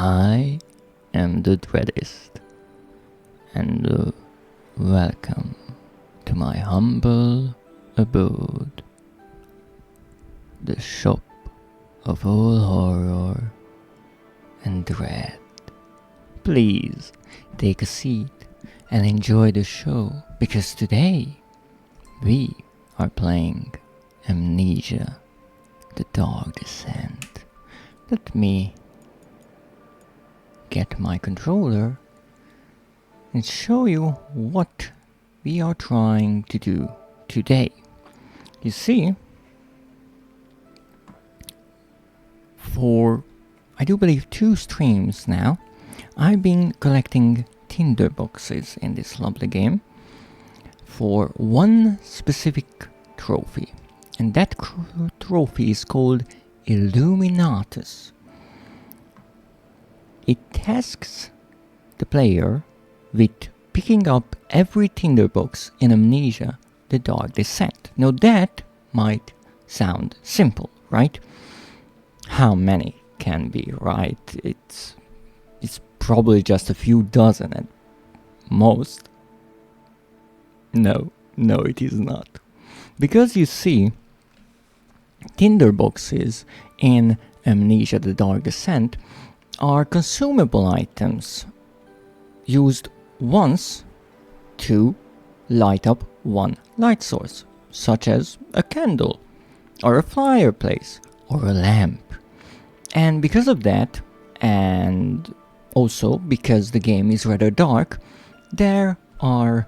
I am the Dreadist, and welcome to my humble abode, the shop of all horror and dread. Please take a seat and enjoy the show, because today we are playing Amnesia, the Dark Descent. Let me get my controller and show you what we are trying to do today. You see, for I do believe 2 streams now, I've been collecting tinder boxes in this lovely game for one specific trophy, and that trophy is called Illuminatus. It tasks the player with picking up every tinderbox in Amnesia, the Dark Descent. Now that might sound simple, right? How many can be, right? It's probably just a few dozen at most. No, it is not. Because you see, tinderboxes in Amnesia, the Dark Descent are consumable items used once to light up one light source, such as a candle, or a fireplace, or a lamp. And because of that, and also because the game is rather dark, there are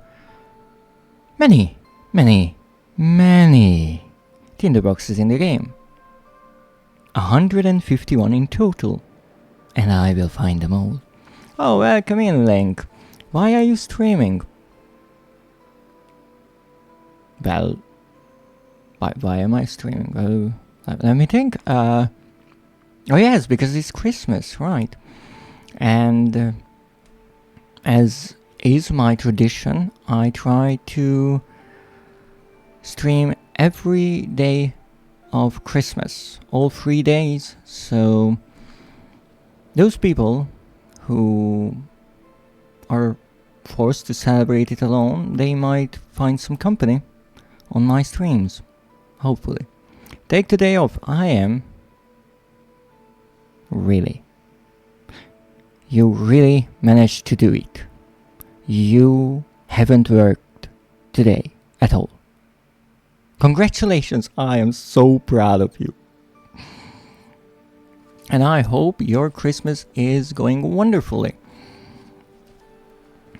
many tinderboxes in the game. 151 in total. And I will find them all. Oh, welcome in, Link. Why are you streaming? Well, why am I streaming? Well, let me think. Oh yes, because it's Christmas, right? And as is my tradition, I try to stream every day of Christmas, all 3 days, so those people who are forced to celebrate it alone, they might find some company on my streams, hopefully. Take the day off. I am really. You really managed to do it. You haven't worked today at all. Congratulations, I am so proud of you. And I hope your Christmas is going wonderfully.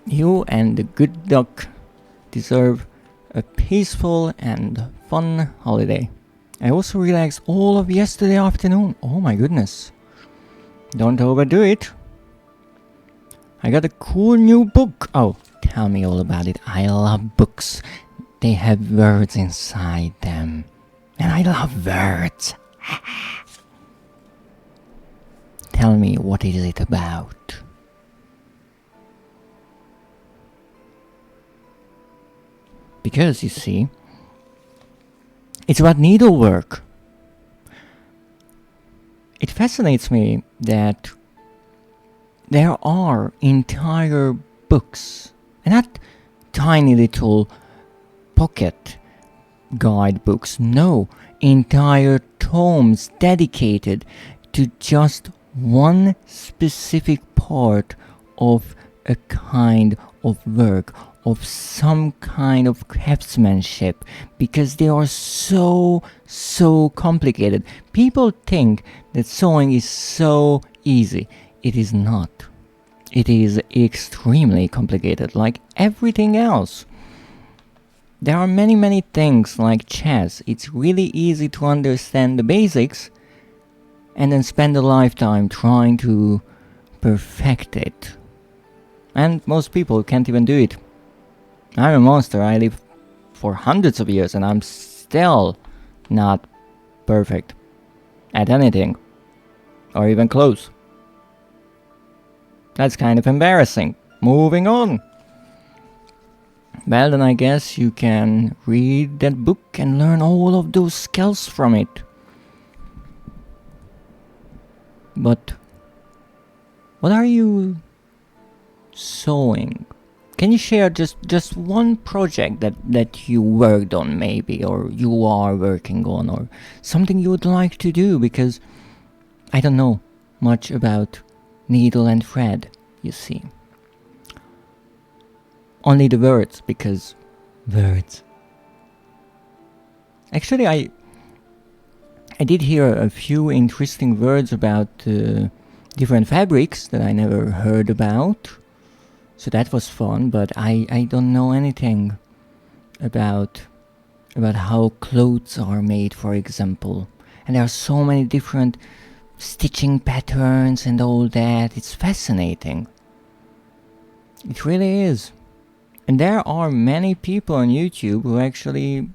You and the good duck deserve a peaceful and fun holiday. I also relaxed all of yesterday afternoon. Oh my goodness. Don't overdo it. I got a cool new book. Oh, tell me all about it. I love books. They have words inside them. And I love words. Tell me, what is it about? Because, you see, it's about needlework. It fascinates me that there are entire books, and not tiny little pocket guidebooks, no, entire tomes dedicated to just one specific part of a kind of work, of some kind of craftsmanship, because they are so complicated. People think that sewing is so easy. It is not. It is extremely complicated, like everything else. There are many things like chess. It's really easy to understand the basics and then spend a lifetime trying to perfect it. And most people can't even do it. I'm a monster. I live for hundreds of years and I'm still not perfect at anything, or even close. That's kind of embarrassing. Moving on. Well, then I guess you can read that book and learn all of those skills from it. But What are you sewing? Can you share just one project that you worked on maybe, or you are working on, or something you would like to do? Because I don't know much about needle and thread, you see. Only the words, because words. Actually, I did hear a few interesting words about different fabrics that I never heard about. So that was fun, but I don't know anything about how clothes are made, for example. And there are so many different stitching patterns and all that. It's fascinating. It really is. And there are many people on YouTube who actually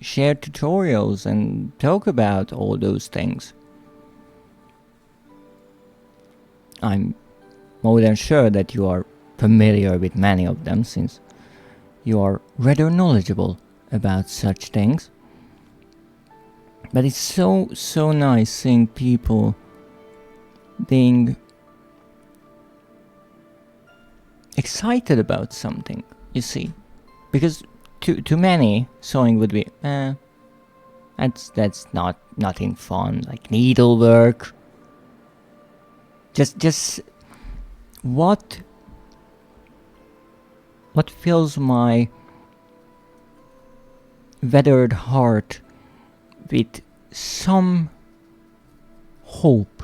share tutorials and talk about all those things. I'm more than sure that you are familiar with many of them, since you are rather knowledgeable about such things. But it's so nice seeing people being excited about something, you see. Because to many, sewing would be, that's not nothing fun, like needlework. Just what fills my weathered heart with some hope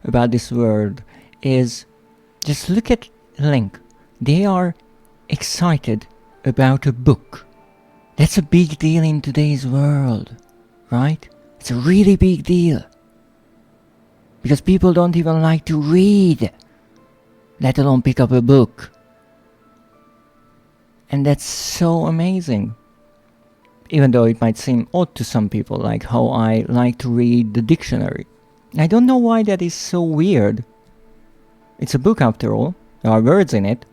about this world is just look at Link. They are excited about a book. That's a big deal in today's world, right? It's a really big deal. Because people don't even like to read, let alone pick up a book. And that's so amazing. Even though it might seem odd to some people, like how I like to read the dictionary. I don't know why that is so weird. It's a book after all. There are words in it.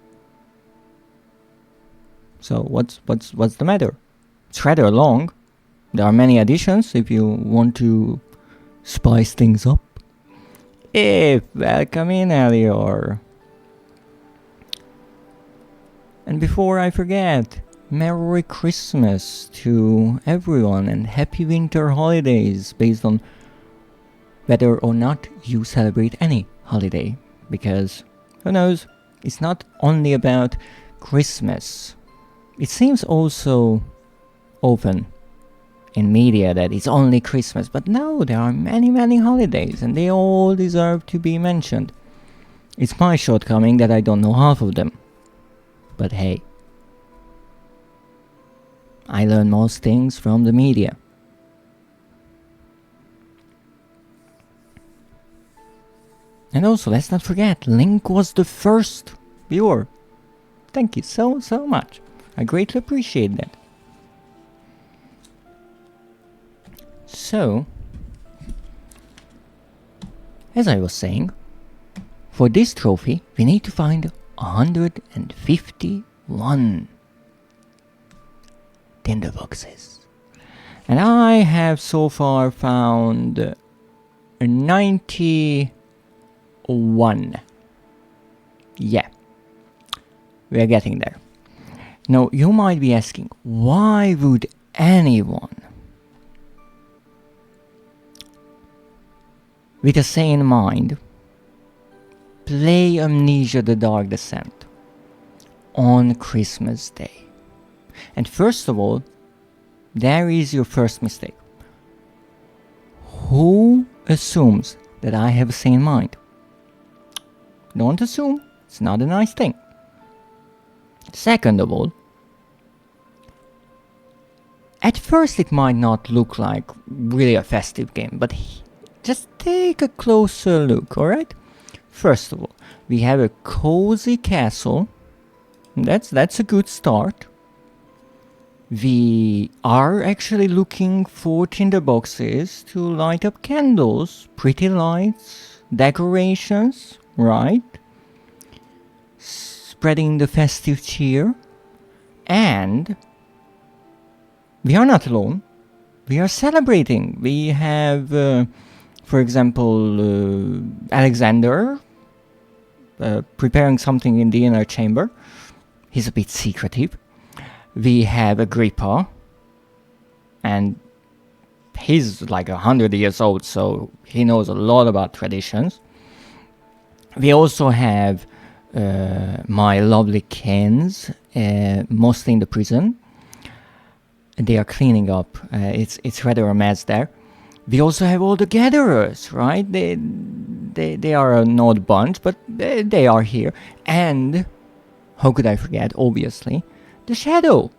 So what's the matter? It's rather long. There are many additions if you want to spice things up. Welcome in, Elior. And before I forget, Merry Christmas to everyone and happy winter holidays, based on whether or not you celebrate any holiday. Because, who knows, it's not only about Christmas. It seems also often in media that it's only Christmas, but no, there are many holidays and they all deserve to be mentioned. It's my shortcoming that I don't know half of them. But hey, I learn most things from the media. And also, let's not forget, Link was the first viewer. Thank you so much. I greatly appreciate that. So, as I was saying, for this trophy, we need to find 151 tinderboxes. And I have so far found 91. Yeah, we are getting there. Now, you might be asking, why would anyone with a sane mind play Amnesia: The Dark Descent on Christmas Day? And first of all, there is your first mistake. Who assumes that I have a sane mind? Don't assume, it's not a nice thing. Second of all, at first it might not look like really a festive game, but just take a closer look, alright? First of all, we have a cozy castle. That's a good start. We are actually looking for tinderboxes to light up candles, pretty lights, decorations, right? Spreading the festive cheer. And we are not alone. We are celebrating. We have, for example, Alexander preparing something in the inner chamber. He's a bit secretive. We have Agrippa, and he's like 100 years old, so he knows a lot about traditions. We also have my lovely Kens, mostly in the prison. They are cleaning up. It's rather a mess there. We also have all the gatherers, right? They are an odd bunch, but they are here. And how could I forget? Obviously, the shadow.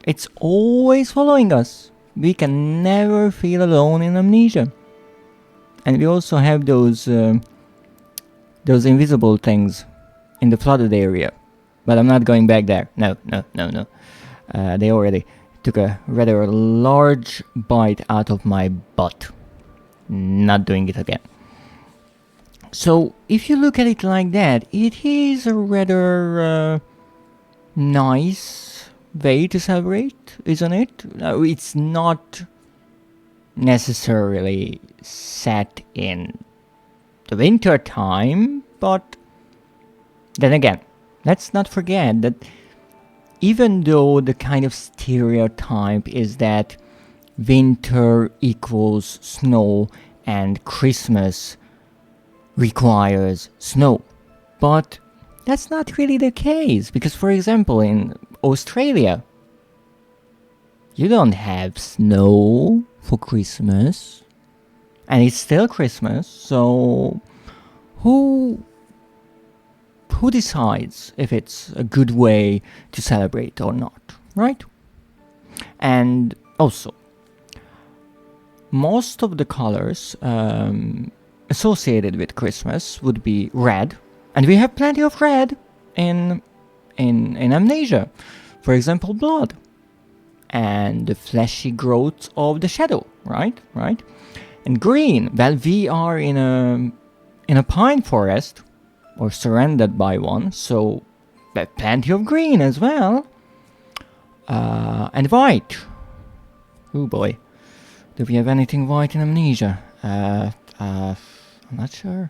It's always following us. We can never feel alone in Amnesia. And we also have those invisible things in the flooded area. But I'm not going back there. No. They already took a rather large bite out of my butt. Not doing it again. So, if you look at it like that, it is a rather nice way to celebrate, isn't it? It's not necessarily set in the winter time, but then again, let's not forget that even though the kind of stereotype is that winter equals snow and Christmas requires snow, but that's not really the case, because for example in Australia you don't have snow for Christmas and it's still Christmas, so who decides if it's a good way to celebrate or not, right? And also, most of the colors associated with Christmas would be red, and we have plenty of red in Amnesia. For example, blood and the fleshy growth of the shadow, right? And green, well, we are in a pine forest, or surrounded by one, so plenty of green as well. And white. Oh boy. Do we have anything white in Amnesia? I'm not sure.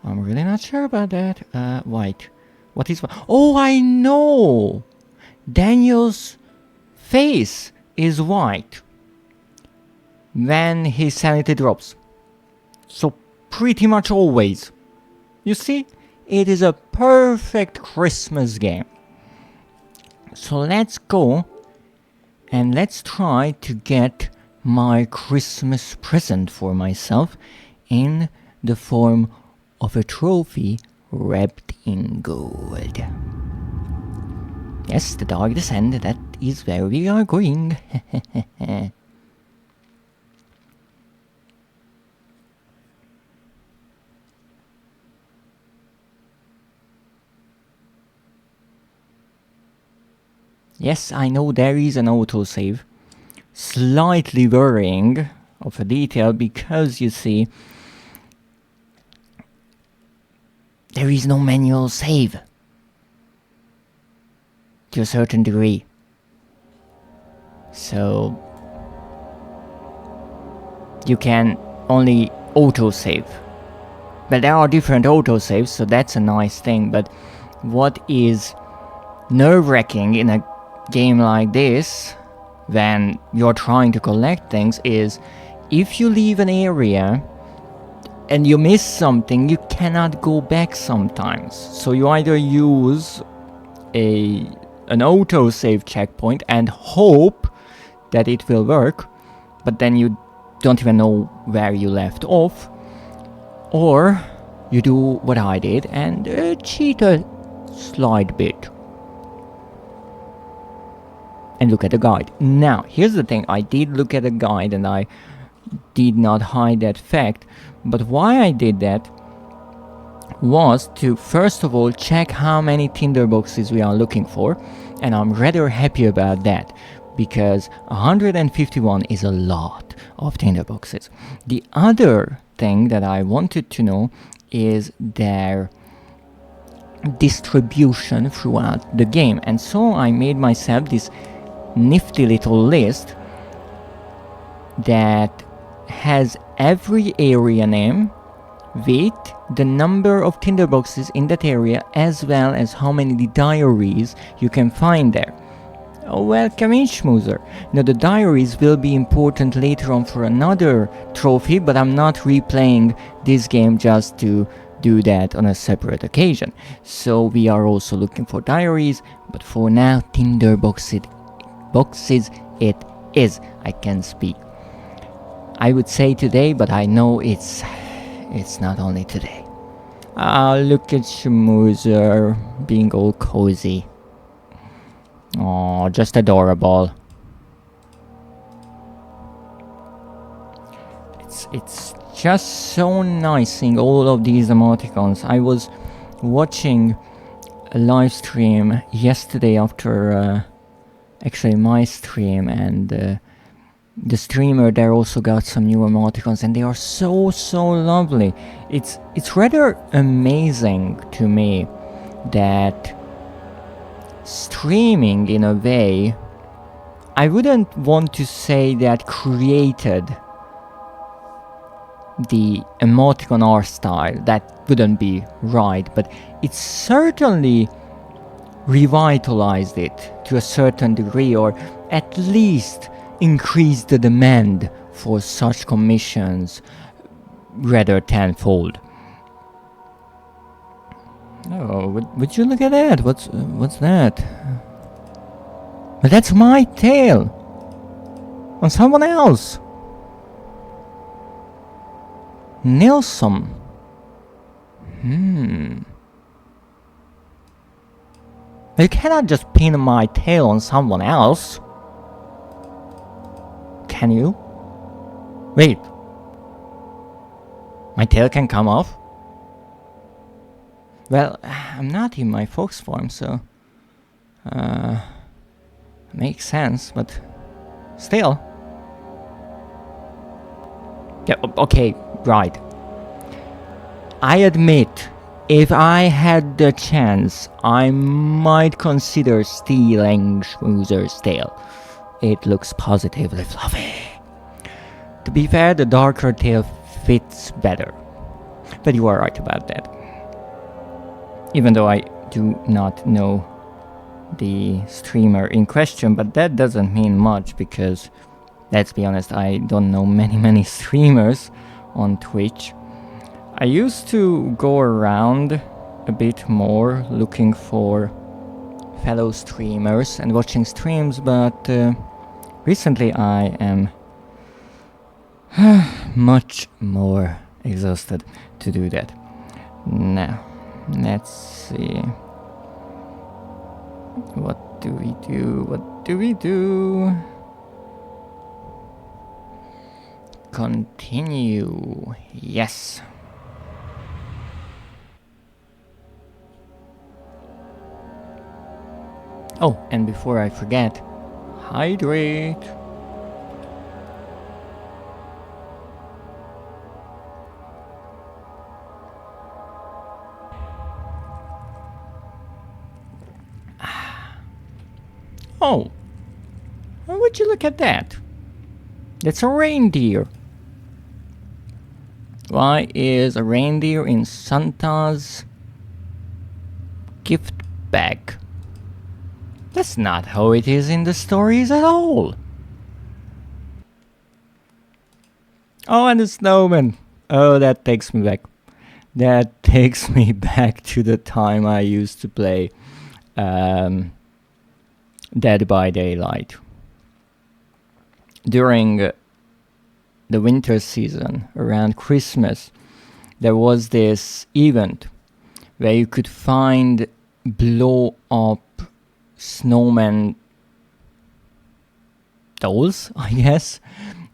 I'm really not sure about that. White. What is white? Oh, I know! Daniel's face is white when his sanity drops. So pretty much always. You see, it is a perfect Christmas game. So let's go and let's try to get my Christmas present for myself in the form of a trophy wrapped in gold. Yes, the Darkest End, that is where we are going. Yes, I know there is an autosave. Slightly worrying of a detail because, you see, there is no manual save. To a certain degree. So you can only autosave. But there are different autosaves, so that's a nice thing. But what is nerve-wracking in a game like this, when you're trying to collect things, is if you leave an area and you miss something, you cannot go back sometimes. So you either use an autosave checkpoint and hope that it will work, but then you don't even know where you left off, or you do what I did and cheat a slight bit and look at the guide. Now, here's the thing, I did look at the guide and I did not hide that fact, but why I did that was to first of all check how many tinderboxes we are looking for, and I'm rather happy about that, because 151 is a lot of tinderboxes. The other thing that I wanted to know is their distribution throughout the game, and so I made myself this nifty little list that has every area name with the number of tinderboxes in that area as well as how many diaries you can find there. Oh, welcome in, Schmoozer. Now the diaries will be important later on for another trophy, but I'm not replaying this game just to do that on a separate occasion. So we are also looking for diaries, but for now Tinder boxes it is. I can speak. I would say today, but I know it's not only today. Ah, look at Schmoozer being all cozy. Oh, just adorable. It's just so nice seeing all of these emoticons. I was watching a live stream yesterday after actually my stream, and the streamer there also got some new emoticons, and they are so lovely. It's rather amazing to me that streaming, in a way, I wouldn't want to say that created the emoticon art style. That wouldn't be right, but it certainly revitalized it to a certain degree, or at least increased the demand for such commissions rather tenfold. Oh, would you look at that? What's that? But that's my tail on someone else. Nilsson. You cannot just pin my tail on someone else. Can you? Wait. My tail can come off? Well, I'm not in my fox form, so makes sense, but still. Yeah, okay, right. I admit, if I had the chance, I might consider stealing Schmoozer's tail. It looks positively fluffy. To be fair, the darker tail fits better. But you are right about that. Even though I do not know the streamer in question, but that doesn't mean much because, let's be honest, I don't know many streamers on Twitch. I used to go around a bit more looking for fellow streamers and watching streams, but recently I am much more exhausted to do that. Now, let's see. What do we do? What do we do? Continue. Yes. Oh, and before I forget, hydrate. Oh, would you look at that? That's a reindeer. Why is a reindeer in Santa's gift bag? That's not how it is in the stories at all. Oh, and the snowman. Oh, that takes me back. That takes me back to the time I used to play Dead by Daylight. During the winter season, around Christmas, there was this event where you could find blow up snowman dolls, I guess,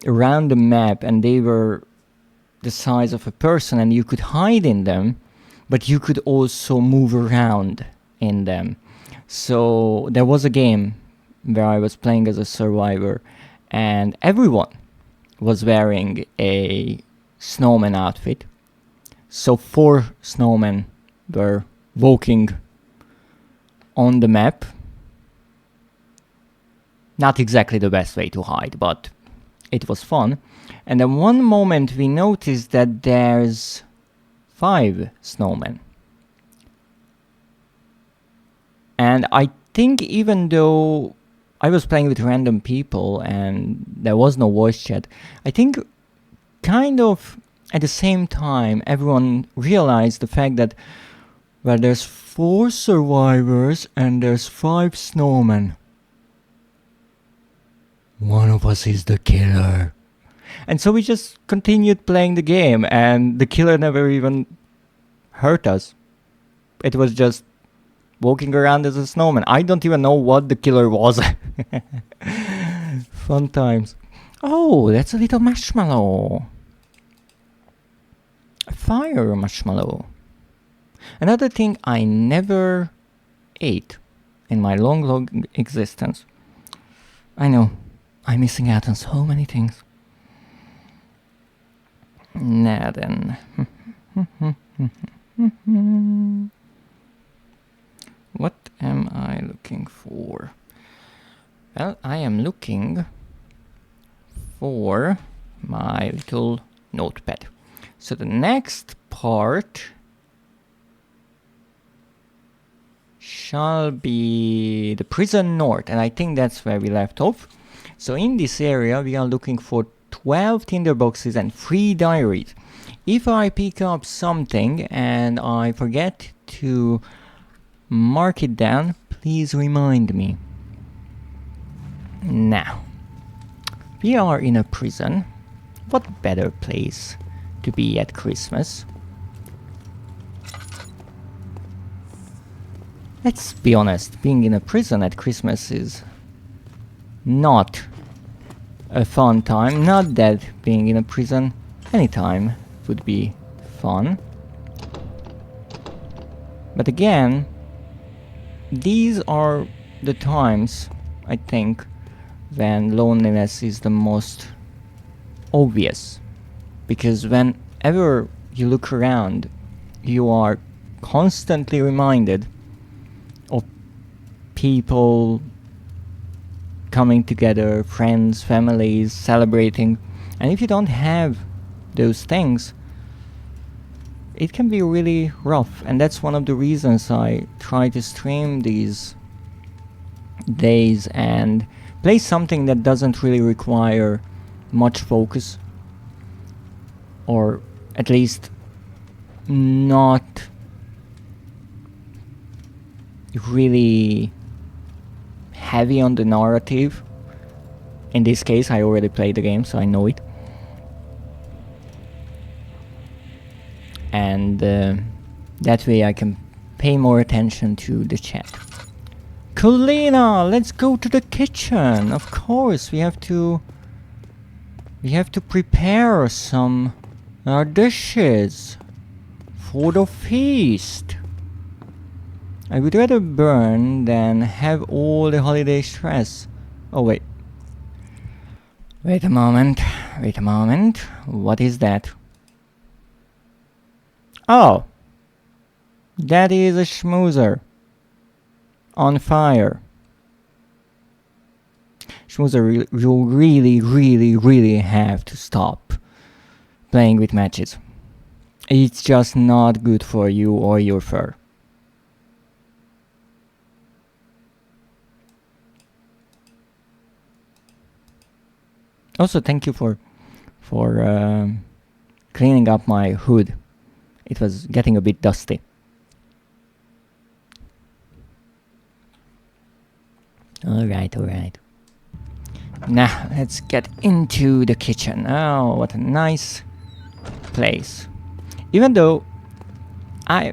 around the map, and they were the size of a person, and you could hide in them, but you could also move around in them. So there was a game where I was playing as a survivor, and everyone was wearing a snowman outfit. So 4 snowmen were walking on the map. Not exactly the best way to hide, but it was fun. And then one moment we noticed that there's 5 snowmen. And I think even though I was playing with random people and there was no voice chat, I think kind of at the same time everyone realized the fact that, well, there's 4 survivors and there's 5 snowmen. One of us is the killer. And so we just continued playing the game, and the killer never even hurt us. It was just walking around as a snowman. I don't even know what the killer was. Fun times. Oh, that's a little marshmallow. A fire marshmallow. Another thing I never ate in my long existence. I know, I'm missing out on so many things. Now then. What am I looking for? Well, I am looking for my little notepad. So the next part shall be the prison north, and I think that's where we left off. So in this area we are looking for 12 tinderboxes and 3 diaries. If I pick up something and I forget to mark it down, please remind me. Now, we are in a prison. What better place to be at Christmas? Let's be honest, being in a prison at Christmas is not a fun time. Not that being in a prison anytime would be fun. But again, these are the times, I think, when loneliness is the most obvious. Because whenever you look around, you are constantly reminded of people coming together, friends, families, celebrating. And if you don't have those things, it can be really rough. And that's one of the reasons I try to stream these days and play something that doesn't really require much focus, or at least not really heavy on the narrative. In this case, I already played the game, so I know it. And that way I can pay more attention to the chat. Kulina, let's go to the kitchen. Of course, we have to prepare some dishes for the feast. I would rather burn than have all the holiday stress. Oh wait. Wait a moment. What is that? Oh! That is a schmoozer. On fire. Schmoozer, you really have to stop playing with matches. It's just not good for you or your fur. Also, thank you for cleaning up my hood. It was getting a bit dusty. Alright. Now, let's get into the kitchen. Oh, what a nice place. Even though I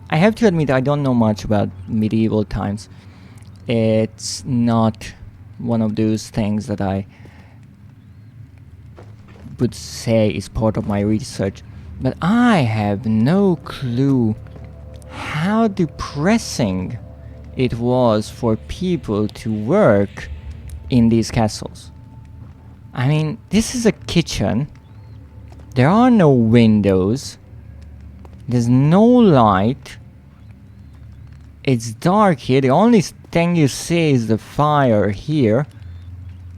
have to admit I don't know much about medieval times. It's not one of those things that I would say is part of my research. But I have no clue how depressing it was for people to work in these castles. I mean, this is a kitchen. There are no windows. There's no light. It's dark here. The only thing you see is the fire here.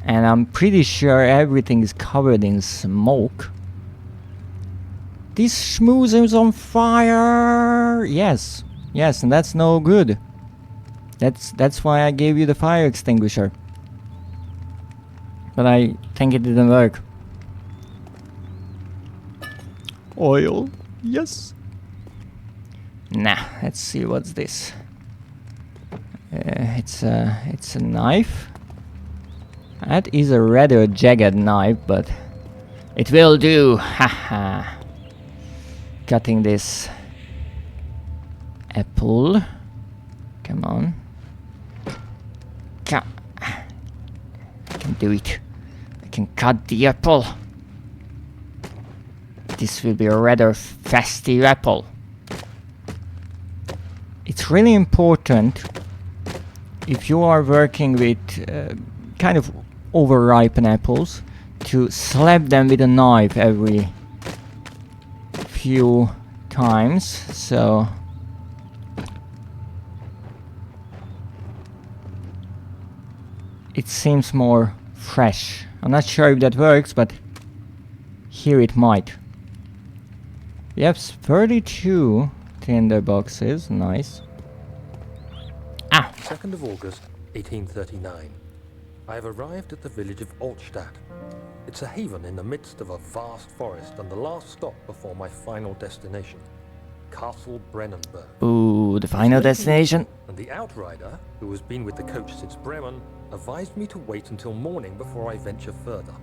And I'm pretty sure everything is covered in smoke. This schmooze is on fire! Yes, yes, and that's no good. That's why I gave you the fire extinguisher. But I think it didn't work. Oil, yes. Nah, let's see what's this. It's a knife. That is a rather jagged knife, but it will do. Haha. Cutting this apple. Come on. I can do it. I can cut the apple. This will be a rather festive apple. It's really important if you are working with kind of overripe apples to slap them with a knife every few times, so it seems more fresh. I'm not sure if that works, but here it might. We have 32 tinder boxes, nice. Ah! 2nd of August, 1839. I have arrived at the village of Altstadt. It's a haven in the midst of a vast forest and the last stop before my final destination, Castle Brennenburg. Ooh, the final destination. And the outrider, who has been with the coach since Bremen, advised me to wait until morning before I venture further.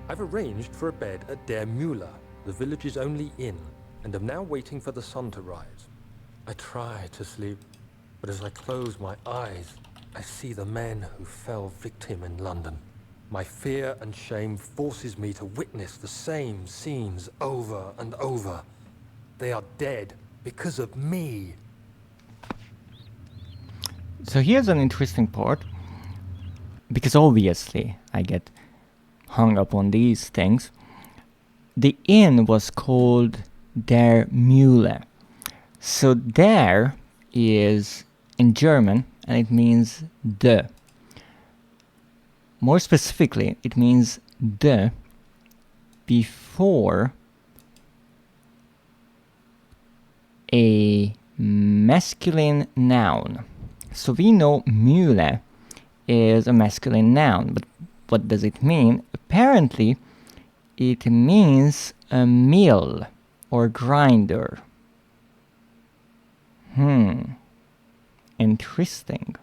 I've arranged for a bed at Der Müller, the village's only inn, and am now waiting for the sun to rise. I try to sleep, but as I close my eyes, I see the men who fell victim in London. My fear and shame forces me to witness the same scenes over and over. They are dead because of me. So here's an interesting part, because obviously I get hung up on these things. The inn was called Der Mühle. So der is in German and it means the. More specifically, it means the before a masculine noun. So we know Mühle is a masculine noun, but what does it mean? Apparently, it means a mill or grinder. Interesting.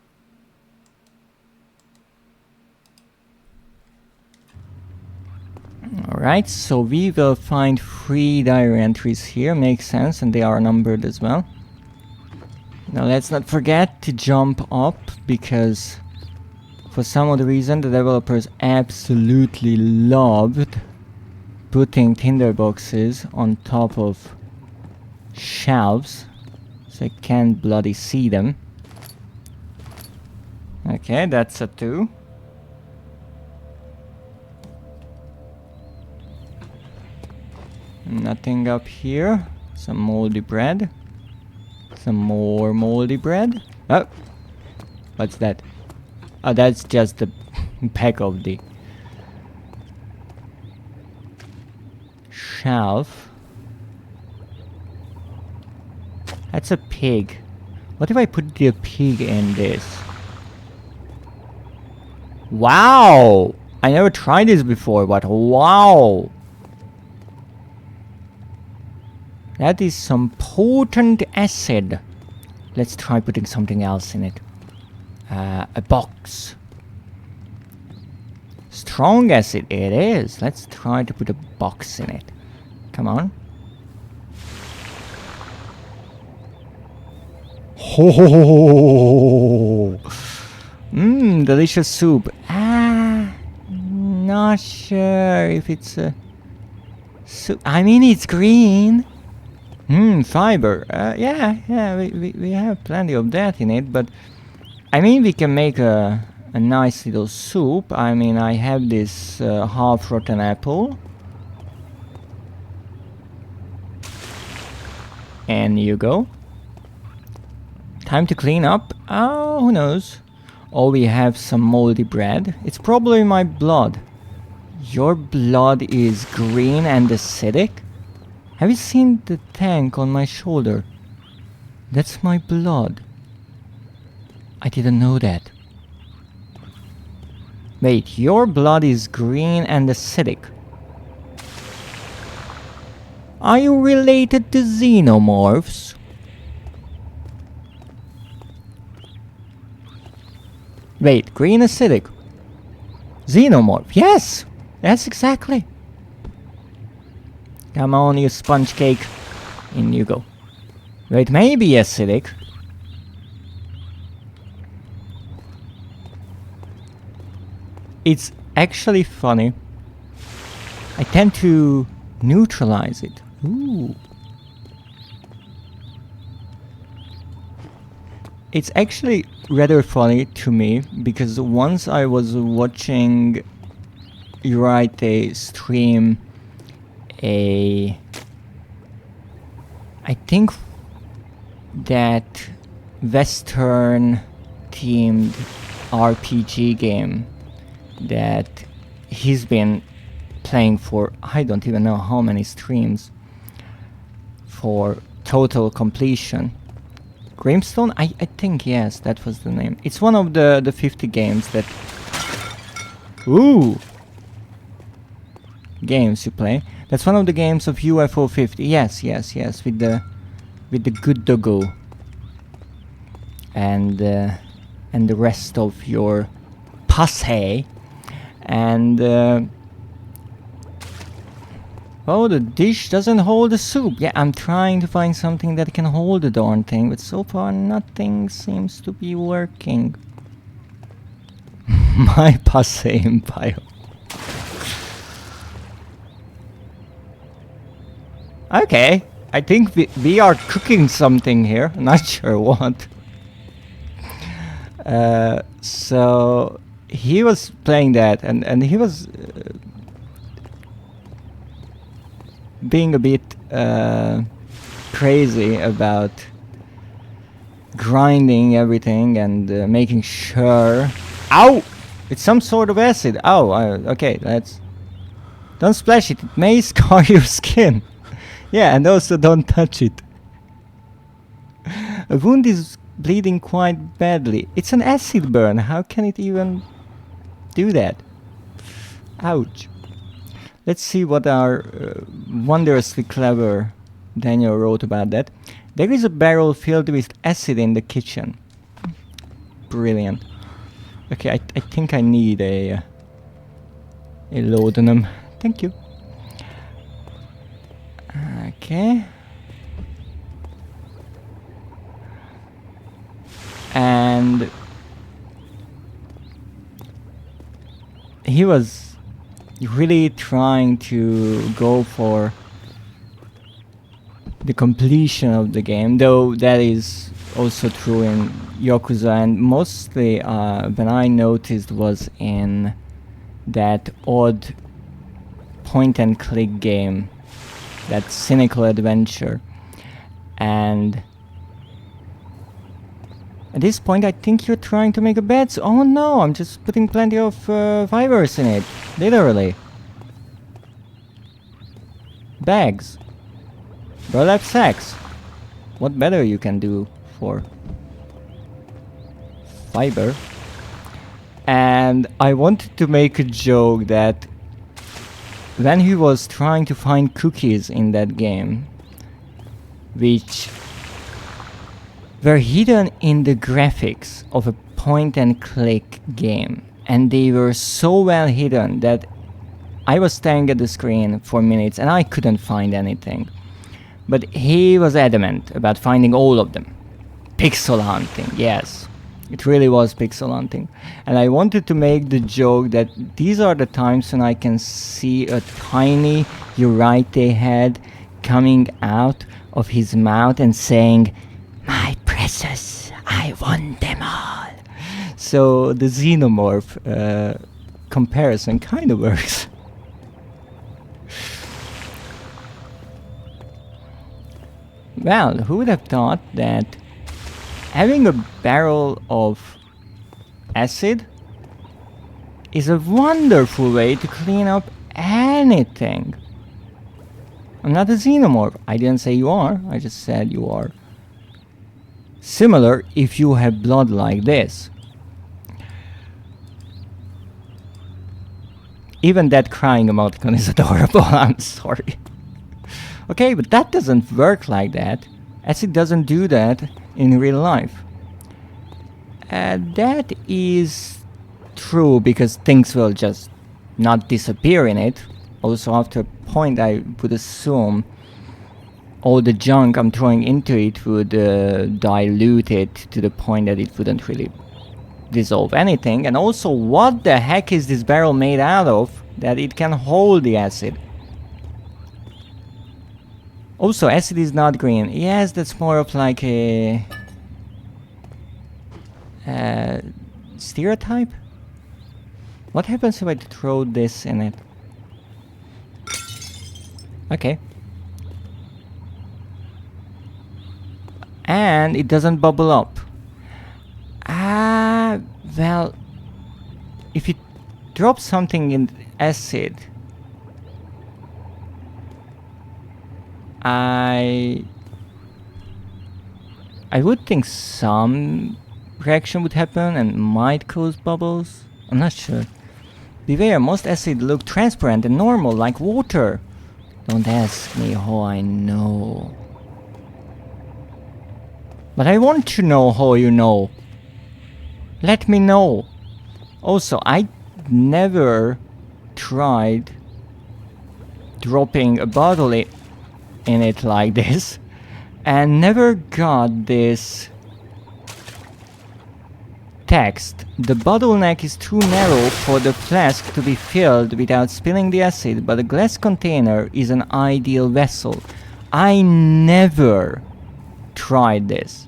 Alright, so we will find 3 diary entries here, makes sense, and they are numbered as well. Now let's not forget to jump up, because for some odd reason the developers absolutely loved putting tinder boxes on top of shelves, so I can't bloody see them. Okay, that's a 2. Nothing up here. Some moldy bread. Some more moldy bread. Oh! What's that? Oh, that's just the back of the shelf. That's a pig. What if I put the pig in this? Wow! I never tried this before, but wow! That is some potent acid. Let's try putting something else in it. A box. Strong acid it is. Let's try to put a box in it. Come on. Ho ho ho ho. Mmm, delicious soup. Not sure if it's a soup. I mean, it's green. Fiber. Yeah, we have plenty of that in it, but I mean, we can make a nice little soup. I mean, I have this half-rotten apple. And you go. Time to clean up. Oh, who knows? Oh, we have some moldy bread. It's probably my blood. Your blood is green and acidic? Have you seen the tank on my shoulder? That's my blood. I didn't know that. Wait, your blood is green and acidic. Are you related to xenomorphs? Wait, green acidic. Xenomorph. Yes! That's exactly. Come on, you sponge cake. In you go. Wait, maybe acidic. It's actually funny. I tend to neutralize it. Ooh. It's actually rather funny to me because once I was watching Uraite stream I think that Western themed RPG game that he's been playing for I don't even know how many streams for total completion. Grimstone? I think yes, that was the name. It's one of the 50 games that... Ooh! Games you play. That's one of the games of UFO 50. Yes, with the good doggo. And the rest of your posse. And oh, the dish doesn't hold the soup. Yeah, I'm trying to find something that can hold the darn thing, but so far nothing seems to be working. My passe empire. Okay, I think we are cooking something here. Not sure what. So he was playing that, and he was being a bit crazy about grinding everything and making sure... Ow! It's some sort of acid. Oh, okay, that's... Don't splash it, it may scar your skin. Yeah, and also don't touch it. A wound is bleeding quite badly. It's an acid burn, how can it even do that? Ouch. Let's see what our wondrously clever Daniel wrote about that. There is a barrel filled with acid in the kitchen. Brilliant. Okay, I think I need a laudanum. Thank you. Okay. And he was really trying to go for the completion of the game, though that is also true in Yakuza, and mostly when I noticed was in that odd point and click game, that cynical adventure. And at this point I think you're trying to make a bed. So, oh no, I'm just putting plenty of fibers in it, literally. Bags. Burlap sacks. What better you can do for fiber? And I wanted to make a joke that when he was trying to find cookies in that game, which were hidden in the graphics of a point and click game, and they were so well hidden that I was staring at the screen for minutes and I couldn't find anything. But he was adamant about finding all of them. Pixel hunting, yes. It really was pixel hunting. And I wanted to make the joke that these are the times when I can see a tiny Uraite head coming out of his mouth and saying, "My precious, I want them all." So the xenomorph comparison kind of works. Well, who would have thought that having a barrel of acid is a wonderful way to clean up anything. I'm not a xenomorph. I didn't say you are. I just said you are similar if you have blood like this. Even that crying emoticon is adorable. I'm sorry. Okay, but that doesn't work like that. Acid doesn't do that in real life. That is true because things will just not disappear in it. Also, after a point, I would assume all the junk I'm throwing into it would dilute it to the point that it wouldn't really dissolve anything. And also, what the heck is this barrel made out of that it can hold the acid? Also, acid is not green. Yes, that's more of like a stereotype. What happens if I throw this in it? Okay. And it doesn't bubble up. Well, if you drop something in acid, I would think some reaction would happen and might cause bubbles. I'm not sure. Beware, most acid look transparent and normal like water. Don't ask me how I know. But I want to know how you know. Let me know. Also, I never tried dropping a bottle in it like this and never got this text. The bottleneck is too narrow for the flask to be filled without spilling the acid, but a glass container is an ideal vessel. I never tried this.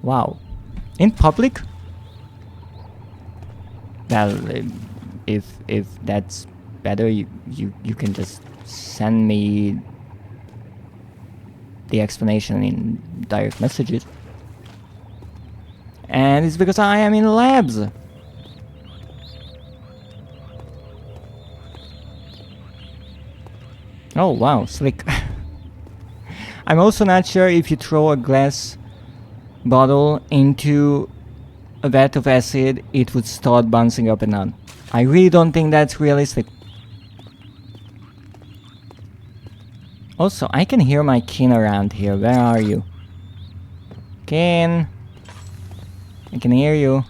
Wow. In public? Well, if that's better, you can just send me the explanation in direct messages. And it's because I am in labs. Oh wow, slick. I'm also not sure if you throw a glass bottle into a vat of acid, it would start bouncing up and down. I really don't think that's realistic. Also, I can hear my kin around here. Where are you? Kin? I can hear you.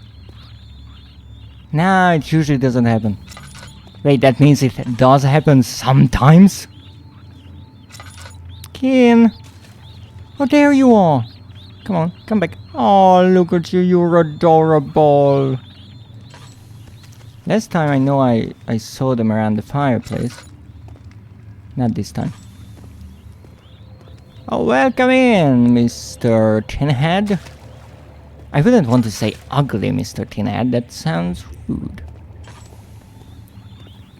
No, it usually doesn't happen. Wait, that means it does happen sometimes? Kin? Oh, there you are. Come on, come back. Oh, look at you, you're adorable. Last time I know I saw them around the fireplace. Not this time. Oh, welcome in, Mr. Tinhead. I wouldn't want to say ugly, Mr. Tinhead. That sounds rude.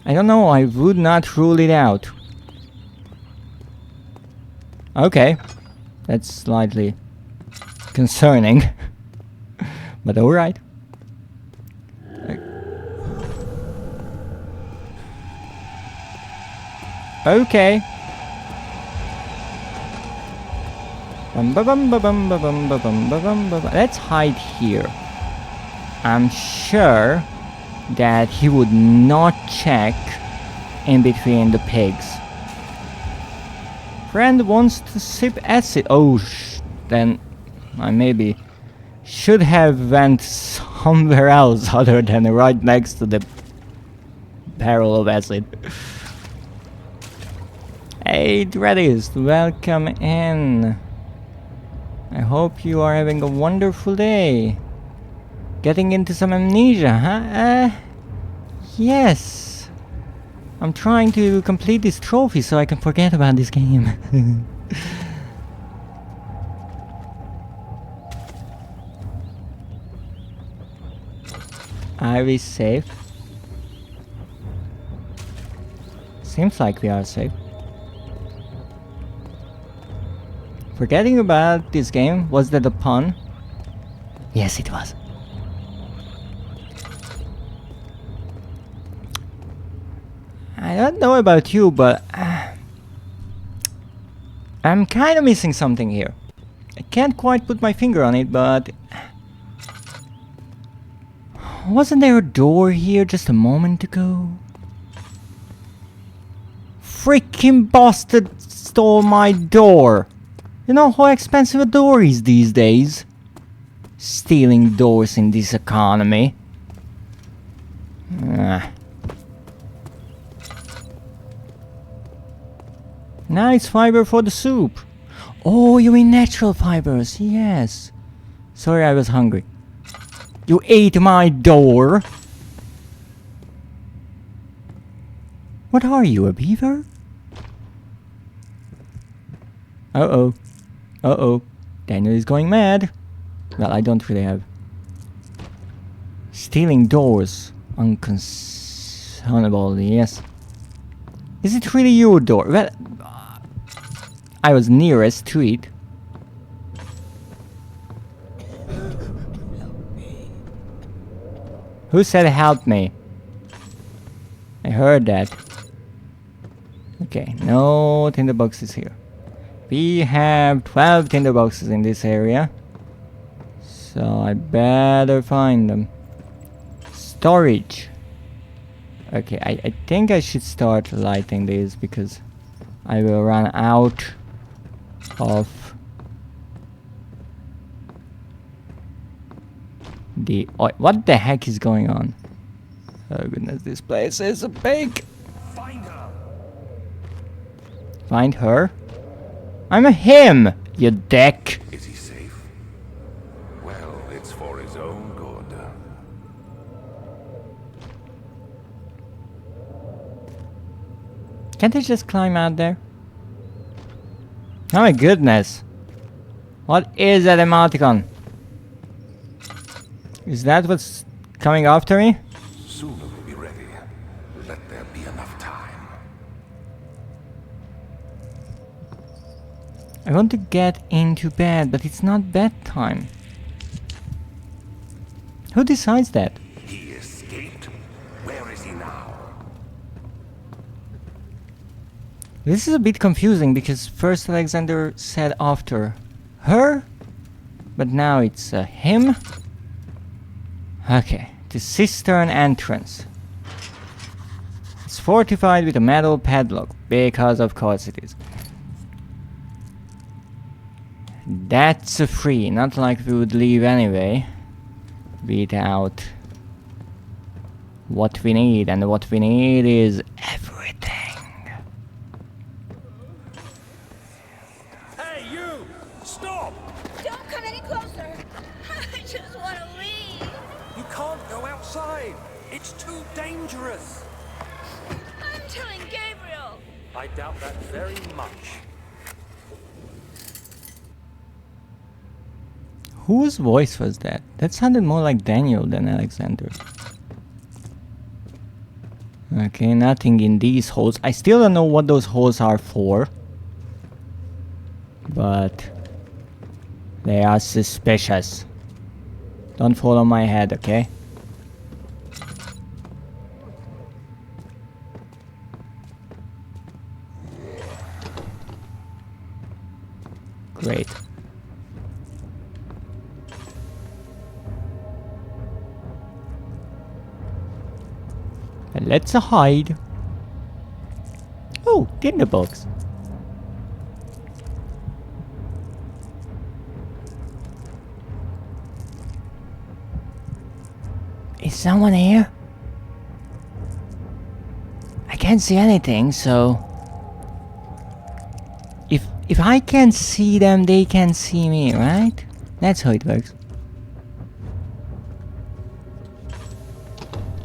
I don't know, I would not rule it out. Okay. That's slightly concerning. But alright. Okay. Let's hide here. I'm sure that he would not check in between the pigs. Friend wants to sip acid. Oh, then I maybe should have went somewhere else other than right next to the barrel of acid. Hey, Dreadist, welcome in. I hope you are having a wonderful day. Getting into some Amnesia, huh? Yes. I'm trying to complete this trophy so I can forget about this game. Are we safe? Seems like we are safe. Forgetting about this game, was that a pun? Yes, it was. I don't know about you, but I'm kind of missing something here. I can't quite put my finger on it, but... Wasn't there a door here just a moment ago? Freaking bastard stole my door! You know how expensive a door is these days? Stealing doors in this economy. Nice fiber for the soup. Oh, you mean natural fibers? Yes. Sorry, I was hungry. You ate my door. What are you, a beaver? Uh-oh. Uh-oh. Daniel is going mad. Well, I don't really have. Stealing doors. Unconscionable, yes. Is it really your door? Well, I was nearest to it. Who said help me? I heard that. Okay, no tinderboxes here. We have 12 tinderboxes in this area. So I better find them. Storage. Okay, I think I should start lighting these because I will run out of the oil. What the heck is going on? Oh goodness, this place is big. Find her. Find her? I'm a him, you dick. Is he safe? Well, it's for his own good. Can't I just climb out there? Oh my goodness. What is that emoticon? Is that what's coming after me? Soon we'll be ready. Let there be enough time. I want to get into bed, but it's not bedtime. Who decides that? He escaped? Where is he now? This is a bit confusing because first Alexander said after her, but now it's him. Okay, the cistern entrance. It's fortified with a metal padlock, because of course it is. That's a free, not like we would leave anyway. Without what we need, and what we need is everything. Hey, you! Stop! Don't come any closer. I just want to leave. You can't go outside. It's too dangerous. I'm telling Gabriel. I doubt that very much. Whose voice was that? That sounded more like Daniel than Alexander. Okay, nothing in these holes. I still don't know what those holes are for. But they are suspicious. Don't fall on my head, okay? Great. And let's hide. Oh, tinderbox. Is someone here? I can't see anything, so if I can't see them, they can see me, right? That's how it works.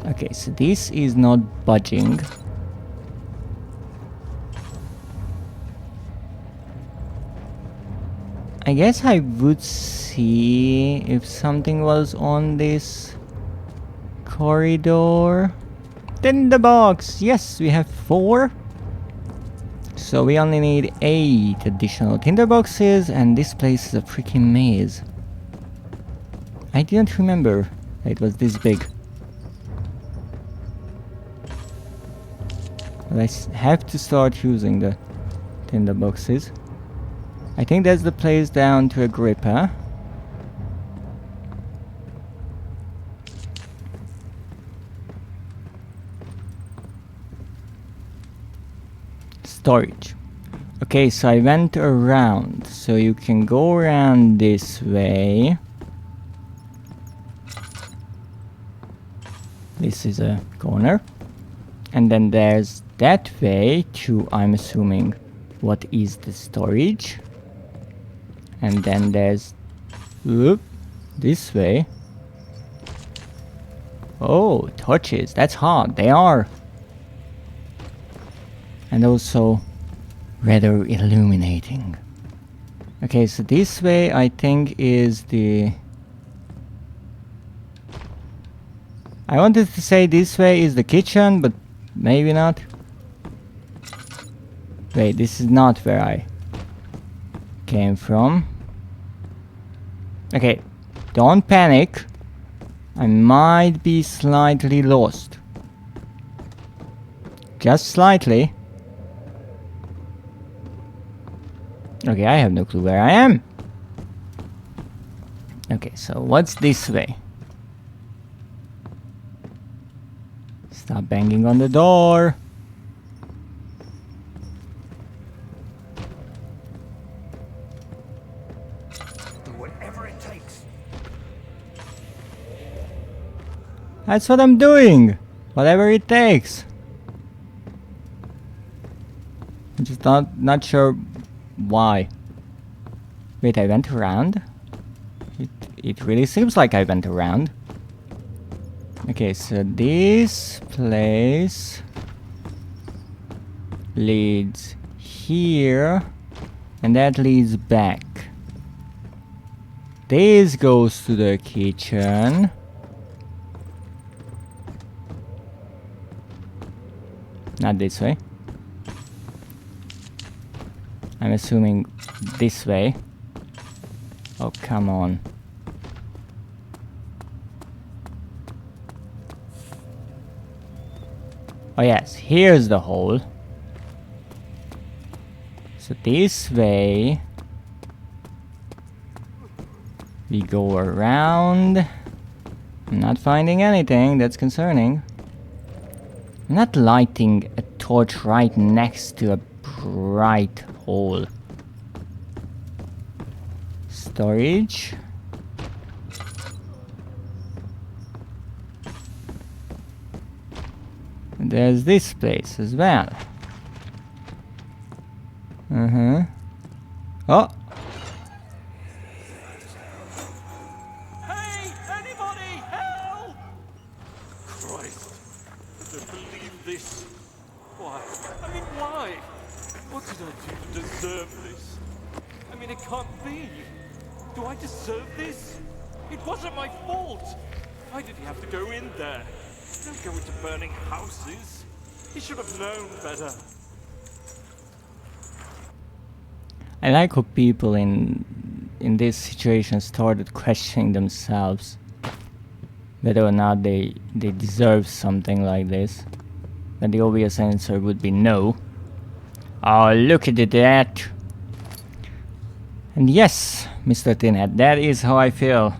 Okay, so this is not budging. I guess I would see if something was on this corridor. Tinderbox! Yes, we have 4. So we only need 8 additional tinderboxes, and this place is a freaking maze. I didn't remember that it was this big. But I have to start using the tinderboxes. I think that's the place down to Agrippa. Storage. Okay, so I went around. So you can go around this way. This is a corner. And then there's that way to, I'm assuming, what is the storage. And then there's this way. Oh, torches. That's hard. They are. And also rather illuminating. Okay, so this way I think is the... I wanted to say this way is the kitchen, but maybe not. Wait, this is not where I came from. Okay, don't panic. I might be slightly lost. Just slightly. Okay, I have no clue where I am. Okay, so what's this way? Stop banging on the door. Do whatever it takes. That's what I'm doing. Whatever it takes. I'm just not sure why. Wait, I went around? It really seems like I went around. Okay, so this place leads here, and that leads back. This goes to the kitchen. Not this way. I'm assuming this way. Oh, come on. Oh yes, here's the hole. So this way we go around. I'm not finding anything, that's concerning. I'm not lighting a torch right next to a bright hole. Storage. There's this place as well. Oh! Hey! Anybody! Help! Christ! I don't believe this. Why? I mean, why? What did I do to deserve this? I mean, it can't be. Do I deserve this? It wasn't my fault. Why did he have to go in there? Don't go into burning houses. He should have known better. I like how people in this situation started questioning themselves whether or not they deserve something like this. But the obvious answer would be no. Oh, look at that! And yes, Mr. Tinhead, that is how I feel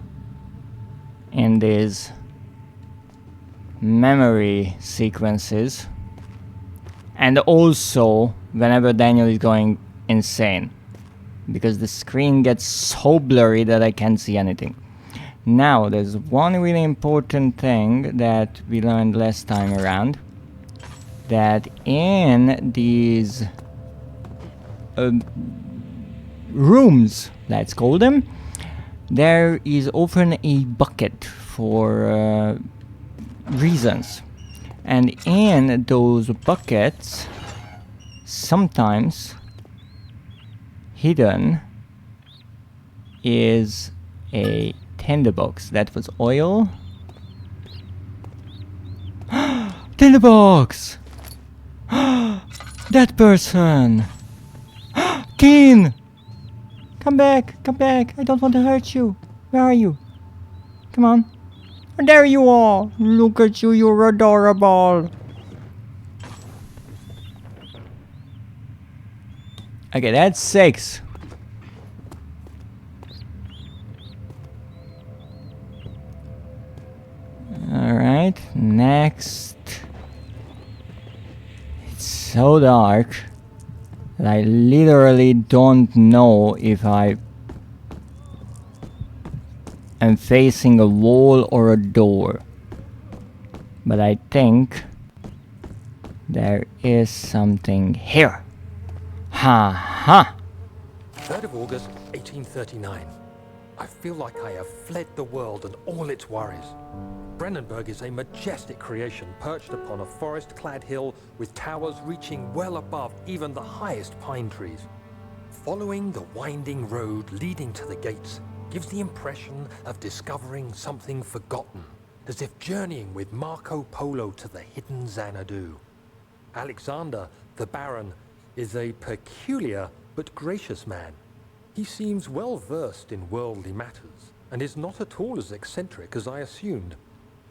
in these memory sequences. And also whenever Daniel is going insane. Because the screen gets so blurry that I can't see anything. Now, there's one really important thing that we learned last time around. That in these rooms, let's call them, there is often a bucket for reasons. And in those buckets, sometimes hidden is a tinderbox. That was oil. Tinderbox! That person! Keen! Come back, come back. I don't want to hurt you. Where are you? Come on. Oh, there you are. Look at you, you're adorable. Okay, that's 6. next? It's so dark that I literally don't know if I am facing a wall or a door. But I think there is something here. Ha ha! 3rd of August, 1839. I feel like I have fled the world and all its worries. Brennenburg is a majestic creation perched upon a forest-clad hill with towers reaching well above even the highest pine trees. Following the winding road leading to the gates gives the impression of discovering something forgotten, as if journeying with Marco Polo to the hidden Xanadu. Alexander, the Baron, is a peculiar but gracious man. He seems well versed in worldly matters and is not at all as eccentric as I assumed.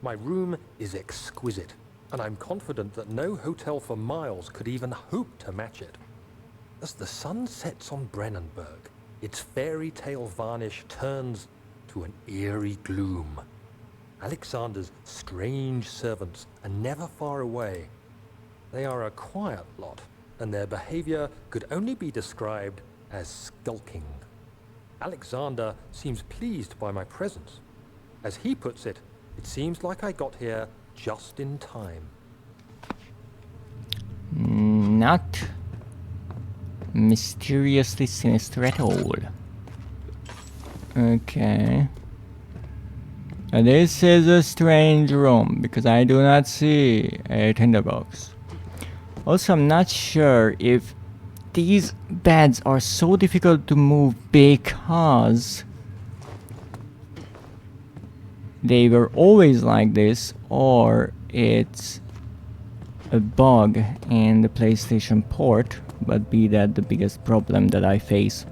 My room is exquisite, and I'm confident that no hotel for miles could even hope to match it. As the sun sets on Brennenburg, its fairy tale varnish turns to an eerie gloom. Alexander's strange servants are never far away. They are a quiet lot, and their behavior could only be described as skulking. Alexander seems pleased by my presence. As he puts it, it seems like I got here just in time. Not mysteriously sinister at all. Okay. This is a strange room because I do not see a tinderbox. Also, I'm not sure if these beds are so difficult to move because they were always like this, or it's a bug in the PlayStation port, but be that the biggest problem that I face.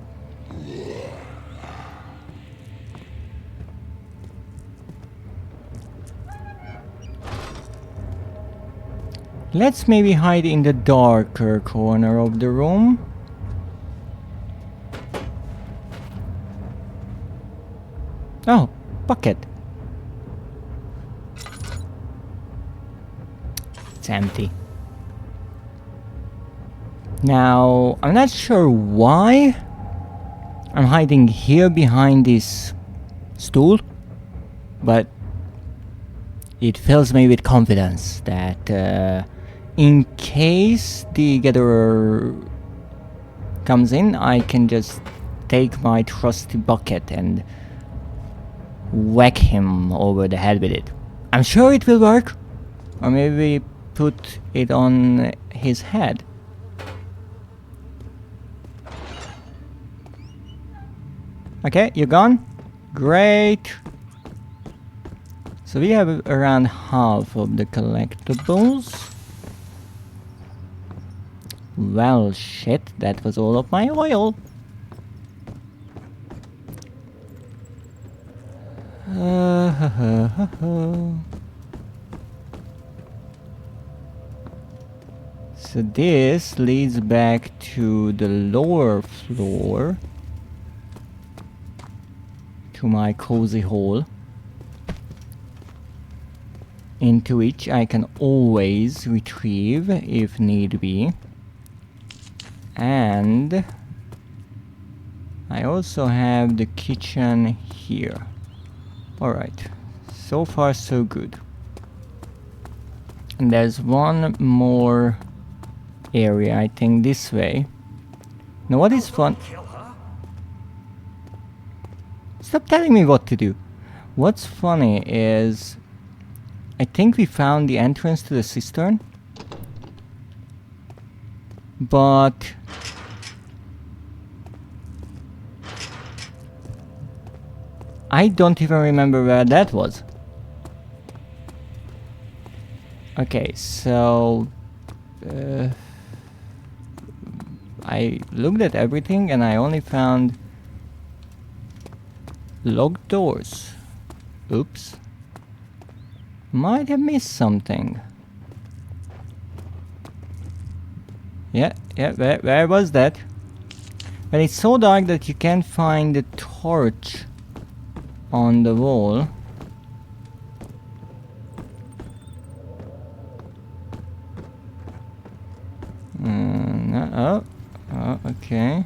Let's maybe hide in the darker corner of the room. Oh, bucket. It's empty. Now, I'm not sure why I'm hiding here behind this stool, but it fills me with confidence that in case the gatherer comes in, I can just take my trusty bucket and whack him over the head with it. I'm sure it will work. Or maybe put it on his head. Okay, you're gone? Great. So we have around half of the collectibles. Well, shit, that was all of my oil. So this leads back to the lower floor, to my cozy hole, into which I can always retrieve if need be. And I also have the kitchen here. Alright, so far so good. And there's one more area, I think this way. Now what is fun? Stop telling me what to do. What's funny is I think we found the entrance to the cistern, but I don't even remember where that was. Okay, so I looked at everything and I only found locked doors. Oops. Might have missed something. Yeah, where was that? But it's so dark that you can't find the torch on the wall. Oh, okay.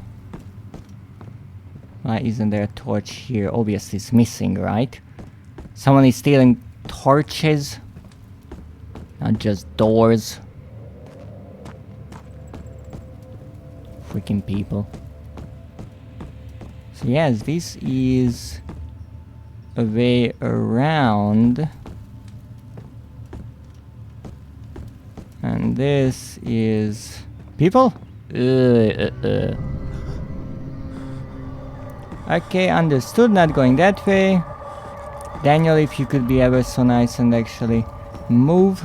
Why isn't there a torch here? Obviously it's missing, right? Someone is stealing torches, not just doors. Freaking people. So yes, this is a way around. And this is... people? Okay, understood, not going that way. Daniel, if you could be ever so nice and actually move.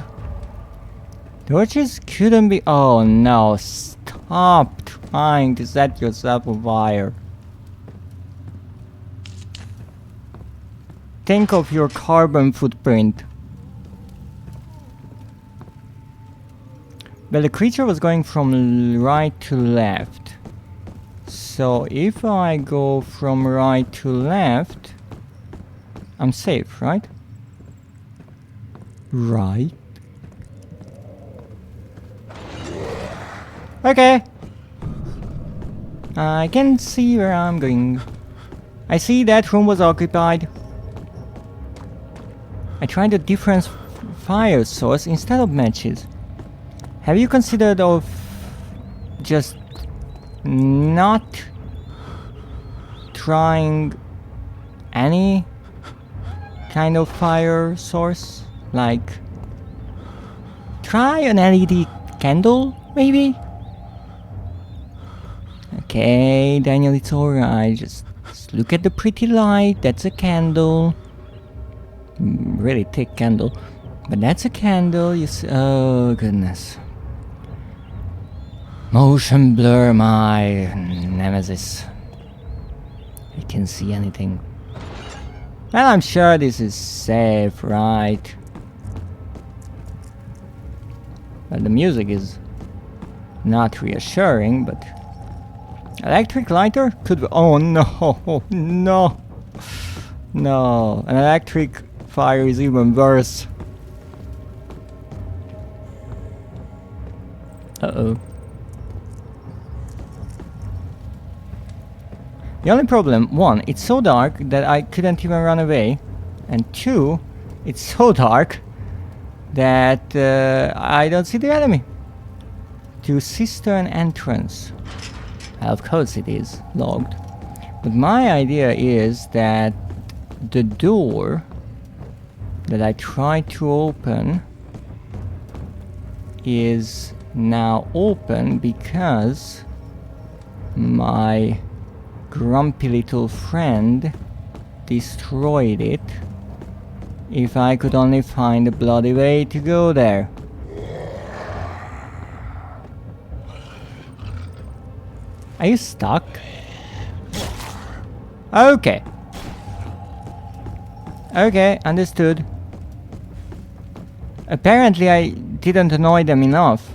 Torches couldn't be... oh no, stop trying to set yourself afire. Think of your carbon footprint. Well, the creature was going from right to left. So if I go from right to left, I'm safe, right? Right. Okay. I can see where I'm going. I see that room was occupied. I tried a different fire source instead of matches. Have you considered of just not trying any kind of fire source? Like, try an LED candle, maybe? Okay, Daniel, it's alright. Just look at the pretty light. That's a candle. Really thick candle. But that's a candle. You see. Oh, goodness. Motion blur, my nemesis. I can't see anything. Well, I'm sure this is safe, right? But the music is not reassuring, but... electric lighter? Could be... oh no, no. No, an electric fire is even worse. Uh-oh. The only problem, one, it's so dark that I couldn't even run away. And two, it's so dark that I don't see the enemy. To cistern entrance. Of course it is logged. But my idea is that the door that I tried to open is now open because my grumpy little friend destroyed it. If I could only find a bloody way to go there. Are you stuck? Okay. Okay, understood. Apparently I didn't annoy them enough.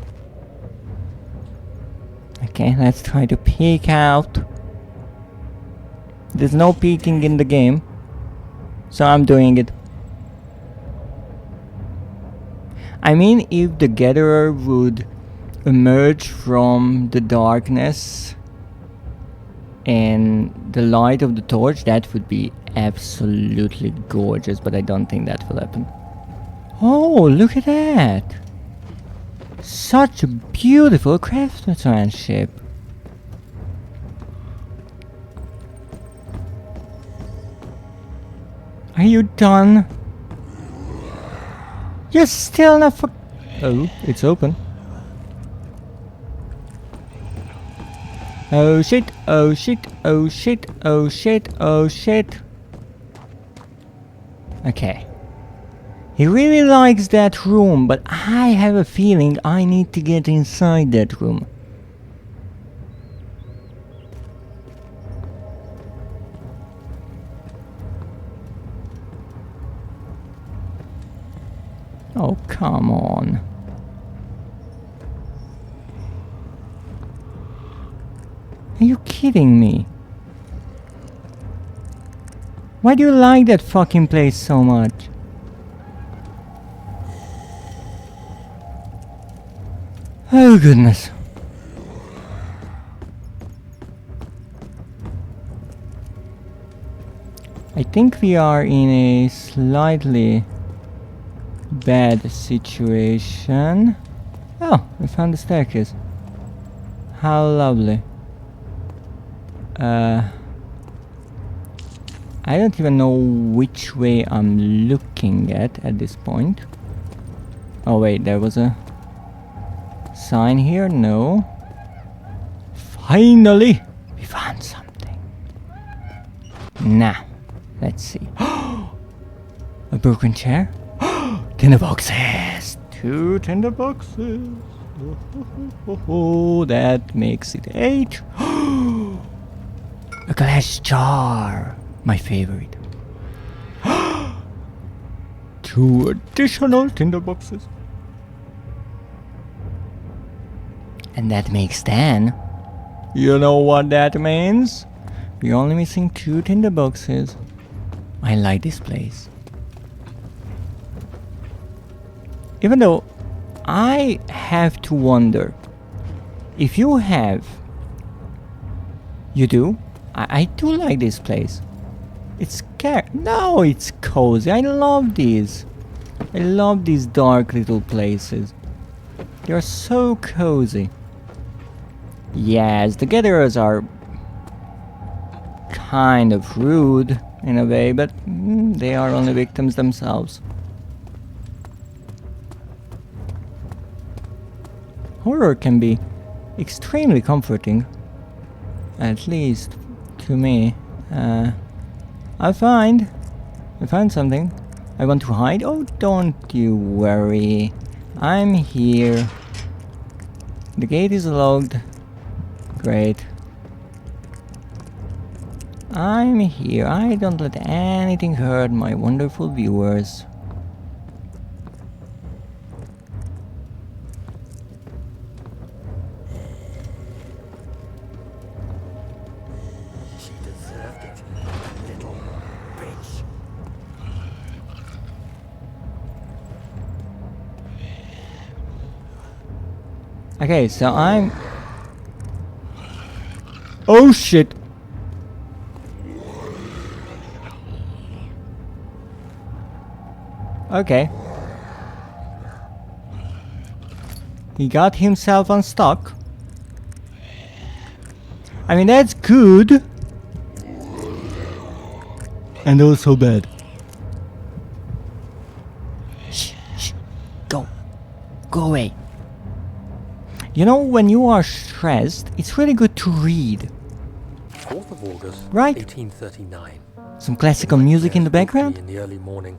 Okay, let's try to peek out. There's no peeking in the game, so I'm doing it. I mean, if the gatherer would emerge from the darkness and the light of the torch, that would be absolutely gorgeous, but I don't think that will happen. Oh, look at that! Such beautiful craftsmanship. Are you done? You're still not for... oh, it's open. Oh shit, oh shit, oh shit, oh shit, oh shit. Okay. He really likes that room, but I have a feeling I need to get inside that room. Oh, come on. Are you kidding me? Why do you like that fucking place so much? Oh goodness. I think we are in a slightly bad situation. Oh, we found the staircase. How lovely. I don't even know which way I'm looking at this point. Oh wait, there was a sign here? No. Finally! We found something. Now, let's see. A broken chair? Tinder boxes! 2 tinder boxes! Oh, that makes it 8. A glass jar! My favorite. 2 additional tinder boxes. And that makes 10. You know what that means? We're only missing 2 tinder boxes. I like this place. Even though I have to wonder if you have. You do? I do like this place. It's scary. No, it's cozy. I love these. I love these dark little places. They're so cozy. Yes, the gatherers are kind of rude in a way, but they are only victims themselves. Horror can be extremely comforting, at least to me. I found something. I want to hide. Oh, don't you worry. I'm here. The gate is locked. Great. I'm here. I don't let anything hurt my wonderful viewers. She deserved it, little bitch. Okay, so I'm... Oh shit! Okay. He got himself unstuck. I mean, that's good. And also bad. Shh, shh. Go. Go away. You know, when you are stressed, it's really good to read. 4th of August, Right. 1839. Some classical music in the background. In the early morning,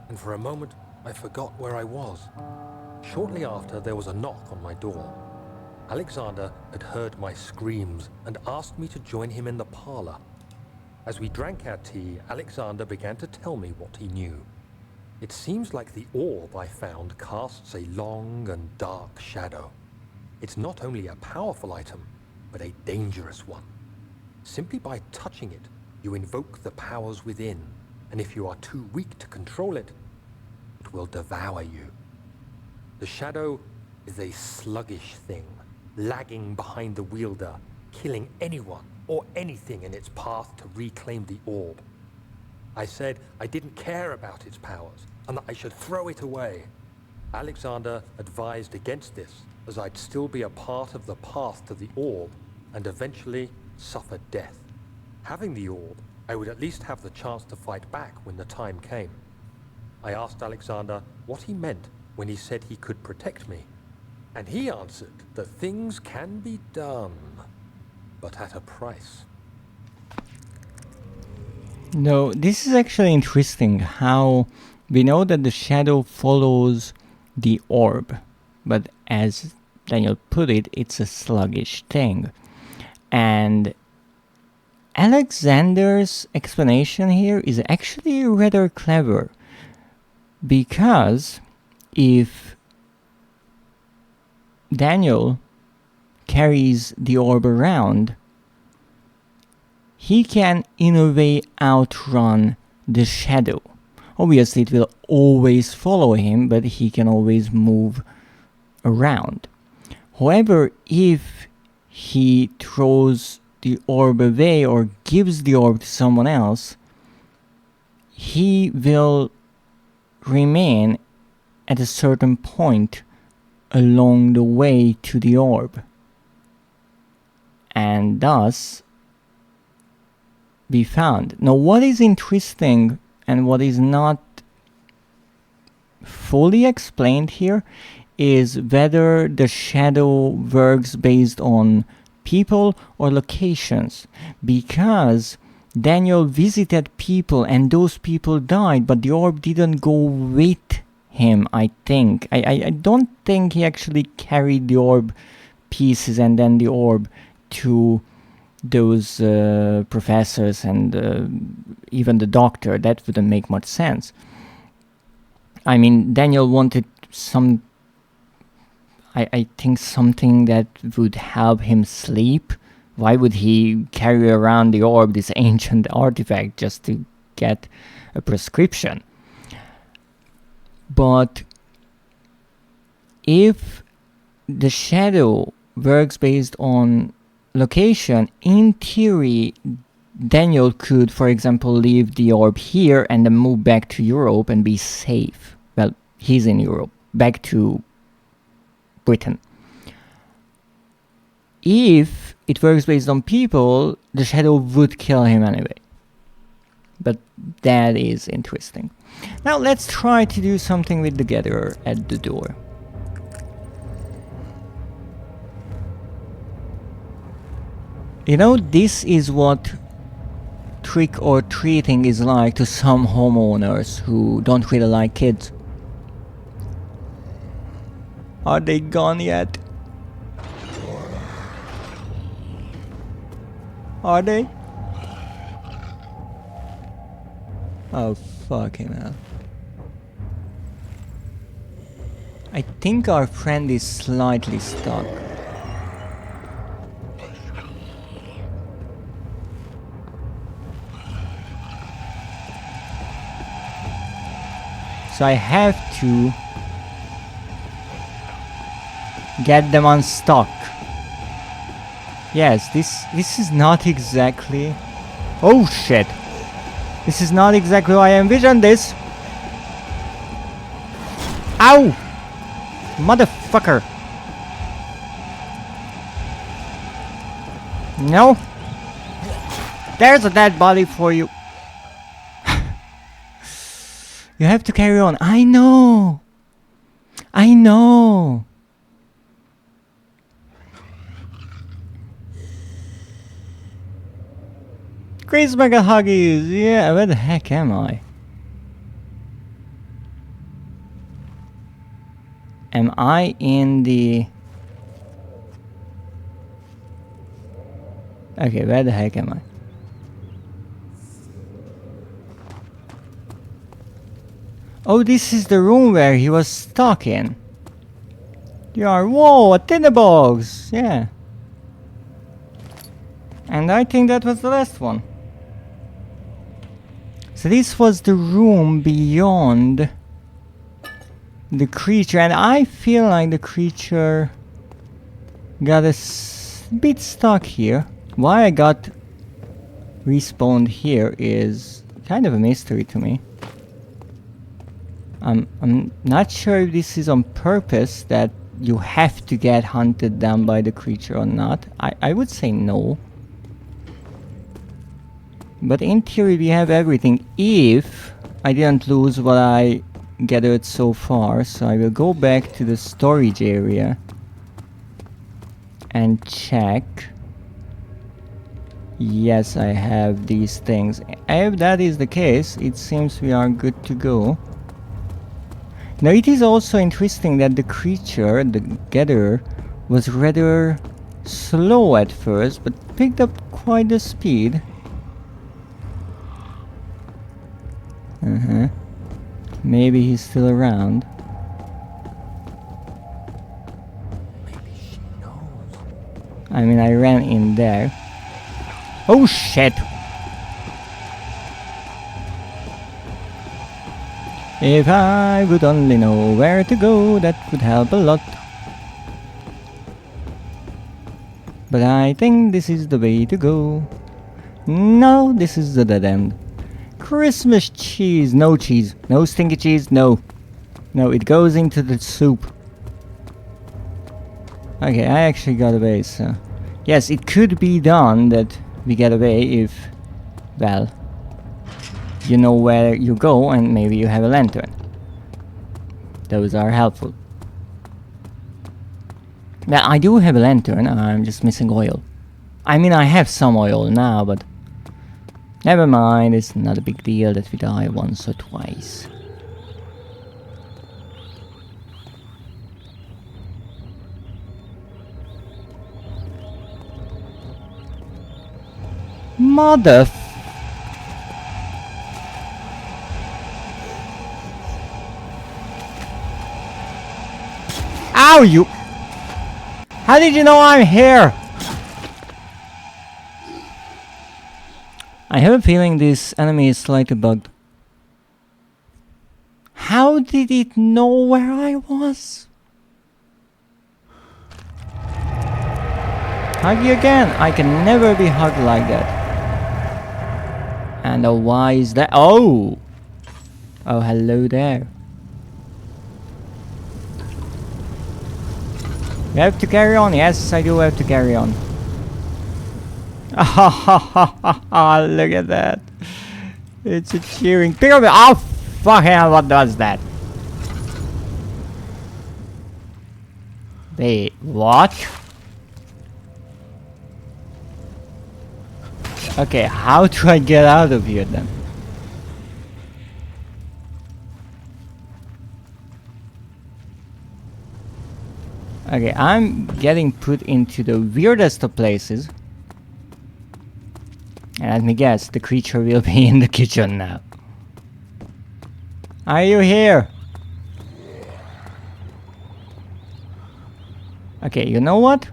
and for a moment I forgot where I was. Shortly after, there was a knock on my door. Alexander had heard my screams and asked me to join him in the parlor. As we drank our tea, Alexander began to tell me what he knew. It seems like the orb I found casts a long and dark shadow. It's not only a powerful item, but a dangerous one. Simply by touching it, you invoke the powers within, and if you are too weak to control it, it will devour you. The shadow is a sluggish thing, lagging behind the wielder, killing anyone or anything in its path to reclaim the orb. I said I didn't care about its powers, and that I should throw it away. Alexander advised against this, as I'd still be a part of the path to the orb, and eventually suffer death. Having the orb, I would at least have the chance to fight back when the time came. I asked Alexander what he meant when he said he could protect me, and he answered that things can be done, but at a price. No, this is actually interesting how we know that the shadow follows the orb, but as Daniel put it, it's a sluggish thing. And Alexander's explanation here is actually rather clever, because if Daniel carries the orb around, he can in a way outrun the shadow. Obviously it will always follow him, but he can always move around. However, if he throws the orb away or gives the orb to someone else, he will remain at a certain point along the way to the orb, and thus be found. Now, what is interesting and what is not fully explained here is whether the shadow works based on people or locations, because Daniel visited people and those people died, but the orb didn't go with him, I think. I don't think he actually carried the orb pieces and then the orb to those professors and even the doctor. That wouldn't make much sense. I mean, Daniel wanted some, I think something that would help him sleep. Why would he carry around the orb, this ancient artifact, just to get a prescription? But if the shadow works based on location, in theory, Daniel could, for example, leave the orb here and then move back to Europe and be safe. Well, he's in Europe, back to Britain. If it works based on people, the shadow would kill him anyway. But that is interesting. Now let's try to do something with the gatherer at the door. You know, this is what trick or treating is like to some homeowners who don't really like kids. Are they gone yet? Are they? Oh, fucking hell. I think our friend is slightly stuck. So I have to get them unstuck. Yes, this is not exactly... Oh shit! This is not exactly how I envisioned this! Ow! Motherfucker! No! There's a dead body for you! You have to carry on. I know! I know! Chris Mega Huggies! Yeah, where the heck am I? Am I in the... Okay, where the heck am I? Oh, this is the room where he was stuck in. Whoa, a tinderbox! Yeah. And I think that was the last one. So this was the room beyond the creature, and I feel like the creature got a bit stuck here. Why I got respawned here is kind of a mystery to me. I'm not sure if this is on purpose, that you have to get hunted down by the creature or not. I would say no. But in theory we have everything, if I didn't lose what I gathered so far. So I will go back to the storage area and check. Yes, I have these things. If that is the case, it seems we are good to go. Now it is also interesting that the creature, the gatherer, was rather slow at first, but picked up quite the speed. Maybe he's still around. Maybe she knows. I mean, I ran in there. Oh shit! If I would only know where to go, that would help a lot. But I think this is the way to go. No, this is the dead end. Christmas cheese. No cheese. No stinky cheese. No. No, it goes into the soup. Okay, I actually got away, so... Yes, it could be done that we get away if... Well... You know where you go and maybe you have a lantern. Those are helpful. Yeah, I do have a lantern, I'm just missing oil. I mean, I have some oil now, but... Never mind, it's not a big deal that we die once or twice. Mother... Ow, you... How did you know I'm here? I have a feeling this enemy is slightly bugged. How did it know where I was? Hug you again. I can never be hugged like that. And why is that? Oh! Oh, hello there. You have to carry on. Yes, I do have to carry on. Look at that. It's a cheering. Pick up. Oh, fuck hell, what does that? Wait, what? Okay, how do I get out of here then? Okay, I'm getting put into the weirdest of places. And let me guess, the creature will be in the kitchen now. Are you here? Okay, you know what?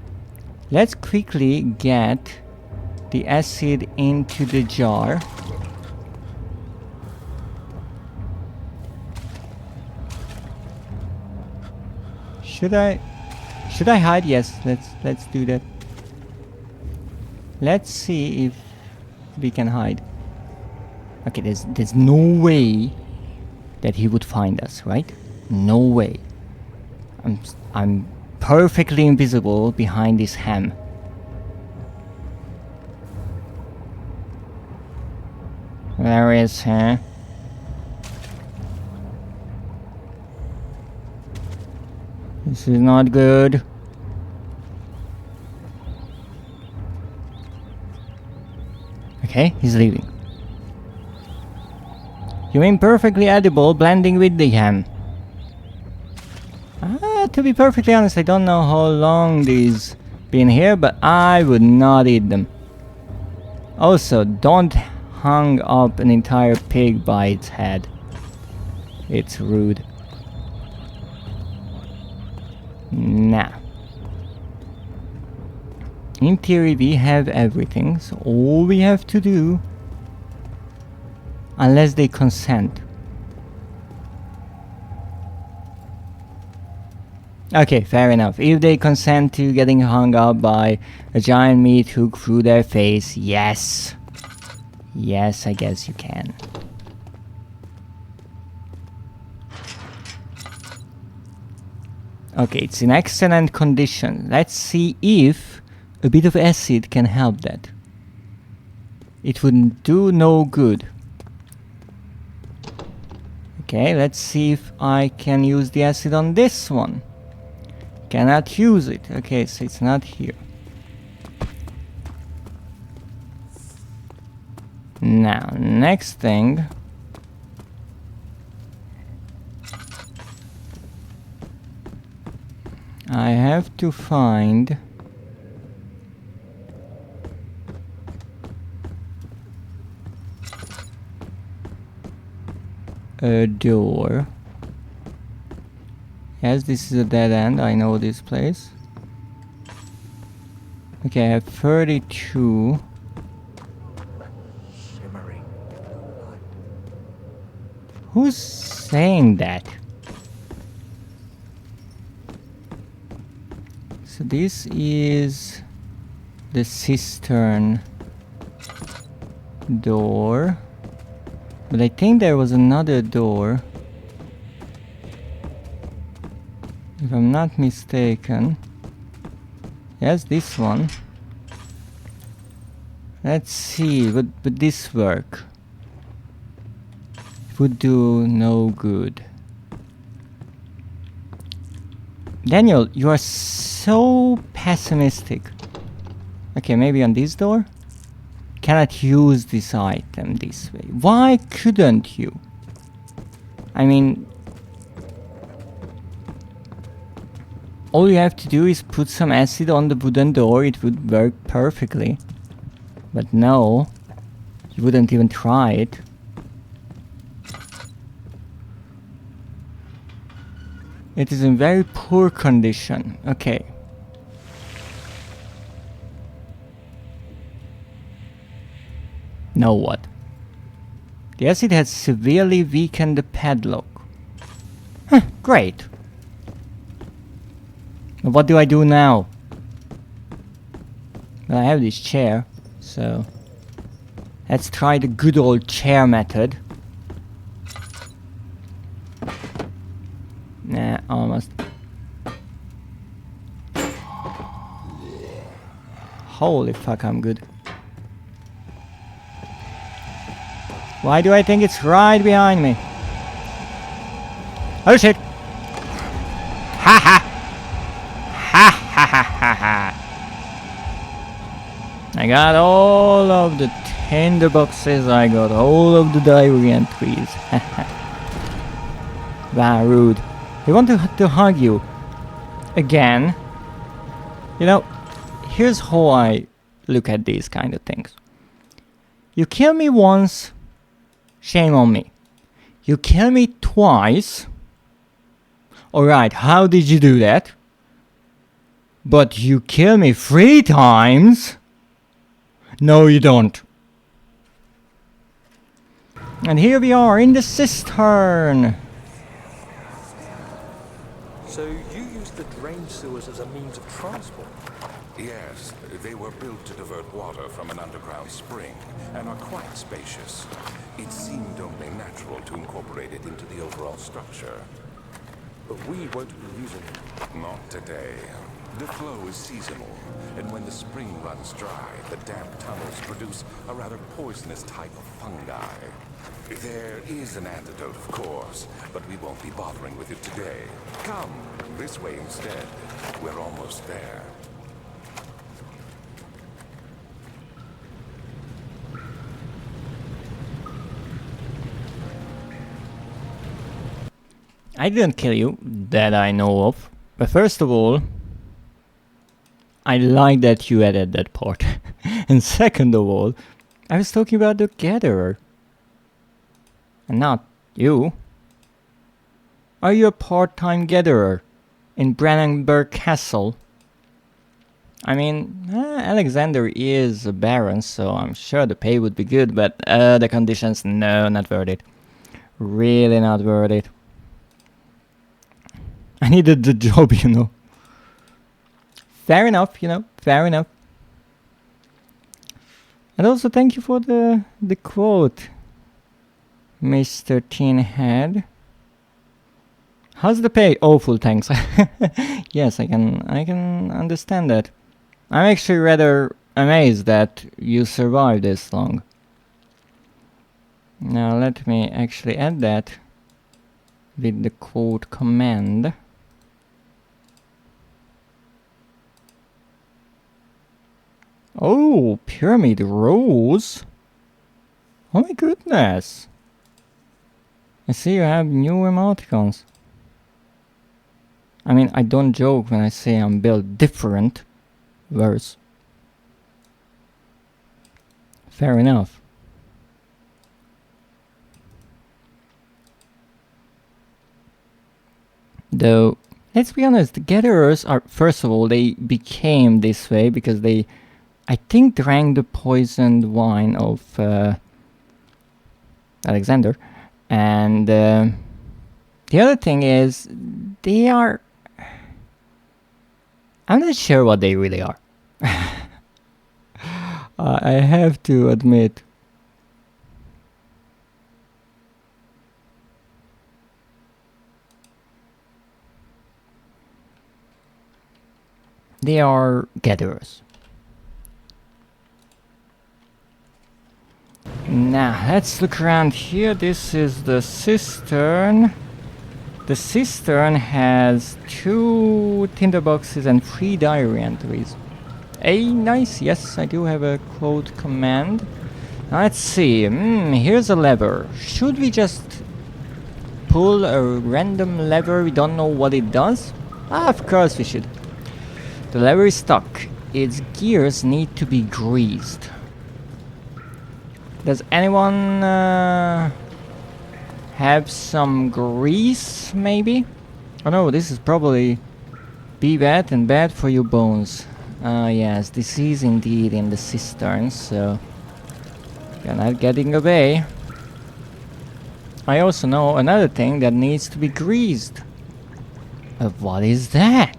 Let's quickly get the acid into the jar. Should I hide? Yes, let's do that. Let's see if we can hide. Okay, there's no way that he would find us, right? No way. I'm perfectly invisible behind this ham. Where is he? This is not good. Okay, he's leaving. You mean perfectly edible, blending with the ham? To be perfectly honest, I don't know how long these been here, but I would not eat them. Also, don't hang up an entire pig by its head. It's rude. Nah. In theory, we have everything, so all we have to do, unless they consent. Okay, fair enough. If they consent to getting hung up by a giant meat hook through their face, yes. Yes, I guess you can. Okay, it's in excellent condition. Let's see if a bit of acid can help that. It wouldn't do no good. Okay, let's see if I can use the acid on this one. Cannot use it. Okay, so it's not here. Now, next thing. I have to find a door. Yes, this is a dead end. I know this place. Okay, I have 32. Shimmering light. Who's saying that? So this is the cistern door. But I think there was another door. If I'm not mistaken. Yes, this one. Let's see, would this work? It would do no good. Daniel, you are so pessimistic. Okay, maybe on this door? Cannot use this item this way. Why couldn't you? I mean, all you have to do is put some acid on the wooden door, it would work perfectly. But no, you wouldn't even try it. It is in very poor condition. Okay. Now what? The acid has severely weakened the padlock. Huh, great. But what do I do now? Well, I have this chair, so let's try the good old chair method. Nah, almost. Holy fuck, I'm good. Why do I think it's right behind me? Oh shit! Ha ha! Ha ha ha ha ha! I got all of the tinder boxes, I got all of the diary entries. Wow, rude. They want to hug you. Again. You know, here's how I look at these kind of things. You kill me once, shame on me. You kill me twice. Alright, how did you do that? But you kill me 3 times? No, you don't. And here we are in the cistern. So you used the drain sewers as a means of transport? Yes, they were built to divert water from an underground spring and are quite spacious. It seemed only natural to incorporate it into the overall structure. But we won't be using it. Not today. The flow is seasonal, and when the spring runs dry, the damp tunnels produce a rather poisonous type of fungi. There is an antidote, of course, but we won't be bothering with it today. Come, this way instead. We're almost there. I didn't kill you, that I know of. But first of all, I like that you added that part. And second of all, I was talking about the gatherer. And not you. Are you a part-time gatherer in Brennenburg Castle? I mean, Alexander is a baron, so I'm sure the pay would be good, but the conditions, no, not worth it. Really not worth it. I needed the job, you know. Fair enough, you know, fair enough. And also thank you for the quote, Mr. Teenhead. How's the pay? Awful, thanks. Yes, I can understand that. I'm actually rather amazed that you survived this long. Now let me actually add that with the quote command. Oh, pyramid rose. Oh my goodness. I see you have new emoticons. I mean, I don't joke when I say I'm built different. Worse. Fair enough. Though, let's be honest, the gatherers are, first of all, they became this way because they, I think, drank the poisoned wine of Alexander. And the other thing is, they are, I'm not sure what they really are. I have to admit. They are gatherers. Now, let's look around here. This is the cistern. The cistern has 2 tinderboxes and 3 diary entries. Nice. Yes, I do have a quote command. Now, let's see. Here's a lever. Should we just pull a random lever? We don't know what it does. Of course we should. The lever is stuck. Its gears need to be greased. Does anyone have some grease, maybe? Oh no, this is probably be wet and bad for your bones. Yes, this is indeed in the cistern, so you're not getting away. I also know another thing that needs to be greased. What is that?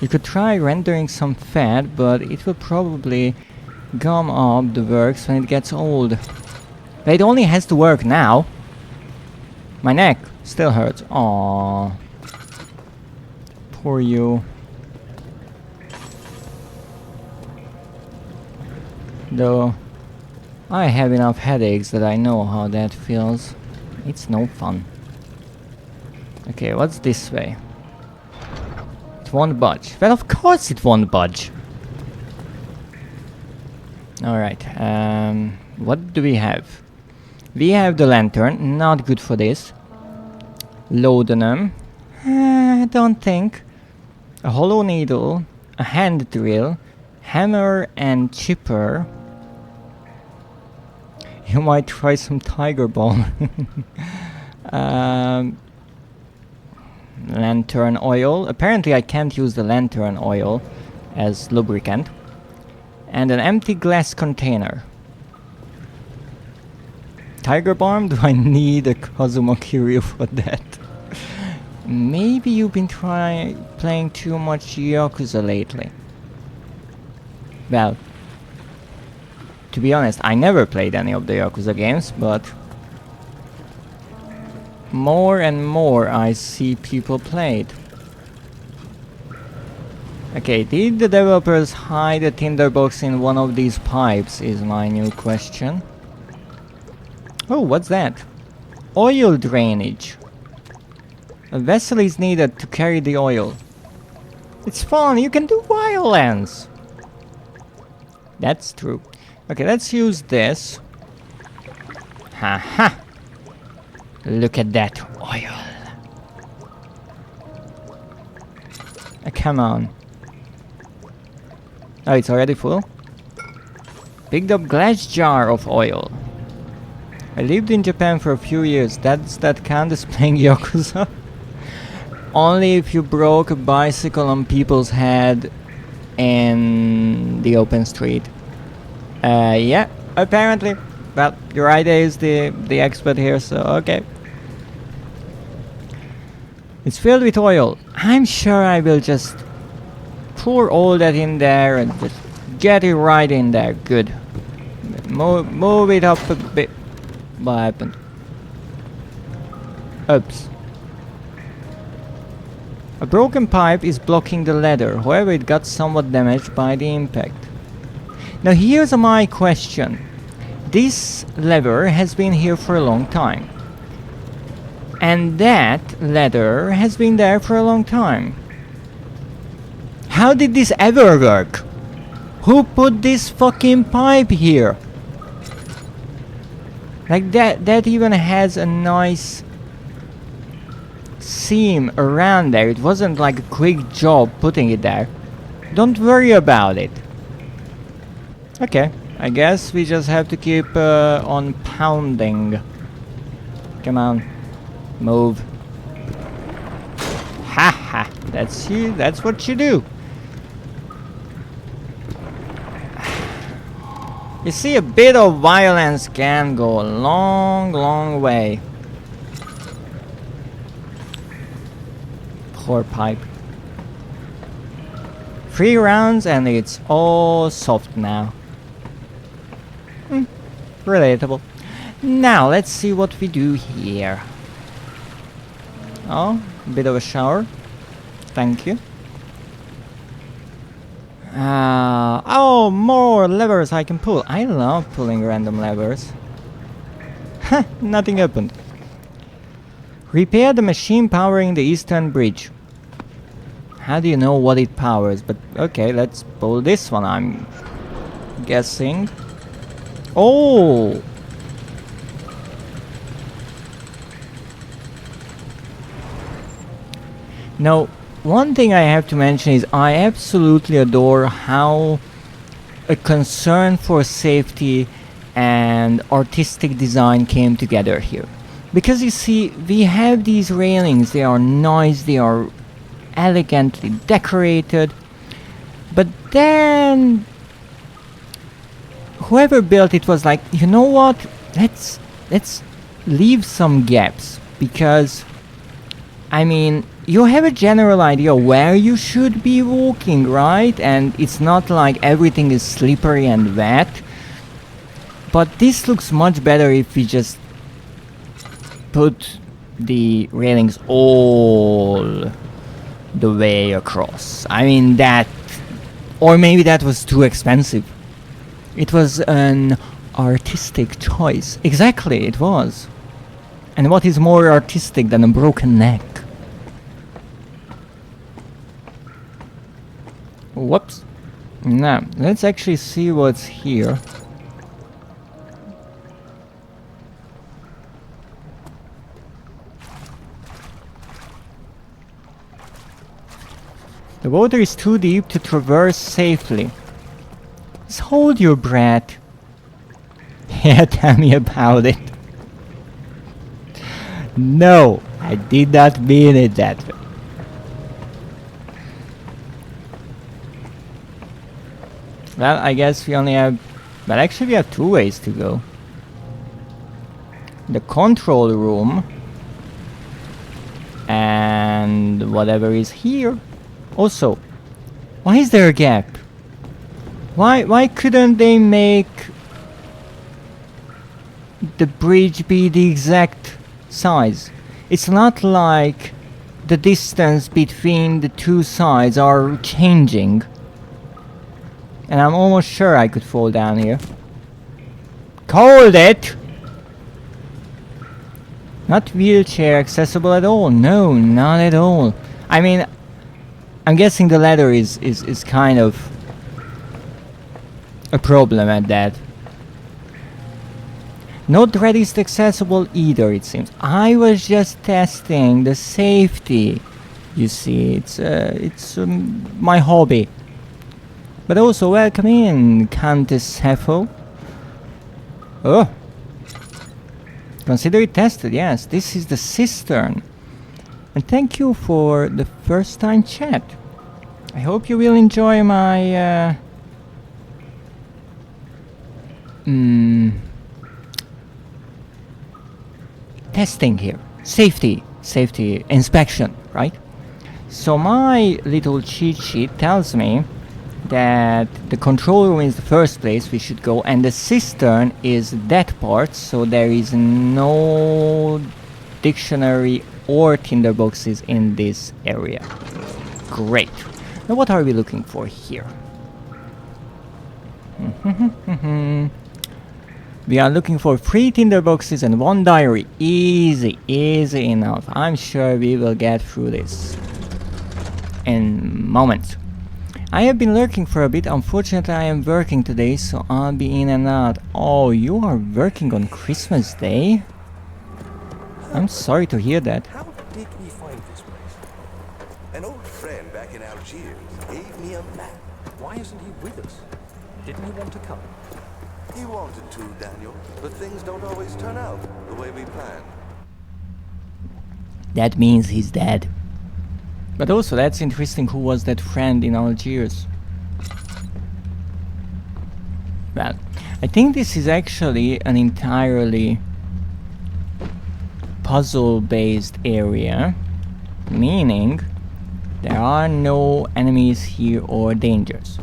You could try rendering some fat, but it will probably gum up the works when it gets old. But it only has to work now. My neck still hurts. Aww. Poor you. Though I have enough headaches that I know how that feels. It's no fun. Okay, what's this way? It won't budge. Well, of course it won't budge. Alright, what do we have? We have the lantern, not good for this. Laudanum, I don't think. A hollow needle, a hand drill, hammer and chipper. You might try some tiger balm. Lantern oil. Apparently I can't use the lantern oil as lubricant. And an empty glass container. Tiger balm? Do I need a Kazuma Kiryu for that? Maybe you've been playing too much Yakuza lately. Well, to be honest, I never played any of the Yakuza games, but more and more I see people play it. Okay, did the developers hide a tinderbox in one of these pipes is my new question. Oh, what's that? Oil drainage. A vessel is needed to carry the oil. It's fun, you can do violence. That's true. Okay, let's use this. Haha. Look at that oil. Come on. Oh, it's already full? Picked up glass jar of oil. I lived in Japan for a few years. Does that count as playing Yakuza? Only if you broke a bicycle on people's head in the open street. Yeah, apparently. Well, your idea is the expert here, so okay. It's filled with oil. I'm sure I will just pour all that in there and just get it right in there. Good. Move it up a bit. What happened? Oops. A broken pipe is blocking the ladder. However, it got somewhat damaged by the impact. Now here's my question. This lever has been here for a long time. And that ladder has been there for a long time. How did this ever work? Who put this fucking pipe here? Like that even has a nice seam around there. It wasn't like a quick job putting it there. Don't worry about it. Okay, I guess we just have to keep on pounding. Come on, move. Haha, that's you. That's what you do. You see, a bit of violence can go a long, long way. Poor pipe. 3 rounds and it's all soft now. Relatable. Now, let's see what we do here. Oh, a bit of a shower. Thank you. Oh, more levers I can pull. I love pulling random levers. Huh, nothing happened. Repair the machine powering the eastern bridge. How do you know what it powers? But okay, let's pull this one, I'm guessing. Oh! Now, one thing I have to mention is I absolutely adore how a concern for safety and artistic design came together here. Because you see, we have these railings, they are nice, they are elegantly decorated, but then whoever built it was like, you know what, let's leave some gaps, because I mean, you have a general idea where you should be walking, right? And it's not like everything is slippery and wet. But this looks much better if we just put the railings all the way across. I mean, that... Or maybe that was too expensive. It was an artistic choice. Exactly, it was. And what is more artistic than a broken neck? Whoops. Now, let's actually see what's here. The water is too deep to traverse safely. Just hold your breath. Yeah, tell me about it. No, I did not mean it that way. Well, I guess we only have... Well, actually we have two ways to go. The control room. And whatever is here. Also, why is there a gap? Why couldn't they make the bridge be the exact size? It's not like the distance between the two sides are changing. And I'm almost sure I could fall down here. Hold it! Not wheelchair accessible at all. No, not at all. I mean, I'm guessing the ladder is kind of a problem at that. No Dreadist accessible either, it seems. I was just testing the safety. You see, it's my hobby. But also, welcome in, Countess Heffo. Oh! Consider it tested, yes. This is the cistern. And thank you for the first time chat. I hope you will enjoy my... testing here. Safety inspection, right? So my little cheat sheet tells me that the control room is the first place we should go, and the cistern is that part, so there is no dictionary or tinderboxes in this area. Great. Now what are we looking for here? We are looking for 3 tinderboxes and 1 diary. Easy enough. I'm sure we will get through this in moments. I have been lurking for a bit. Unfortunately, I am working today, so I'll be in and out. Oh, you are working on Christmas Day? I'm sorry to hear that. How did we find this place? An old friend back in Algiers gave me a map. Why isn't he with us? Didn't he want to come? He wanted to, Daniel, but things don't always turn out the way we planned. That means he's dead. But also, that's interesting, who was that friend in Algiers? Well, I think this is actually an entirely puzzle-based area, meaning there are no enemies here or dangers.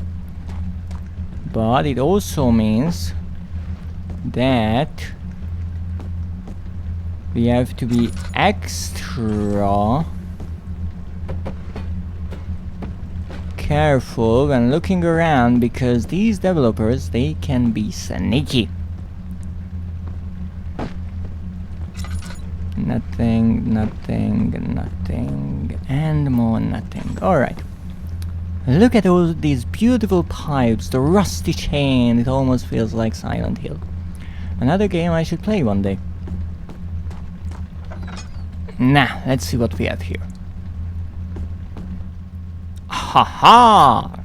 But it also means that we have to be extra careful when looking around, because these developers, they can be sneaky. Nothing, nothing, nothing, and more nothing. Alright. Look at all these beautiful pipes, the rusty chain, it almost feels like Silent Hill. Another game I should play one day. Now, let's see what we have here. Ha-ha!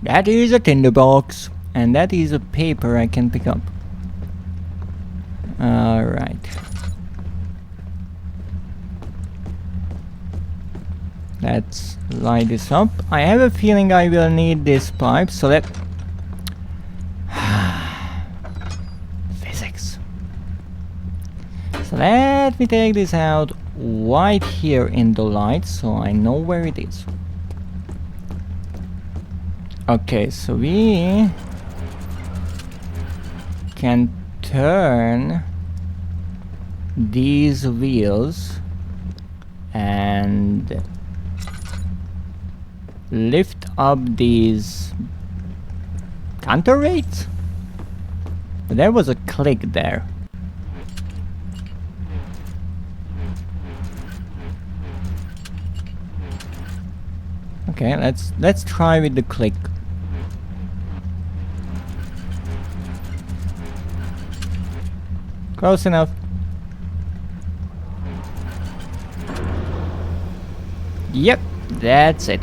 That is a tinderbox, and that is a paper I can pick up. Alright. Let's light this up. I have a feeling I will need this pipe, so let... Physics. So let me take this out right here in the light, so I know where it is. Okay, so we can turn these wheels and lift up these counterweights. There was a click there. Okay, let's try with the click. Close enough. Yep, that's it.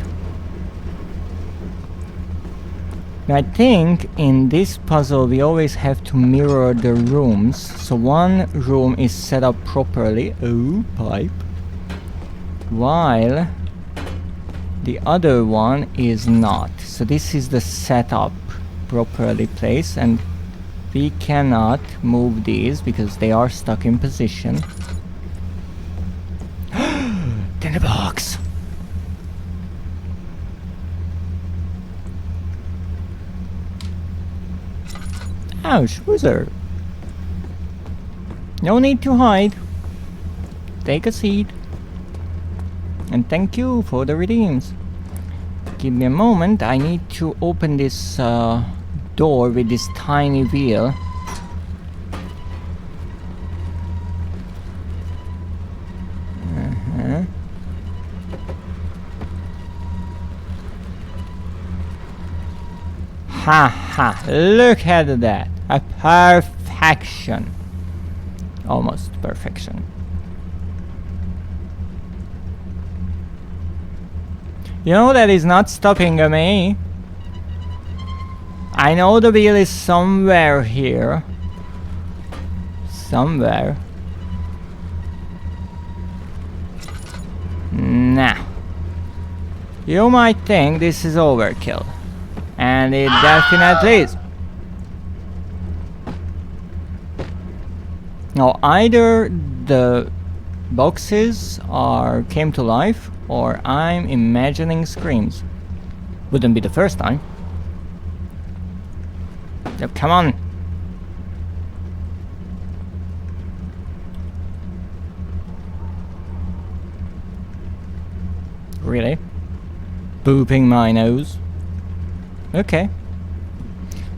I think in this puzzle we always have to mirror the rooms. So one room is set up properly. Oh, pipe. While the other one is not. So this is the setup properly placed, and we cannot move these because they are stuck in position. Tinderbox! box. Ouch, wizard. No need to hide. Take a seat. And thank you for the redeems. Give me a moment, I need to open this door with this tiny wheel. Ha ha, look at that. A perfection. Almost perfection. You know that is not stopping me. I know the wheel is somewhere here. Somewhere. Nah. You might think this is overkill. And it definitely is. Now either the boxes came to life, or I'm imagining screams. Wouldn't be the first time. Yep, come on. Really? Booping my nose? Okay.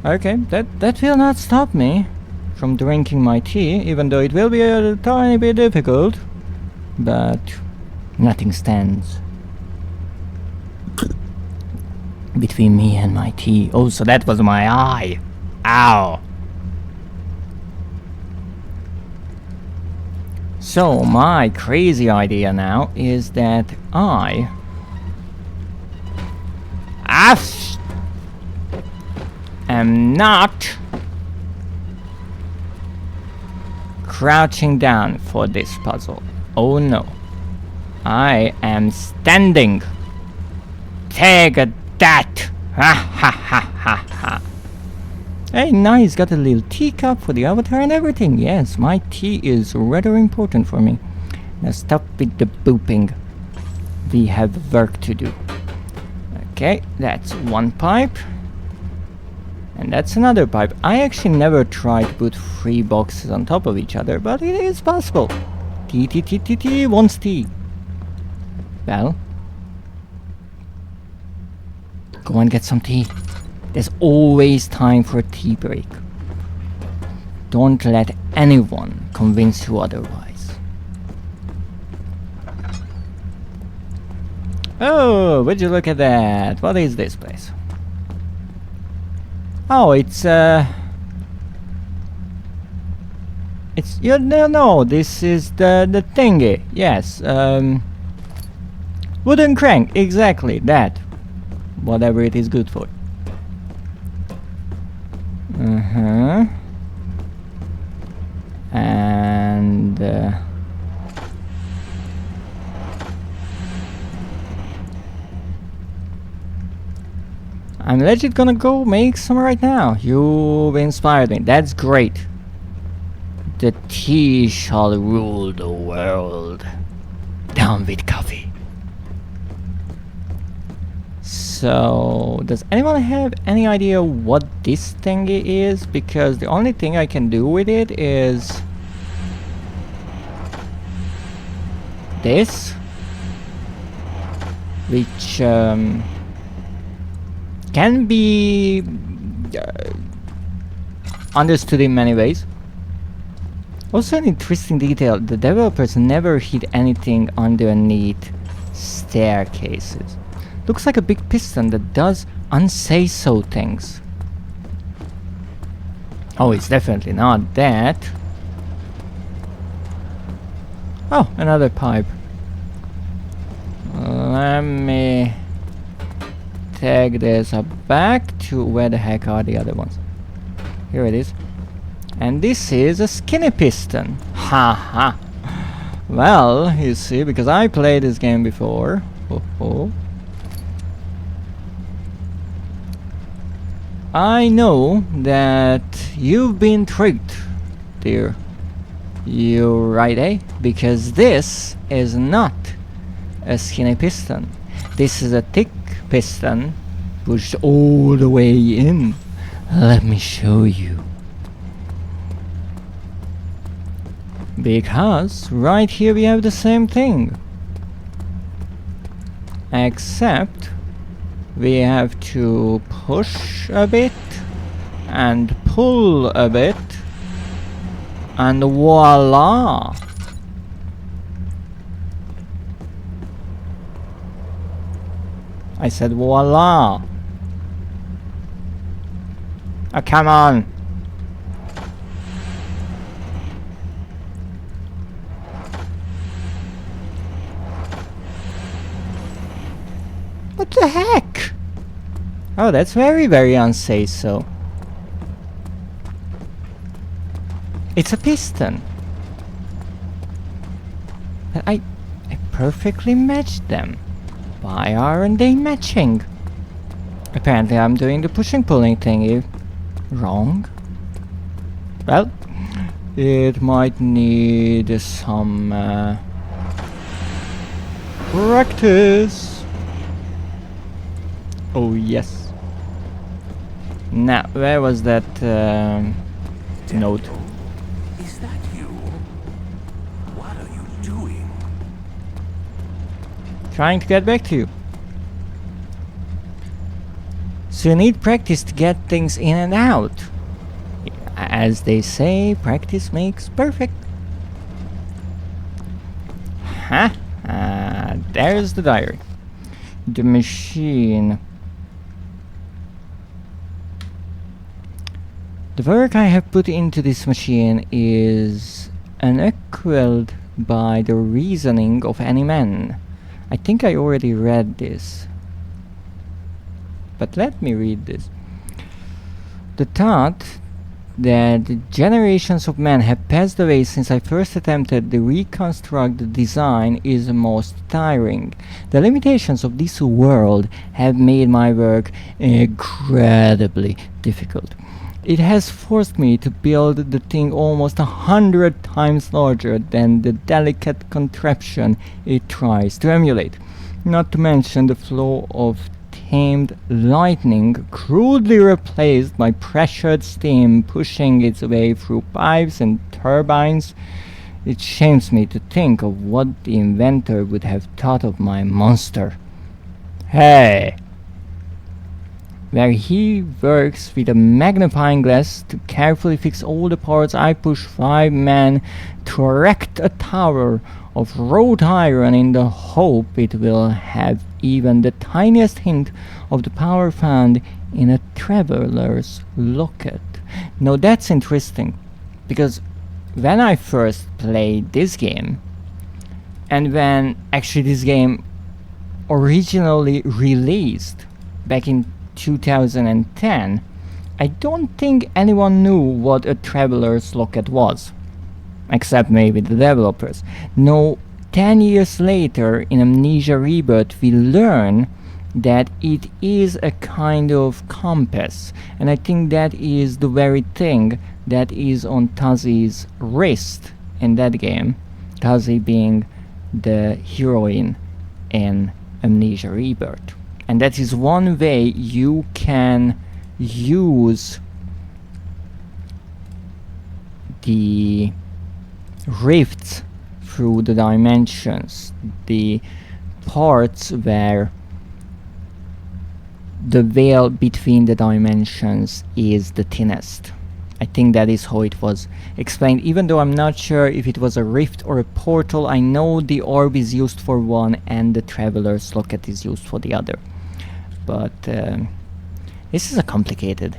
Okay, that will not stop me from drinking my tea, even though it will be a tiny bit difficult. But nothing stands between me and my tea. Oh, so that was my eye. Ow. So my crazy idea now is that I am not crouching down for this puzzle. Oh no. I am standing. Take that. Ha ha ha ha ha. Hey, nice. Got a little teacup for the avatar and everything. Yes, my tea is rather important for me. Now stop with the booping. We have work to do. Okay, that's one pipe. And that's another pipe. I actually never tried to put 3 boxes on top of each other, but it is possible. T wants tea. Well, go and get some tea. There's always time for a tea break. Don't let anyone convince you otherwise. Oh, would you look at that? What is this place? Oh, it's you no, this is the thingy. Yes, wooden crank, exactly that. Whatever it is good for. And I'm legit gonna go make some right now. You've inspired me. That's great. The tea shall rule the world. Down with coffee. So, does anyone have any idea what this thingy is? Because the only thing I can do with it is this, which can be understood in many ways. Also an interesting detail, the developers never hid anything underneath staircases. Looks like a big piston that does unsay-so things. Oh, it's definitely not that. Oh, another pipe. Let me take this back to where the heck are the other ones. Here it is. And this is a skinny piston. Haha. Well, you see, because I played this game before. I know that you've been tricked, dear. You're right, eh? Because this is not a skinny piston. This is a thick piston pushed all the way in. Let me show you. Because right here we have the same thing. Except we have to push a bit and pull a bit and voila! I said voila! Oh, come on! What the heck? Oh, that's very, very unsafe-so. It's a piston. But I perfectly matched them. Why aren't they matching? Apparently I'm doing the pushing-pulling thingy wrong. Well, it might need some practice. Oh yes. Now, where was that note? Is that you? What are you doing? Trying to get back to you. So you need practice to get things in and out. As they say, practice makes perfect. Huh? There's the diary. The machine. The work I have put into this machine is unequaled by the reasoning of any man. I think I already read this. But let me read this. The thought that generations of men have passed away since I first attempted to reconstruct the design is most tiring. The limitations of this world have made my work incredibly difficult. It has forced me to build the thing almost 100 times larger than the delicate contraption it tries to emulate. Not to mention the flow of tamed lightning, crudely replaced by pressured steam pushing its way through pipes and turbines. It shames me to think of what the inventor would have thought of my monster. Hey! Where he works with a magnifying glass to carefully fix all the parts, I push 5 men to erect a tower of wrought iron in the hope it will have even the tiniest hint of the power found in a traveler's locket. Now that's interesting, because when I first played this game, and when actually this game originally released back in 2010, I don't think anyone knew what a traveler's locket was, except maybe the developers. No, 10 years later in Amnesia Rebirth we learn that it is a kind of compass, and I think that is the very thing that is on Tazi's wrist in that game, Tazi being the heroine in Amnesia Rebirth. And that is one way you can use the rifts through the dimensions, the parts where the veil between the dimensions is the thinnest. I think that is how it was explained, even though I'm not sure if it was a rift or a portal. I know the orb is used for one and the traveler's locket is used for the other. But this is a complicated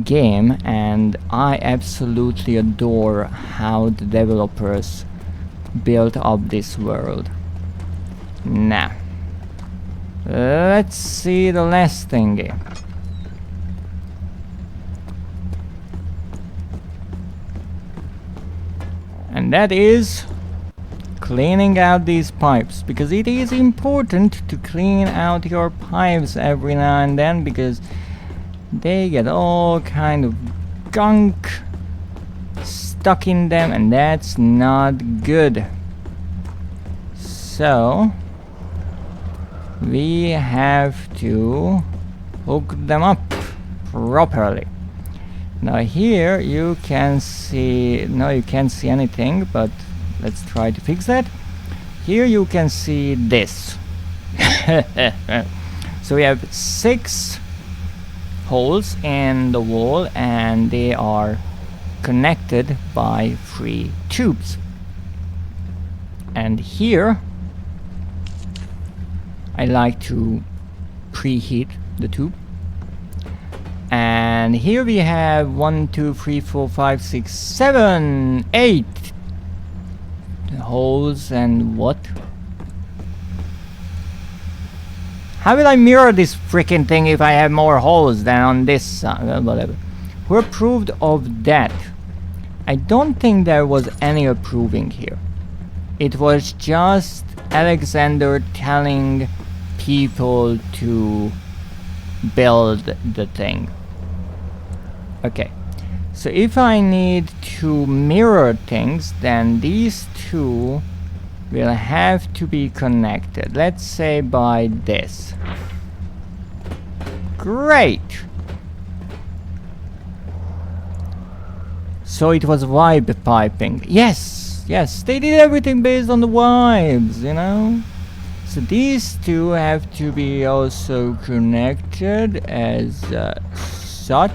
game, and I absolutely adore how the developers built up this world. Now, let's see the last thingy. And that is cleaning out these pipes, because it is important to clean out your pipes every now and then, because they get all kind of gunk stuck in them, and that's not good. So we have to hook them up properly. Now here you can see, no, you can't see anything, but let's try to fix that. Here you can see this. So we have 6 holes in the wall, and they are connected by 3 tubes. And here I like to preheat the tube. And here we have 1, 2, 3, 4, 5, 6, 7, 8 holes. And what? How will I mirror this freaking thing if I have more holes than on this side? Well, whatever. Who approved of that? I don't think there was any approving here. It was just Alexander telling people to build the thing. Okay, so if I need to mirror things, then these two will have to be connected. Let's say by this. Great! So it was vibe piping. Yes, yes, they did everything based on the vibes, you know? So these two have to be also connected as such.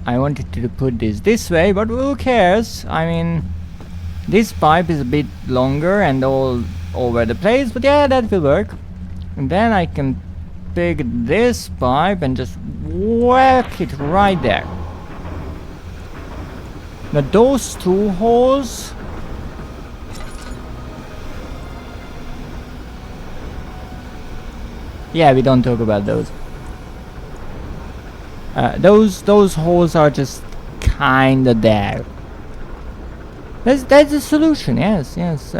I wanted to put this way, but who cares? I mean, this pipe is a bit longer and all over the place, but yeah, that will work. And then I can pick this pipe and just whack it right there. Now those 2 holes, yeah, we don't talk about those. Those holes are just kinda there. That's the solution. Yes, yes.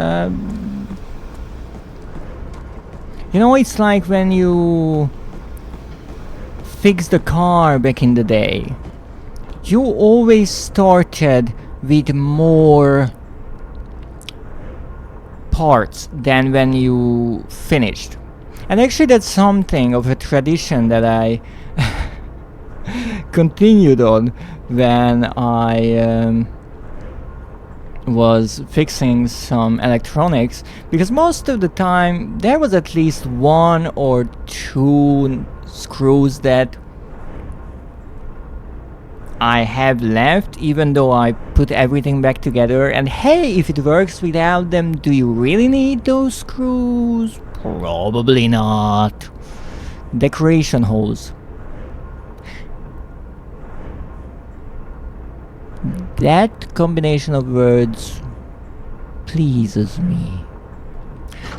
You know, it's like when you fix the car back in the day. You always started with more parts than when you finished. And actually that's something of a tradition that I continued on when I was fixing some electronics, because most of the time there was at least 1 or 2 screws that I have left, even though I put everything back together. And hey, if it works without them, do you really need those screws? Probably not. Decoration holes. That combination of words pleases me.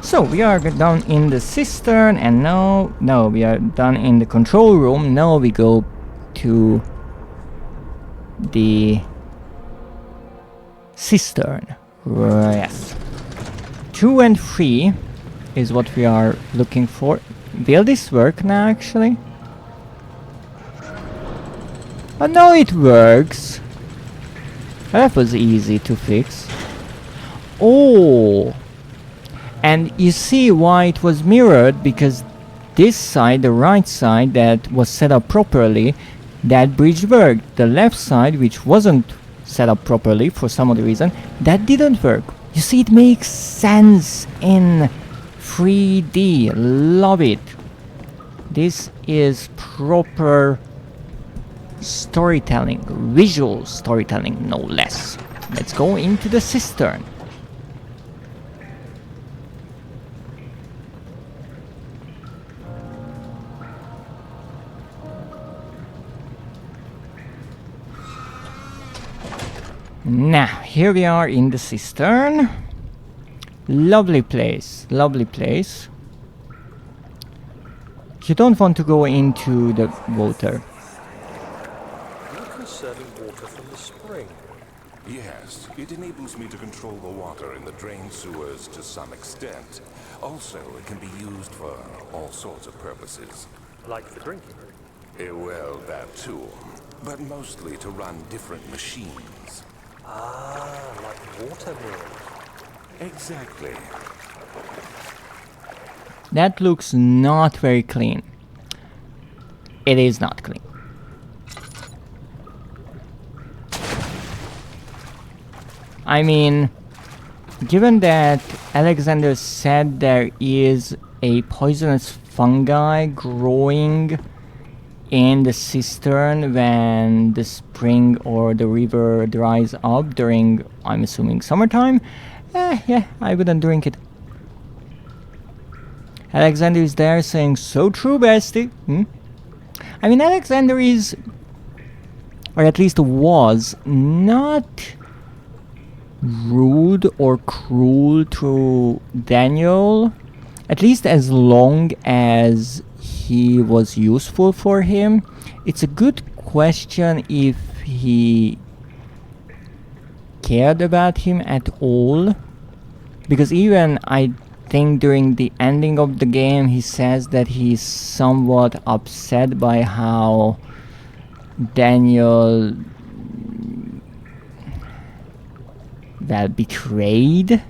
So we are done in the cistern, and now we are done in the control room. Now we go to the cistern. Yes. 2 and 3 is what we are looking for. Will this work now, actually? Oh no, it works. That was easy to fix. Oh! And you see why it was mirrored, because this side, the right side that was set up properly, that bridge worked. The left side, which wasn't set up properly for some other reason, that didn't work. You see, it makes sense in 3D. Love it. This is proper storytelling, visual storytelling, no less. Let's go into the cistern. Now, here we are in the cistern. Lovely place, lovely place. You don't want to go into the water. You're conserving water from the spring. Yes, it enables me to control the water in the drain sewers to some extent. Also, it can be used for all sorts of purposes. Like for drinking. Well, that too. But mostly to run different machines. Ah, like water mills. Exactly. That looks not very clean. It is not clean. I mean, given that Alexander said there is a poisonous fungi growing in the cistern when the spring or the river dries up during, I'm assuming, summertime, yeah, I wouldn't drink it. Alexander is there saying, so true, bestie. I mean, Alexander is, or at least was, not rude or cruel to Daniel, at least as long as he was useful for him. It's a good question if he cared about him at all, because even I think during the ending of the game he says that he's somewhat upset by how Daniel betrayed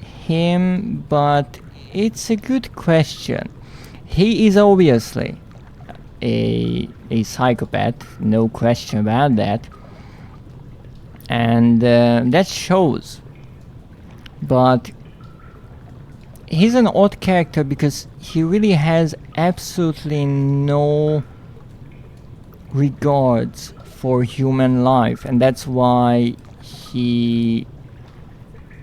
him, but it's a good question. He is obviously a psychopath, no question about that, and that shows. But he's an odd character because he really has absolutely no regards for human life, and that's why he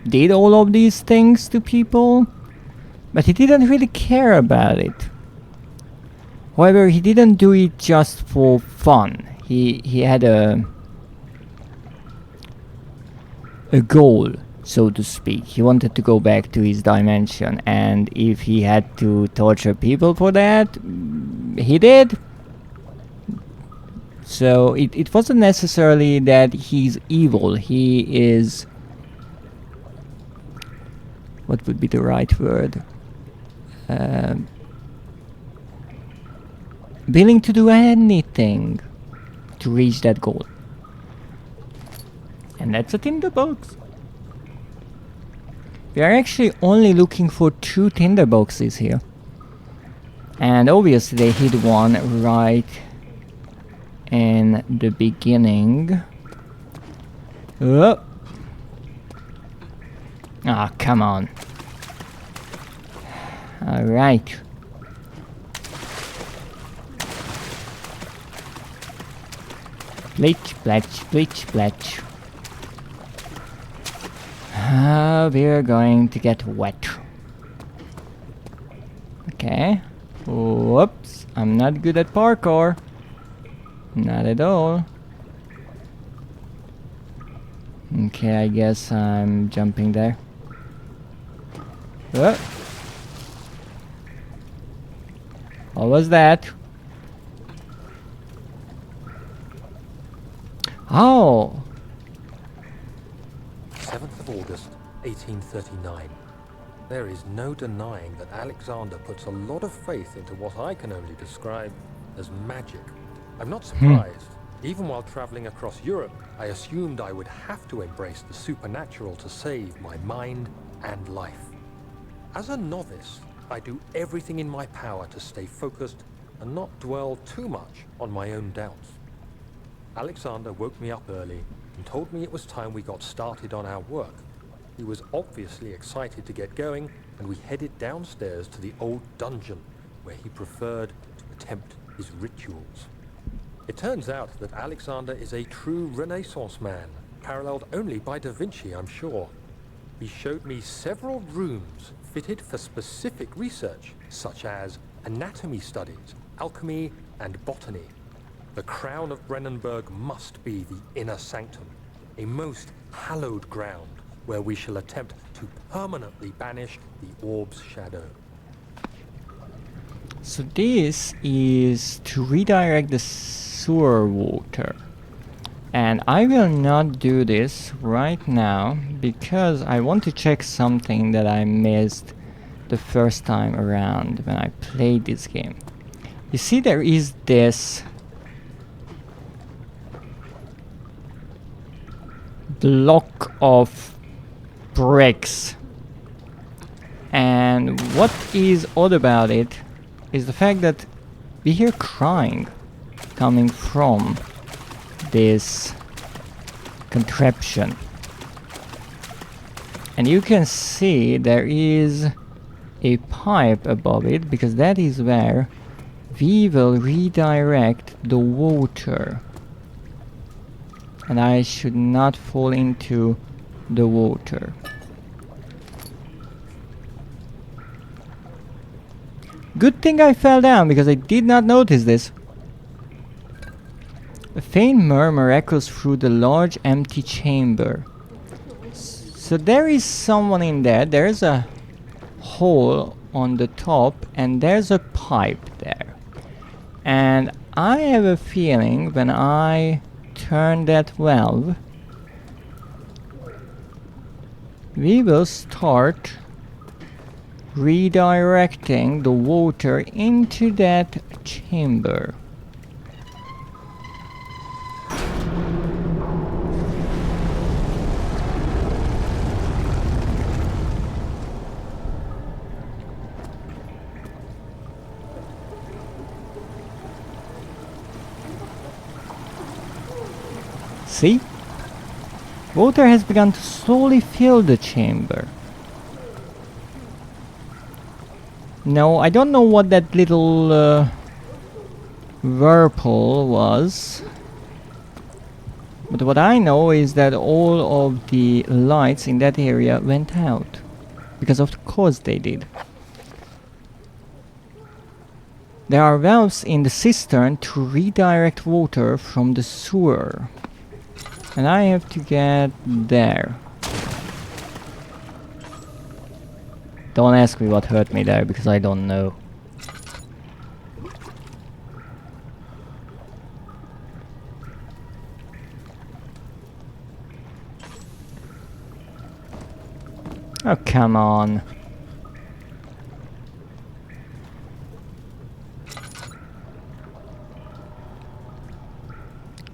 did all of these things to people, but he didn't really care about it. However, he didn't do it just for fun. He had a goal, so to speak. He wanted to go back to his dimension, and if he had to torture people for that, he did. So it wasn't necessarily that he's evil. He is... what would be the right word? Willing to do anything to reach that goal. And that's a tinderbox. We are actually only looking for 2 tinderboxes here. And obviously they hid one right in the beginning. Oh. Ah, come on. Alright. Bleach, bleach, bleach, bleach. We're going to get wet. Okay. Whoops. I'm not good at parkour. Not at all. Okay, I guess I'm jumping there. What was that? Oh! 7th of August, 1839. There is no denying that Alexander puts a lot of faith into what I can only describe as magic. I'm not surprised. Even while traveling across Europe, I assumed I would have to embrace the supernatural to save my mind and life. As a novice, I do everything in my power to stay focused and not dwell too much on my own doubts. Alexander woke me up early and told me it was time we got started on our work. He was obviously excited to get going, and we headed downstairs to the old dungeon where he preferred to attempt his rituals. It turns out that Alexander is a true Renaissance man, paralleled only by Da Vinci, I'm sure. He showed me several rooms fitted for specific research, such as anatomy studies, alchemy, and botany. The crown of Brennenburg must be the inner sanctum, a most hallowed ground where we shall attempt to permanently banish the orb's shadow. So this is to redirect the sewer water. And I will not do this right now because I want to check something that I missed the first time around when I played this game. You see, there is this block of bricks, and what is odd about it is the fact that we hear crying coming from this contraption, and you can see there is a pipe above it because that is where we will redirect the water, and I should not fall into the water. Good thing I fell down because I did not notice this. A faint murmur echoes through the large empty chamber. So there is someone in there. There's a hole on the top and there's a pipe there. And I have a feeling when I turn that valve, we will start redirecting the water into that chamber. See? Water has begun to slowly fill the chamber. No, I don't know what that little whirlpool was. But what I know is that all of the lights in that area went out. Because of course they did. There are valves in the cistern to redirect water from the sewer. And I have to get there. Don't ask me what hurt me there, because I don't know. Oh, come on.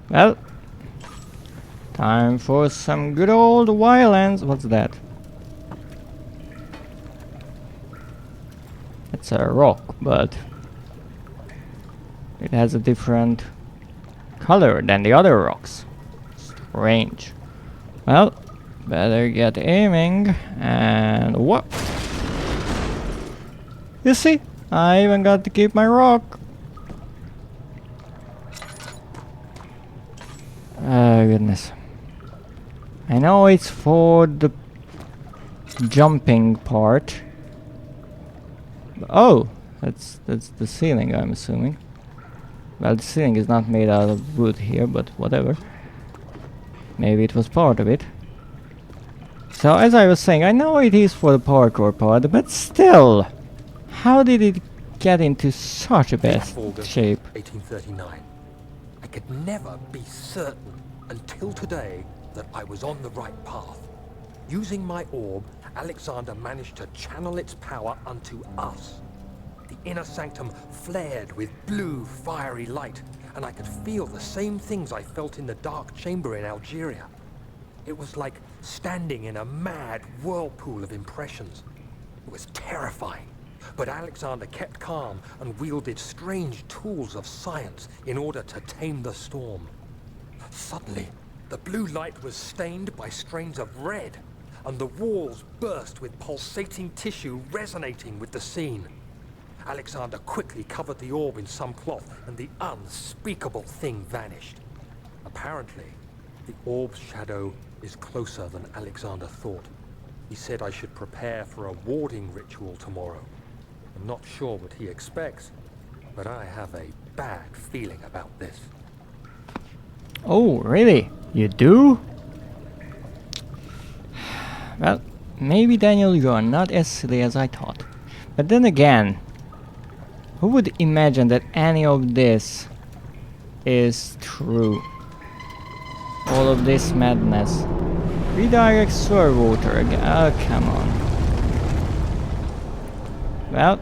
Well, time for some good old violence. What's that? It's a rock, but it has a different color than the other rocks. Strange. Well, better get aiming and what? You see, I even got to keep my rock. Oh goodness. I know it's for the jumping part. Oh, that's the ceiling, I'm assuming. Well, the ceiling is not made out of wood here, but whatever. Maybe it was part of it. So, as I was saying, I know it is for the parkour part, but still, how did it get into such a bad August shape? 1839. I could never be certain until today that I was on the right path. Using my orb, Alexander managed to channel its power unto us. The inner sanctum flared with blue, fiery light, and I could feel the same things I felt in the dark chamber in Algeria. It was like standing in a mad whirlpool of impressions. It was terrifying, but Alexander kept calm and wielded strange tools of science in order to tame the storm. Suddenly, the blue light was stained by strains of red, and the walls burst with pulsating tissue resonating with the scene. Alexander quickly covered the orb in some cloth, and the unspeakable thing vanished. Apparently, the orb's shadow is closer than Alexander thought. He said I should prepare for a warding ritual tomorrow. I'm not sure what he expects, but I have a bad feeling about this. Oh, really? You do? Well, maybe Daniel, you are not as silly as I thought. But then again, who would imagine that any of this is true? All of this madness. Redirect sewer water again. Oh, come on. Well,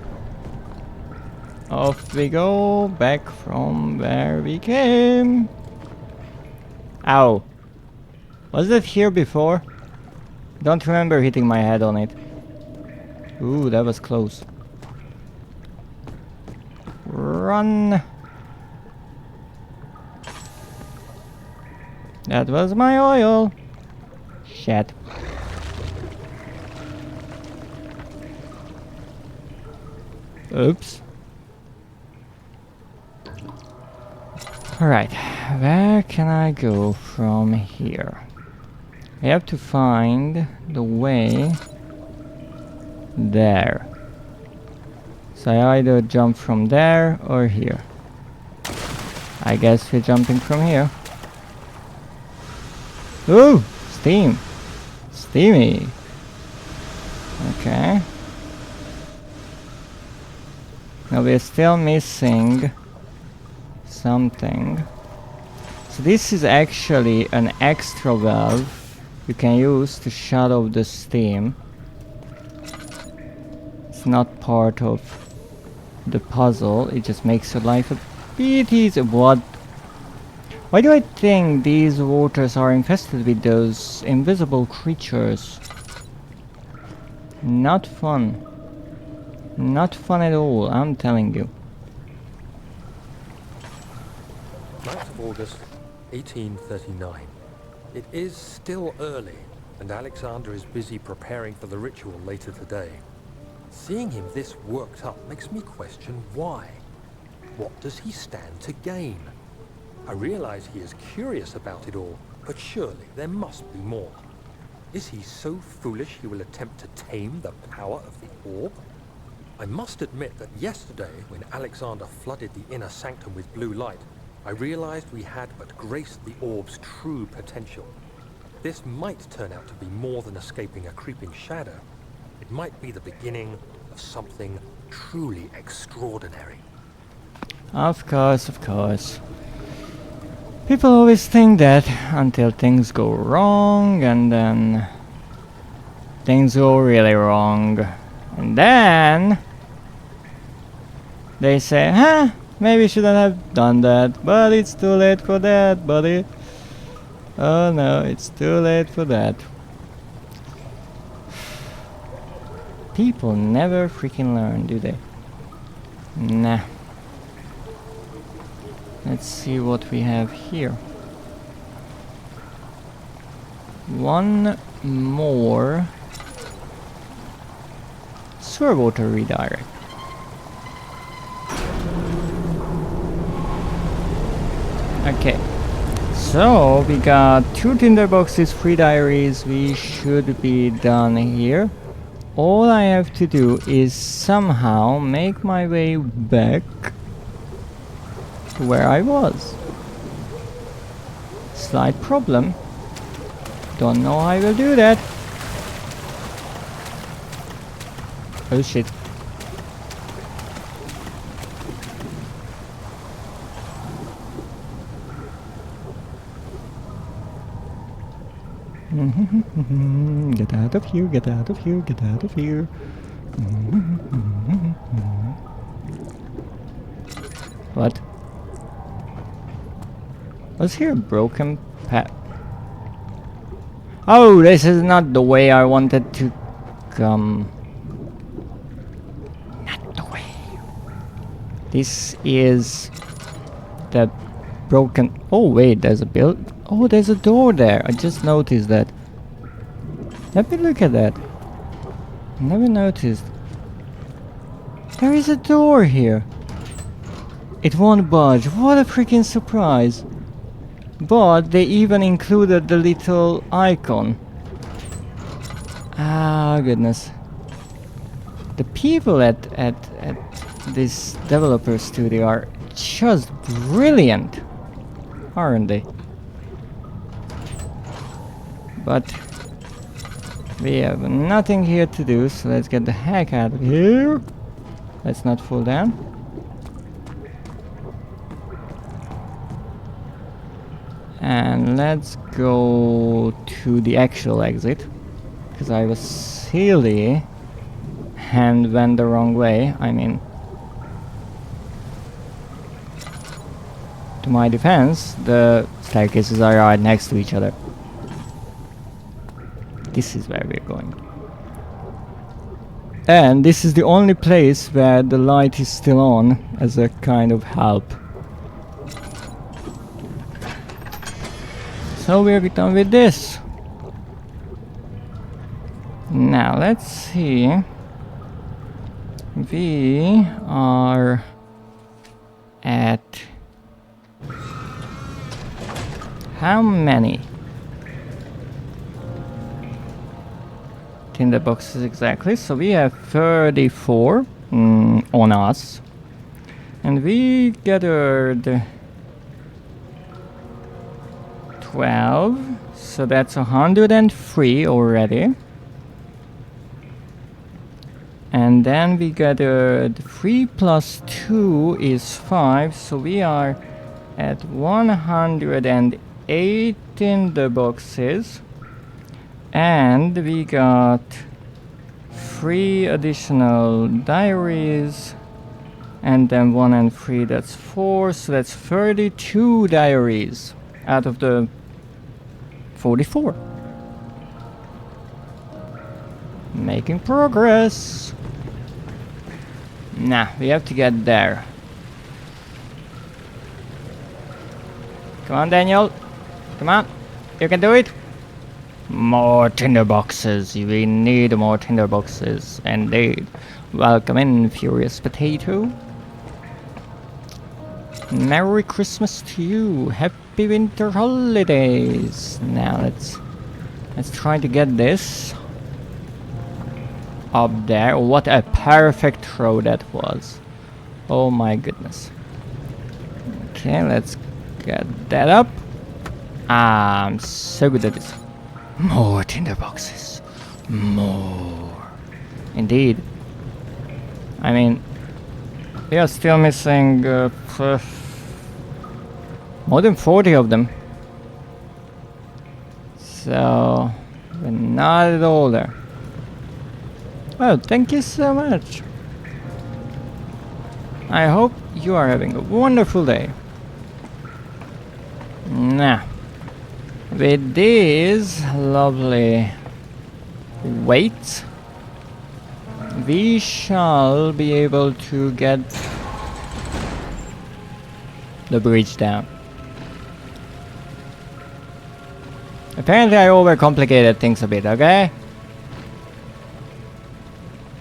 off we go, back from where we came. Ow. Was it here before? Don't remember hitting my head on it. Ooh, that was close. Run. That was my oil. Shit. Oops. Alright, where can I go from here? I have to find the way there. So I either jump from there or here. I guess we're jumping from here. Ooh! Steam! Steamy! Okay. Now we're still missing something. So this is actually an extra valve you can use to shut off the steam. It's not part of the puzzle, it just makes your life a bit easier. What? Why do I think these waters are infested with those invisible creatures? Not fun. Not fun at all, I'm telling you. 9th of August, 1839. It is still early, and Alexander is busy preparing for the ritual later today. Seeing him this worked up makes me question why. What does he stand to gain? I realize he is curious about it all, but surely there must be more. Is he so foolish he will attempt to tame the power of the orb? I must admit that yesterday, when Alexander flooded the inner sanctum with blue light, I realized we had but graced the orb's true potential. This might turn out to be more than escaping a creeping shadow. It might be the beginning of something truly extraordinary. Of course, of course. People always think that until things go wrong, and then things go really wrong. And then they say, huh, maybe shouldn't have done that, but it's too late for that, buddy. Oh no, it's too late for that. People never freaking learn, do they? Nah. Let's see what we have here. One more sewer water redirect. Okay. So we got 2 tinderboxes, 3 diaries. We should be done here. All I have to do is somehow make my way back to where I was. Slight problem. Don't know how I will do that. Oh shit. Get out of here, get out of here, get out of here. What? Was here a broken path? Oh, this is not the way I wanted to come. Not the way. This is the broken... Oh wait, there's a build... Oh, there's a door there. I just noticed that. Let me look at that. Never noticed. There is a door here. It won't budge. What a freaking surprise. But they even included the little icon. Ah, goodness. The people at this developer studio are just brilliant, aren't they? But we have nothing here to do, so let's get the heck out of here. Let's not fall down. And let's go to the actual exit, because I was silly and went the wrong way. I mean, to my defense, the staircases are right next to each other. This is where we're going. And this is the only place where the light is still on as a kind of help. So we're done with this. Now let's see. We are at how many tinderboxes exactly? So we have 34 on us, and we gathered 12, so that's 103 already. And then we gathered 3 plus 2 is 5, so we are at 108 tinderboxes. And we got 3 additional diaries, and then 1 and 3, that's 4, so that's 32 diaries out of the 44. Making progress. Nah, we have to get there. Come on, Daniel. Come on. You can do it. More tinderboxes. We need more tinderboxes. Indeed. Welcome in, Furious Potato. Merry Christmas to you. Happy winter holidays. Now let's try to get this up there. What a perfect throw that was. Oh my goodness. Okay, let's get that up. I'm so good at this. More tinderboxes. More. Indeed. I mean, we are still missing more than 40 of them. So, we're not at all there. Oh, thank you so much. I hope you are having a wonderful day. Now, with these lovely weights, we shall be able to get the bridge down. Apparently I overcomplicated things a bit, okay?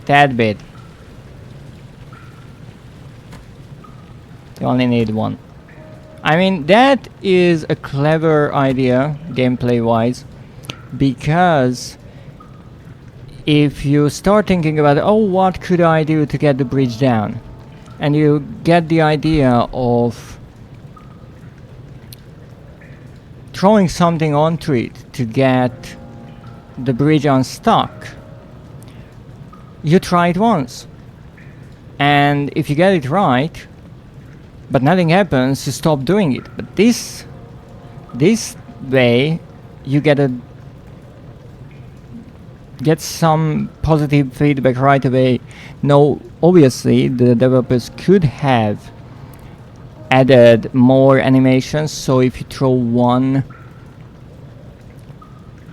Tad bit. You only need one. I mean, that is a clever idea, gameplay-wise, because if you start thinking about, oh, what could I do to get the bridge down? And you get the idea of throwing something onto it to get the bridge unstuck. You try it once. And if you get it right, but nothing happens, you stop doing it. But this way, you get some positive feedback right away. No, obviously the developers could have added more animations, so if you throw one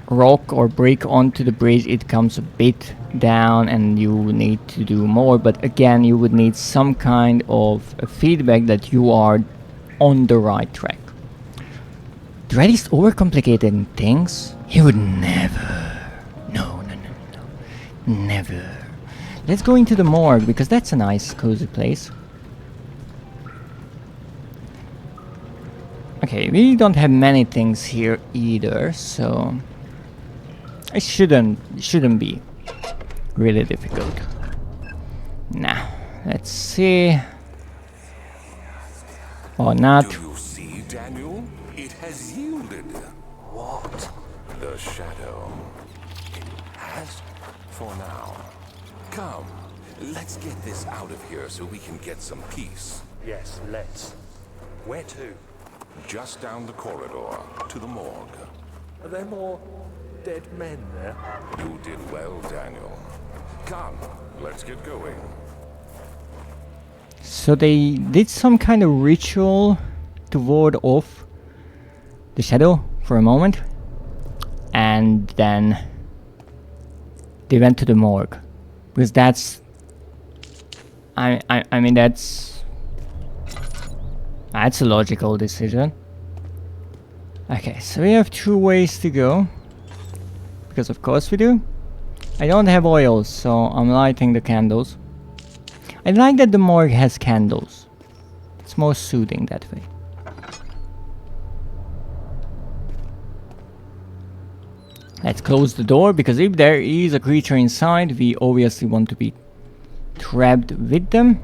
rock or brick onto the bridge, it comes a bit down and you need to do more. But again, you would need some kind of a feedback that you are on the right track. Dreadist overcomplicating things? He would never. No, never. Let's go into the morgue, because that's a nice cozy place. Okay, we don't have many things here either, so it shouldn't be really difficult. Now, let's see. Or not. Do you see, Daniel? It has yielded. What? The shadow. It has? For now. Come, let's get this out of here so we can get some peace. Yes, let's. Where to? Just down the corridor, to the morgue. Are there more dead men there? You did well, Daniel. Come, let's get going. So they did some kind of ritual to ward off the shadow for a moment, and then they went to the morgue, because that's I mean that's a logical decision. Okay, so we have 2 ways to go, because of course we do. I don't have oil, so I'm lighting the candles. I like that the morgue has candles. It's more soothing that way. Let's close the door, because if there is a creature inside, we obviously want to be trapped with them.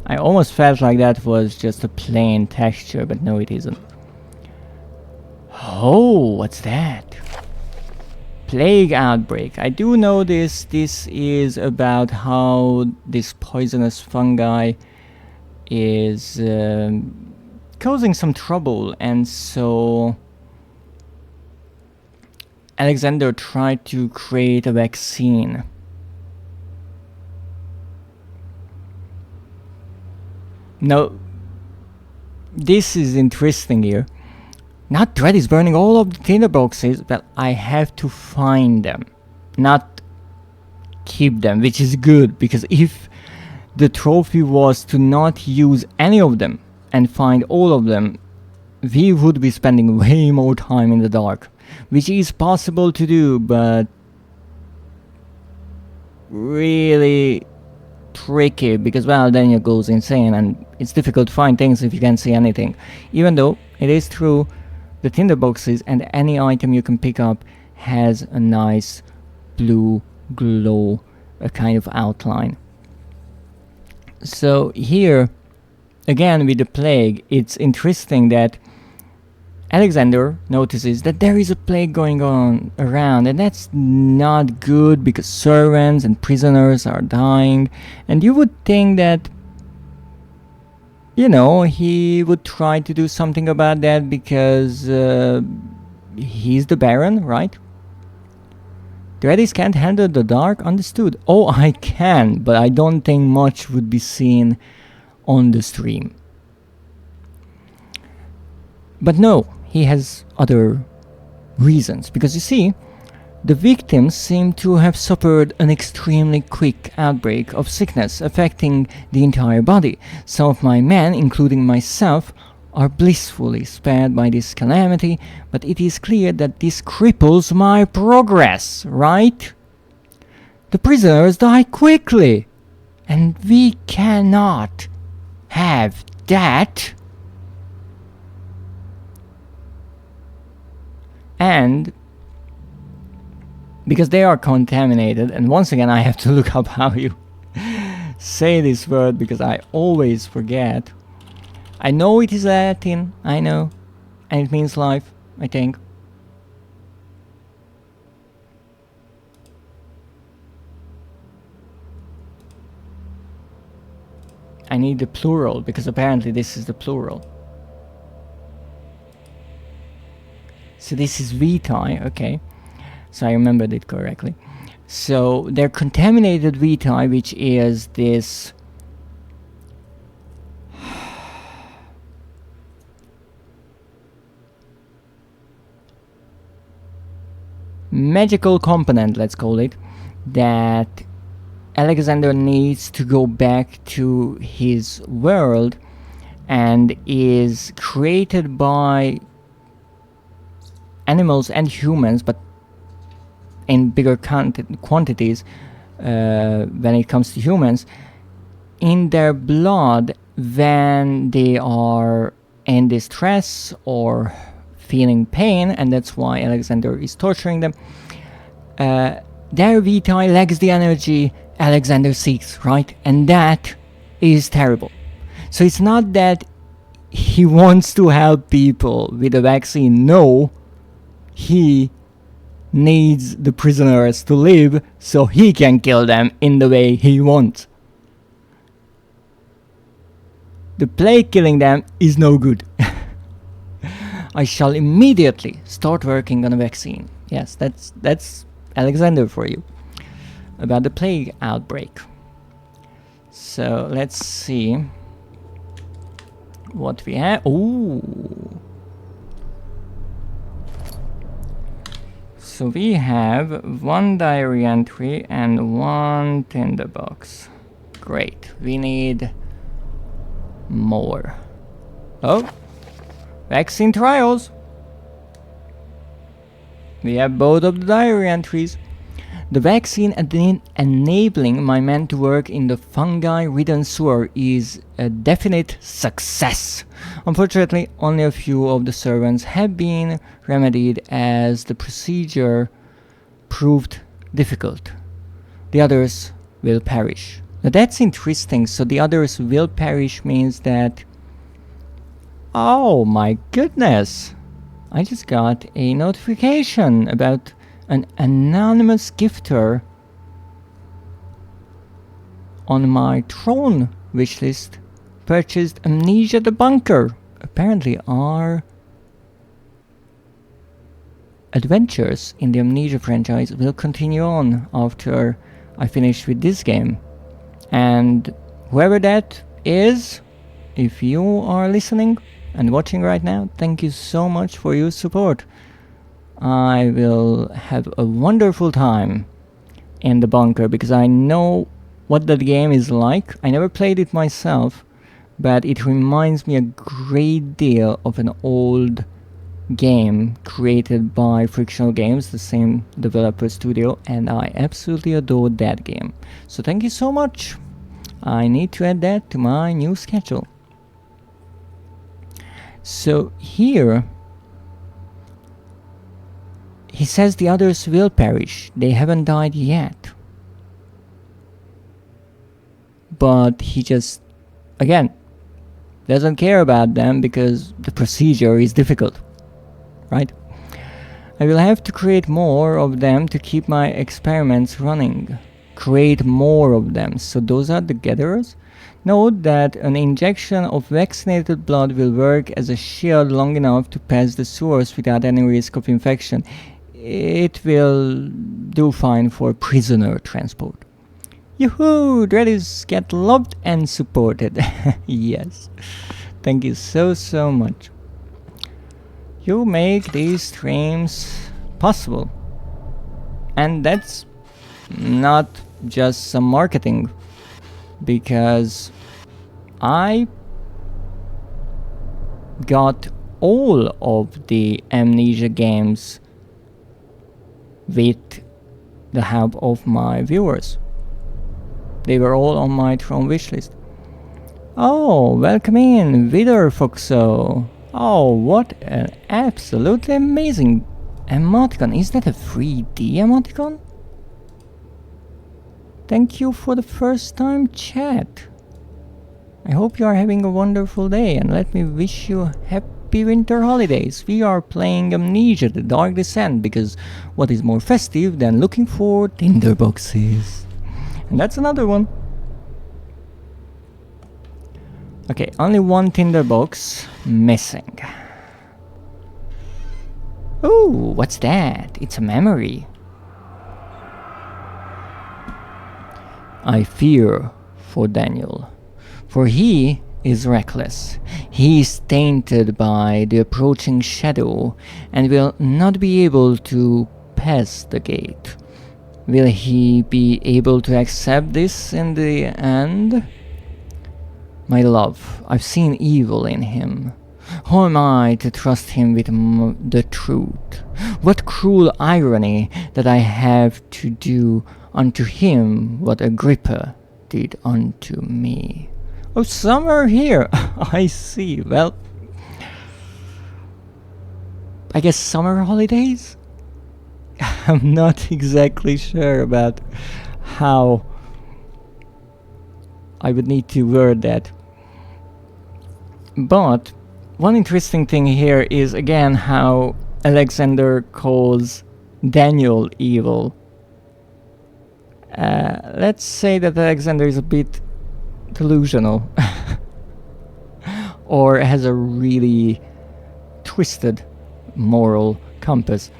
I almost felt like that was just a plain texture, but no, it isn't. Oh, what's that? Plague outbreak. I do know this. This is about how this poisonous fungi is causing some trouble, and so Alexander tried to create a vaccine. Now, this is interesting here. Not Dread is burning all of the tinder boxes, but I have to find them, not keep them, which is good, because if the trophy was to not use any of them and find all of them, we would be spending way more time in the dark, which is possible to do, but really tricky, because well, then it goes insane and it's difficult to find things if you can't see anything. Even though it is true, the tinder boxes and any item you can pick up has a nice blue glow, a kind of outline. So here, again with the plague, it's interesting that Alexander notices that there is a plague going on around, and that's not good because servants and prisoners are dying, and you would think that, you know, he would try to do something about that because he's the Baron, right? Dreadist can't handle the dark, understood. Oh, I can, but I don't think much would be seen on the stream. But no, he has other reasons, because you see, The victims seem to have suffered an extremely quick outbreak of sickness affecting the entire body. Some of my men, including myself, are blissfully spared by this calamity, but it is clear that this cripples my progress, right? The prisoners die quickly, and we cannot have that. And because they are contaminated, and once again I have to look up how you say this word because I always forget. I know it is Latin, I know, and it means life, I think. I need the plural because apparently this is the plural. So this is VTi, okay. So I remembered it correctly. So they're contaminated VTi, which is this magical component, let's call it, that Alexander needs to go back to his world, and is created by animals and humans, but in bigger quantities when it comes to humans, in their blood when they are in distress or feeling pain, and that's why Alexander is torturing them. Their VTi lacks the energy Alexander seeks, right? And that is terrible. So it's not that he wants to help people with a vaccine, no, he needs the prisoners to live so he can kill them in the way he wants. The plague killing them is no good. I shall immediately start working on a vaccine. Yes, that's Alexander for you. About the plague outbreak. So let's see what we have. Ooh. So we have 1 diary entry and 1 tinderbox. Great. We need more. Oh, vaccine trials. We have both of the diary entries. The vaccine enabling my men to work in the fungi-ridden sewer is a definite success. Unfortunately, only a few of the servants have been remedied as the procedure proved difficult. The others will perish. Now that's interesting. So the others will perish means that... Oh my goodness! I just got a notification about an anonymous gifter on my Throne wishlist purchased Amnesia the Bunker. Apparently our adventures in the Amnesia franchise will continue on after I finish with this game. And whoever that is, if you are listening and watching right now, thank you so much for your support. I will have a wonderful time in the bunker because I know what that game is like. I never played it myself, but it reminds me a great deal of an old game created by Frictional Games, the same developer studio, and I absolutely adore that game. So thank you so much. I need to add that to my new schedule. So here he says the others will perish. They haven't died yet. But he just, again, doesn't care about them because the procedure is difficult. Right? I will have to create more of them to keep my experiments running. Create more of them. So those are the gatherers. Note that an injection of vaccinated blood will work as a shield long enough to pass the sewers without any risk of infection. It will do fine for prisoner transport. Yoo-hoo! Dreadist get loved and supported. Yes. Thank you so much. You make these streams possible. And that's not just some marketing, because I got all of the Amnesia games with the help of my viewers. They were all on my Throne wishlist. Oh, welcome in, Vidor Foxo. Oh, what an absolutely amazing emoticon. Is that a 3D emoticon? Thank you for the first time chat. I hope you are having a wonderful day, and let me wish you happy winter holidays. We are playing Amnesia, the Dark Descent, because what is more festive than looking for Tinder boxes? And that's another one. Okay, only one Tinder box missing. Ooh, what's that? It's a memory. I fear for Daniel, for he is reckless. He is tainted by the approaching shadow and will not be able to pass the gate. Will he be able to accept this in the end? My love, I've seen evil in him. How am I to trust him with the truth? What cruel irony that I have to do unto him what Agrippa did unto me. Oh, summer here! I see. Well, I guess summer holidays? I'm not exactly sure about how I would need to word that. But one interesting thing here is again how Alexander calls Daniel evil. Let's say that Alexander is a bit delusional or has a really twisted moral compass.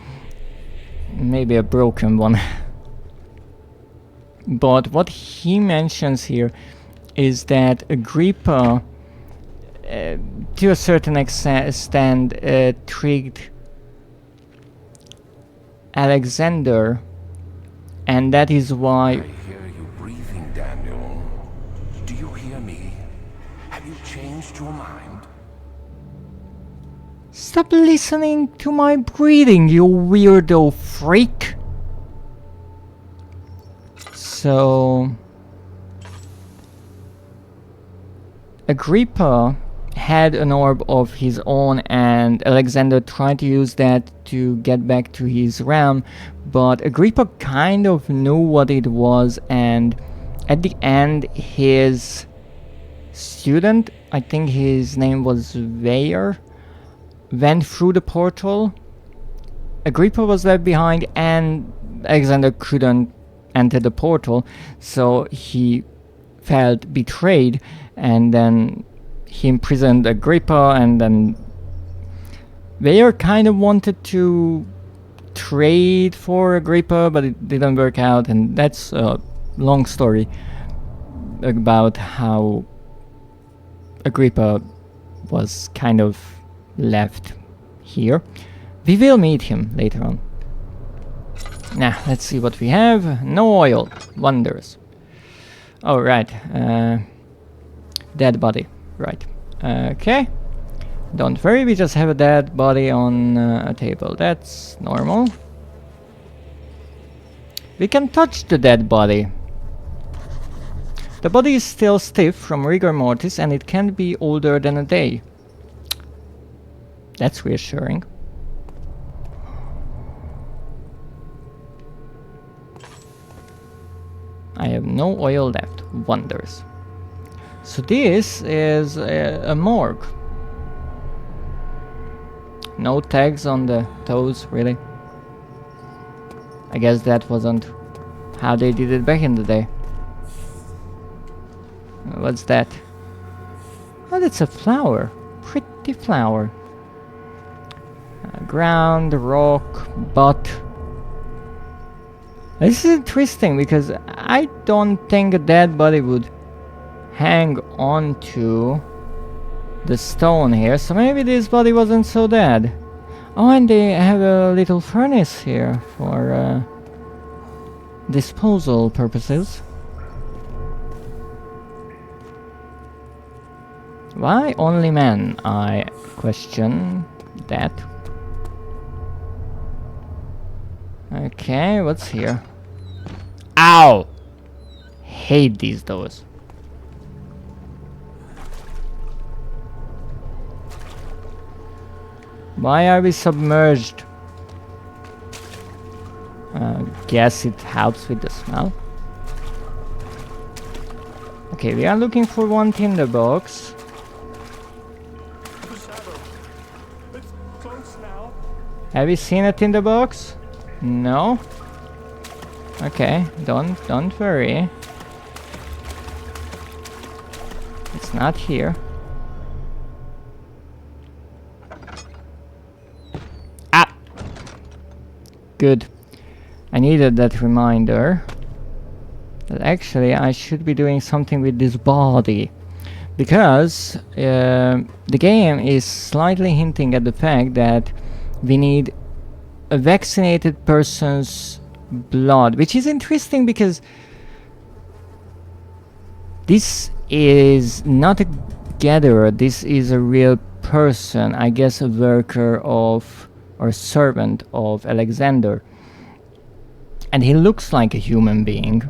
Maybe a broken one. But what he mentions here is that Agrippa to a certain extent tricked Alexander, and that is why... I hear you breathing, Daniel. Do you hear me? Have you changed your mind? Stop listening to my breathing, you weirdo freak! So... Agrippa had an orb of his own, and Alexander tried to use that to get back to his realm, but Agrippa kind of knew what it was, and at the end his student, I think his name was Weyer, went through the portal. Agrippa was left behind and Alexander couldn't enter the portal, so he felt betrayed, and then he imprisoned Agrippa, and then Weyer kind of wanted to trade for Agrippa, but it didn't work out, and that's a long story about how Agrippa was kind of left here. We will meet him later on. Now, let's see what we have. No oil. Wonders. Oh, right. Dead body. Right. Okay. Don't worry, we just have a dead body on a table. That's normal. We can touch the dead body. The body is still stiff from rigor mortis, and it can't be older than a day. That's reassuring. I have no oil left. Wonders. So this is a morgue. No tags on the toes, really. I guess that wasn't how they did it back in the day. What's that? Oh, that's a flower. Pretty flower. Ground, rock, butt. This is interesting because I don't think a dead body would hang on to the stone here, so maybe this body wasn't so dead. Oh, and they have a little furnace here for disposal purposes. Why only men? I question that. Okay, what's here? Ow! Hate these doors. Why are we submerged? Guess it helps with the smell. Okay, we are looking for one tinderbox. The shadow. It's close now. Have you seen a tinderbox? No? Okay, don't worry. It's not here. Ah! Good. I needed that reminder that actually I should be doing something with this body, because the game is slightly hinting at the fact that we need a vaccinated person's blood, which is interesting because this is not a gatherer, this is a real person, I guess a worker of or servant of Alexander. And he looks like a human being,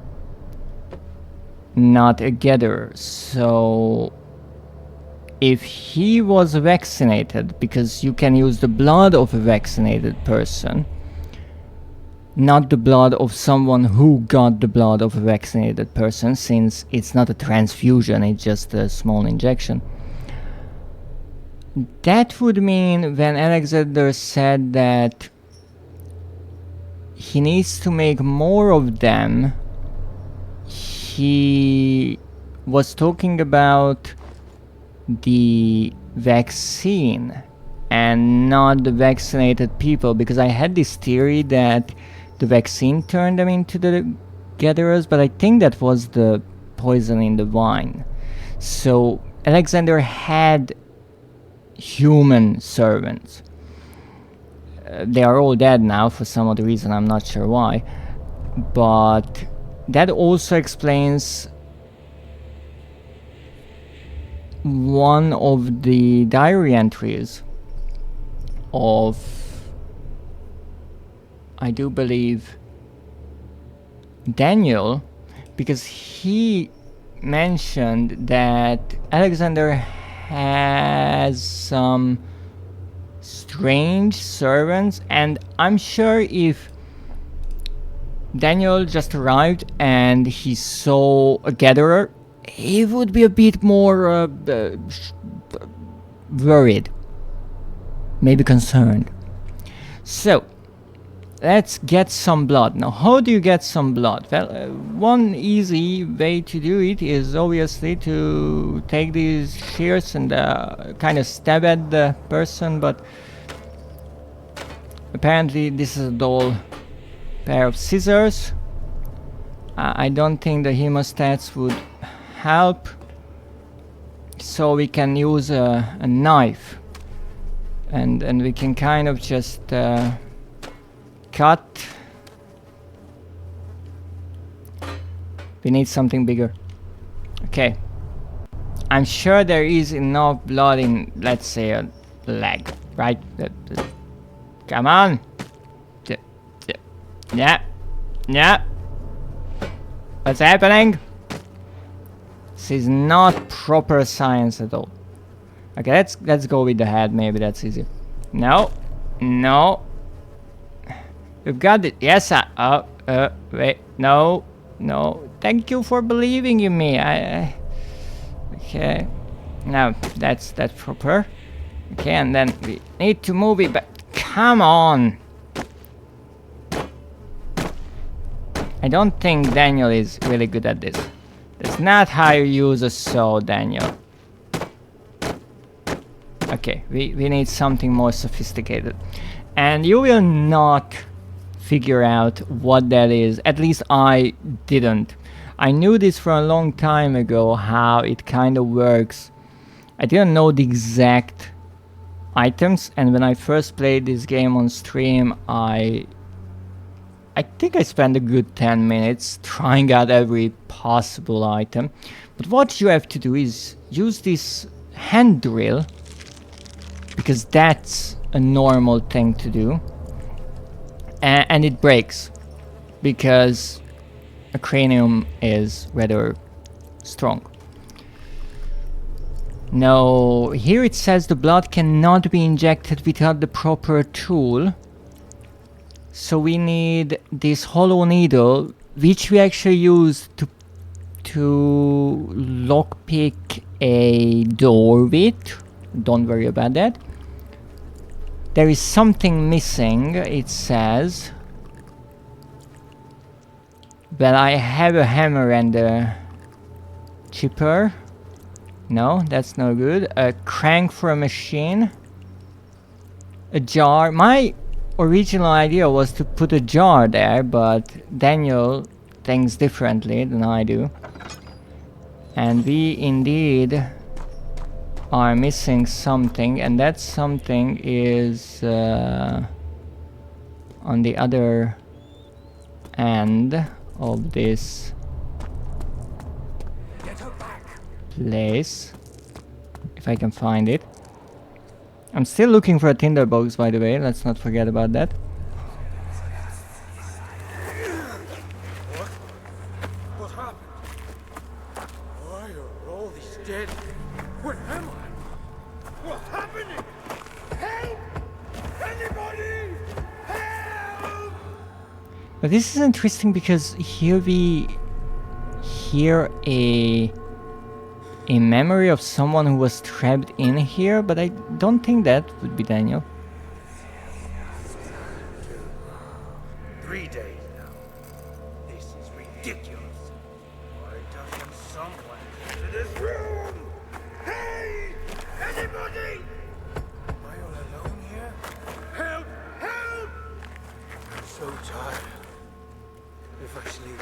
not a gatherer. So if he was vaccinated, because you can use the blood of a vaccinated person, not the blood of someone who got the blood of a vaccinated person, since it's not a transfusion, it's just a small injection. That would mean when Alexander said that he needs to make more of them, he was talking about the vaccine and not the vaccinated people, because I had this theory that the vaccine turned them into the gatherers, but I think that was the poison in the wine. So Alexander had human servants. They are all dead now for some other reason, I'm not sure why, but that also explains one of the diary entries of, I do believe, Daniel, because he mentioned that Alexander has some strange servants, and I'm sure if Daniel just arrived and he saw a gatherer, he would be a bit more worried, maybe concerned. So let's get some blood. Now, how do you get some blood? Well, one easy way to do it is obviously to take these shears and kind of stab at the person, but apparently this is a dull pair of scissors. I don't think the hemostats would help, so we can use a knife, and we can kind of just cut. We need something bigger. Okay, I'm sure there is enough blood in, let's say, a leg, right? Come on. Yeah. What's happening? This is not proper science at all. Okay, let's go with the head. Maybe that's easier. No. We've got it. Yes, wait. No. Thank you for believing in me. Okay. Now that's proper. Okay, and then we need to move it back. Come on. I don't think Daniel is really good at this. That's not how you use a saw, Daniel. Okay, we need something more sophisticated. And you will not figure out what that is. At least I didn't. I knew this for a long time ago, how it kind of works. I didn't know the exact items, and when I first played this game on stream, I I think I spent a good 10 minutes trying out every possible item. But what you have to do is use this hand drill, because that's a normal thing to do. And it breaks, because a cranium is rather strong. Now, here it says the blood cannot be injected without the proper tool. So we need this hollow needle, which we actually use to lockpick a door with. Don't worry about that. There is something missing, it says. Well, I have a hammer and a chipper. No, that's no good. A crank for a machine. A jar. My original idea was to put a jar there, but Daniel thinks differently than I do. And we indeed are missing something, and that something is on the other end of this place, if I can find it. I'm still looking for a tinderbox, by the way, let's not forget about that. What happened? Why are all these dead? Where am I? What's happening? Help! Anybody! Help! But this is interesting because here we hear a memory of someone who was trapped in here, but I don't think that would be Daniel. 3 days now. This is ridiculous. Why doesn't someone get to this room? Hey! Anybody! Am I all alone here? Help! Help! I'm so tired. If I sleep,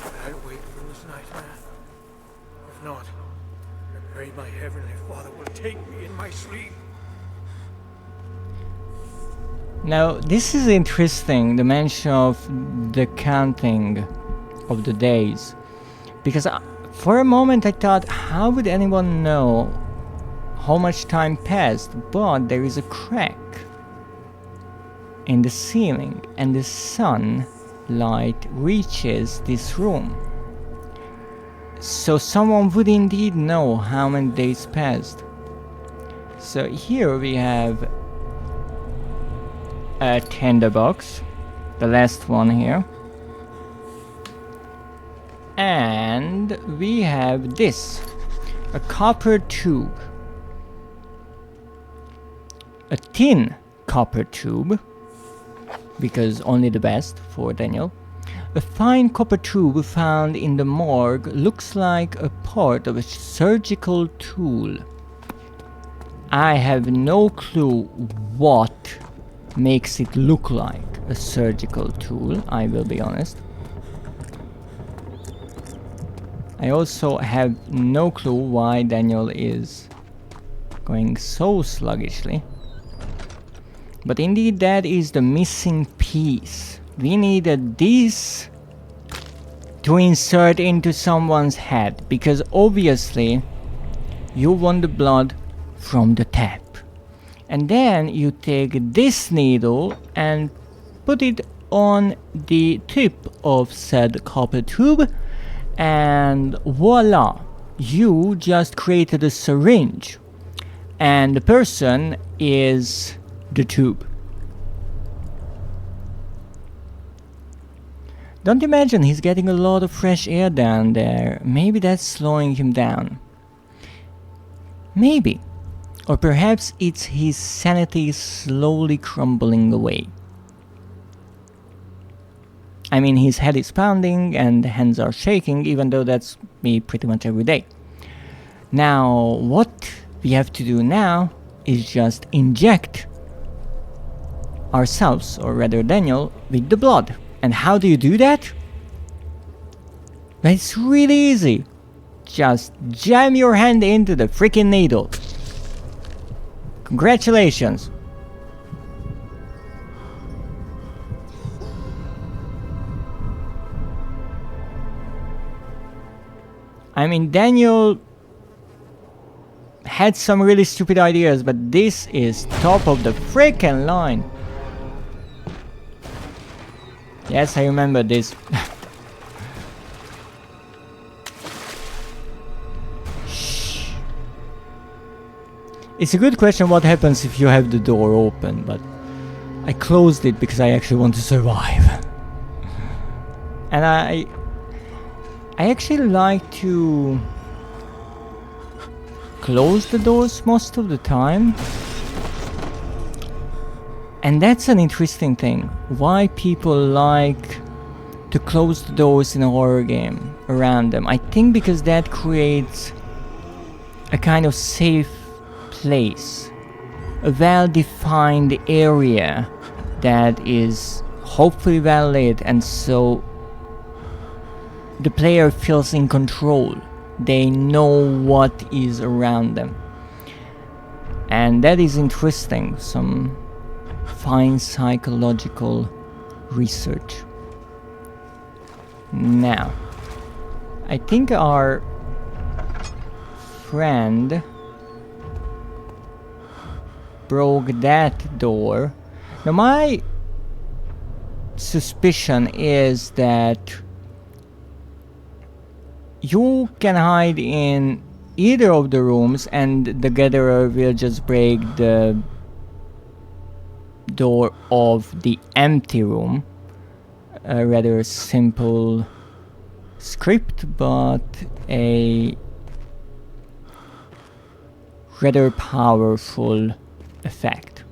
will I wake from this nightmare? If not, I pray my Heavenly Father will take me in my sleep. Now, this is interesting, the mention of the counting of the days. Because for a moment I thought, how would anyone know how much time passed? But there is a crack in the ceiling, and the sunlight reaches this room. So someone would indeed know how many days passed. So here we have a tinderbox, the last one here. And we have this, a copper tube. A tin copper tube, because only the best for Daniel. A fine copper tube found in the morgue looks like a part of a surgical tool. I have no clue what makes it look like a surgical tool, I will be honest. I also have no clue why Daniel is going so sluggishly. But indeed that is the missing piece. We needed this to insert into someone's head, because obviously you want the blood from the tap. And then you take this needle and put it on the tip of said copper tube, and voila, you just created a syringe, and the person is the tube. Don't imagine he's getting a lot of fresh air down there. Maybe that's slowing him down. Maybe. Or perhaps it's his sanity slowly crumbling away. I mean, his head is pounding and hands are shaking, even though that's me pretty much every day. Now, what we have to do now is just inject ourselves, or rather Daniel, with the blood. And how do you do that? Well, it's really easy. Just jam your hand into the freaking needle. Congratulations. I mean, Daniel had some really stupid ideas, but this is top of the freaking line. Yes, I remember this. Shh. It's a good question what happens if you have the door open, but I closed it because I actually want to survive. And I actually like to close the doors most of the time. And that's an interesting thing. Why people like to close the doors in a horror game around them. I think because that creates a kind of safe place. A well-defined area that is hopefully well lit, and so the player feels in control. They know what is around them. And that is interesting. Some fine psychological research. Now, I think our friend broke that door. Now my suspicion is that you can hide in either of the rooms and the gatherer will just break the door of the empty room. A rather simple script, but a rather powerful effect.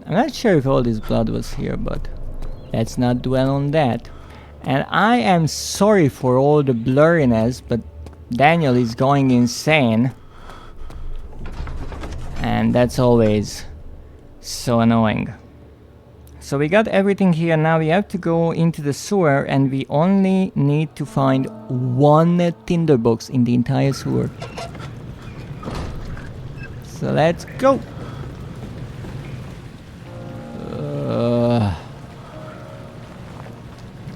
I'm not sure if all this blood was here, but let's not dwell on that. And I am sorry for all the blurriness, but Daniel is going insane. And that's always so annoying. So we got everything here. Now we have to go into the sewer, and we only need to find one tinderbox in the entire sewer. So let's go.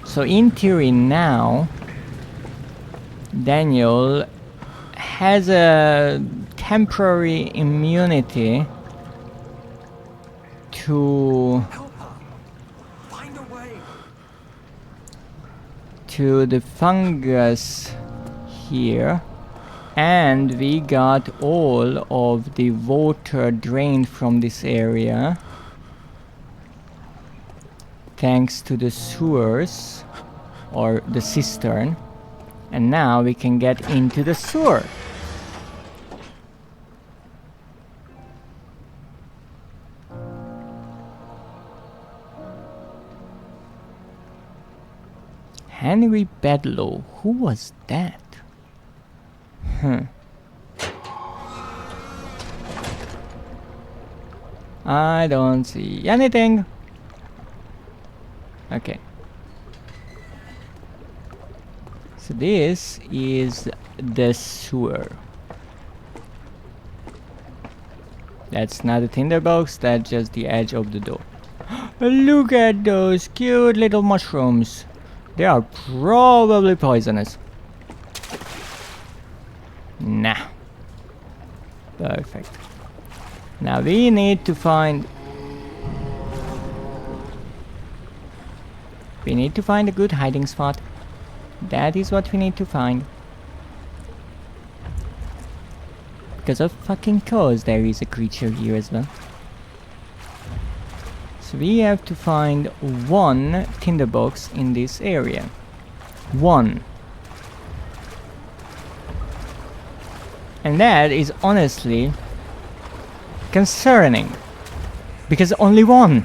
So in theory now, Daniel has a temporary immunity to the fungus here, and we got all of the water drained from this area thanks to the sewers or the cistern, and now we can get into the sewer. Henry Bedlow, who was that? I don't see anything. Okay. So this is the sewer. That's not a tinderbox, that's just the edge of the door. Look at those cute little mushrooms. They are probably poisonous. Nah. Perfect. Now we need to find... We need to find a good hiding spot. That is what we need to find. Because of fucking course there is a creature here as well. So we have to find one tinderbox in this area. One. And that is honestly concerning. Because only one.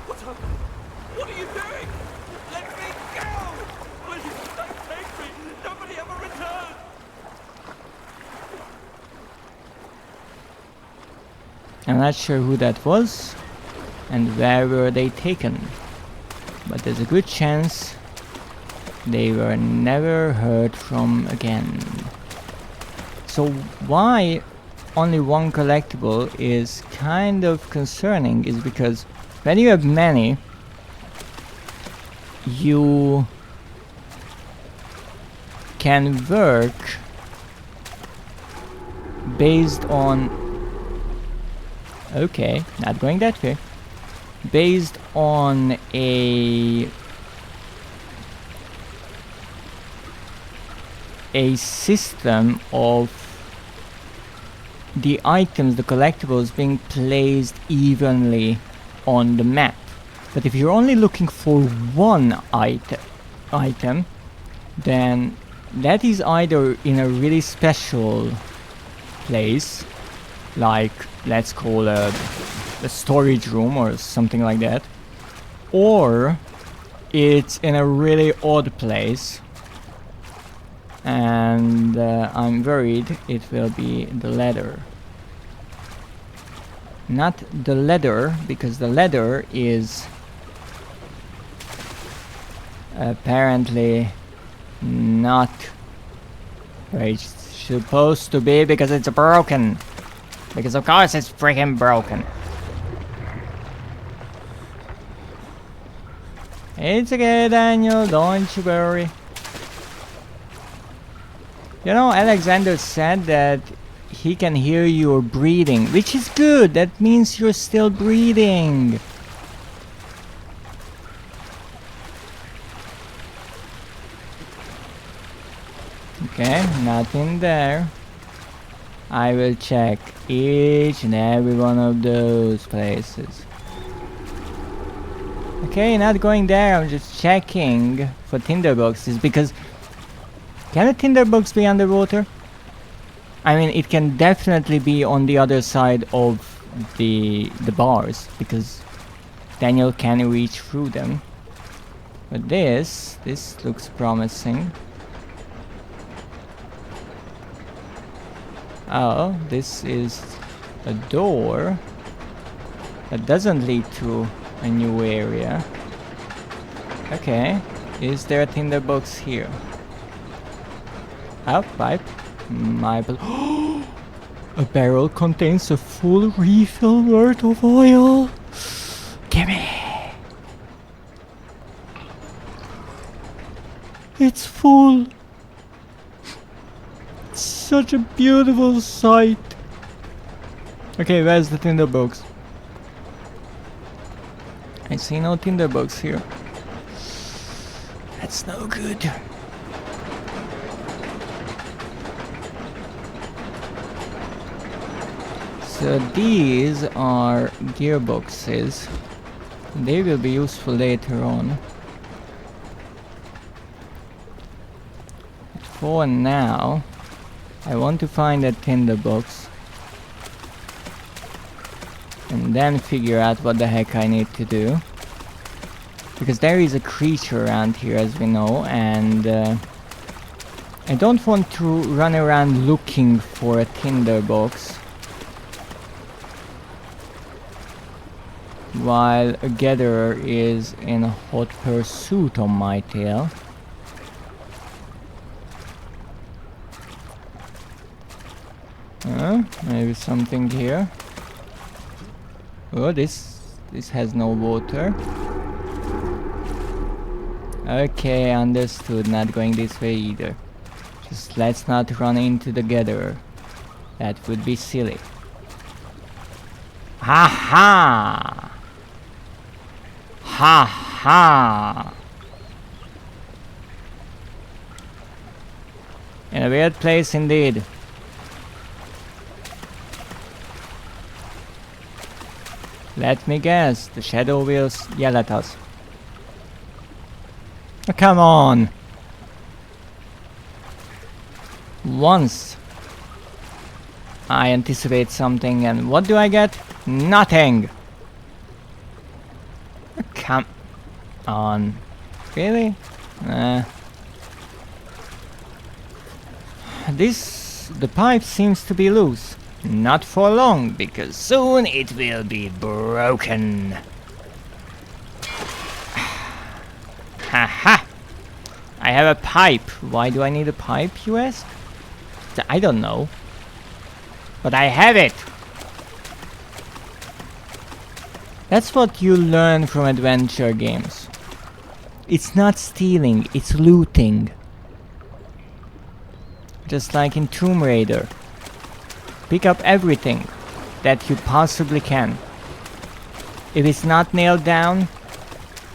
What are you doing? Let me go! Please don't take me! Nobody ever returns! I'm not sure who that was and where were they taken, but there's a good chance they were never heard from again. So why only one collectible is kind of concerning is because when you have many, you can work based on... Okay, not going that way. Based on a system of the items, the collectibles, being placed evenly on the map. But if you're only looking for one item, then that is either in a really special place, like let's call a storage room or something like that, or it's in a really odd place, and I'm worried it will be the leather. Not the leather, because the leather is apparently not where it's supposed to be, because it's broken. Because of course it's freaking broken. It's okay, Daniel, don't you worry. You know, Alexander said that he can hear your breathing, which is good. That means you're still breathing. Okay, nothing there. I will check each and every one of those places. Okay, not going there. I'm just checking for tinderboxes, because can a tinderbox be underwater? I mean, it can definitely be on the other side of the bars, because Daniel can reach through them. But this looks promising. Oh, this is a door that doesn't lead to a new area. Okay, is there a tinderbox here? Oh, pipe. A barrel contains a full refill worth of oil. Gimme! It's full. Such a beautiful sight. Okay, where's the tinderbox? I see no tinderbox here. That's no good. So these are gearboxes. They will be useful later on. But for now, I want to find a tinderbox and then figure out what the heck I need to do, because there is a creature around here, as we know, and I don't want to run around looking for a tinderbox while a gatherer is in hot pursuit on my tail. Maybe something here. Oh, this has no water. Okay, understood. Not going this way either. Just let's not run into the gatherer. That would be silly. Ha ha! Ha ha! In a weird place indeed. Let me guess, the shadow will yell at us. Oh, come on! Once I anticipate something, and what do I get? Nothing! Oh, come on. Really? The pipe seems to be loose. Not for long, because soon it will be broken. Haha! I have a pipe. Why do I need a pipe, you ask? I don't know. But I have it! That's what you learn from adventure games. It's not stealing, it's looting. Just like in Tomb Raider. Pick up everything that you possibly can. If it's not nailed down,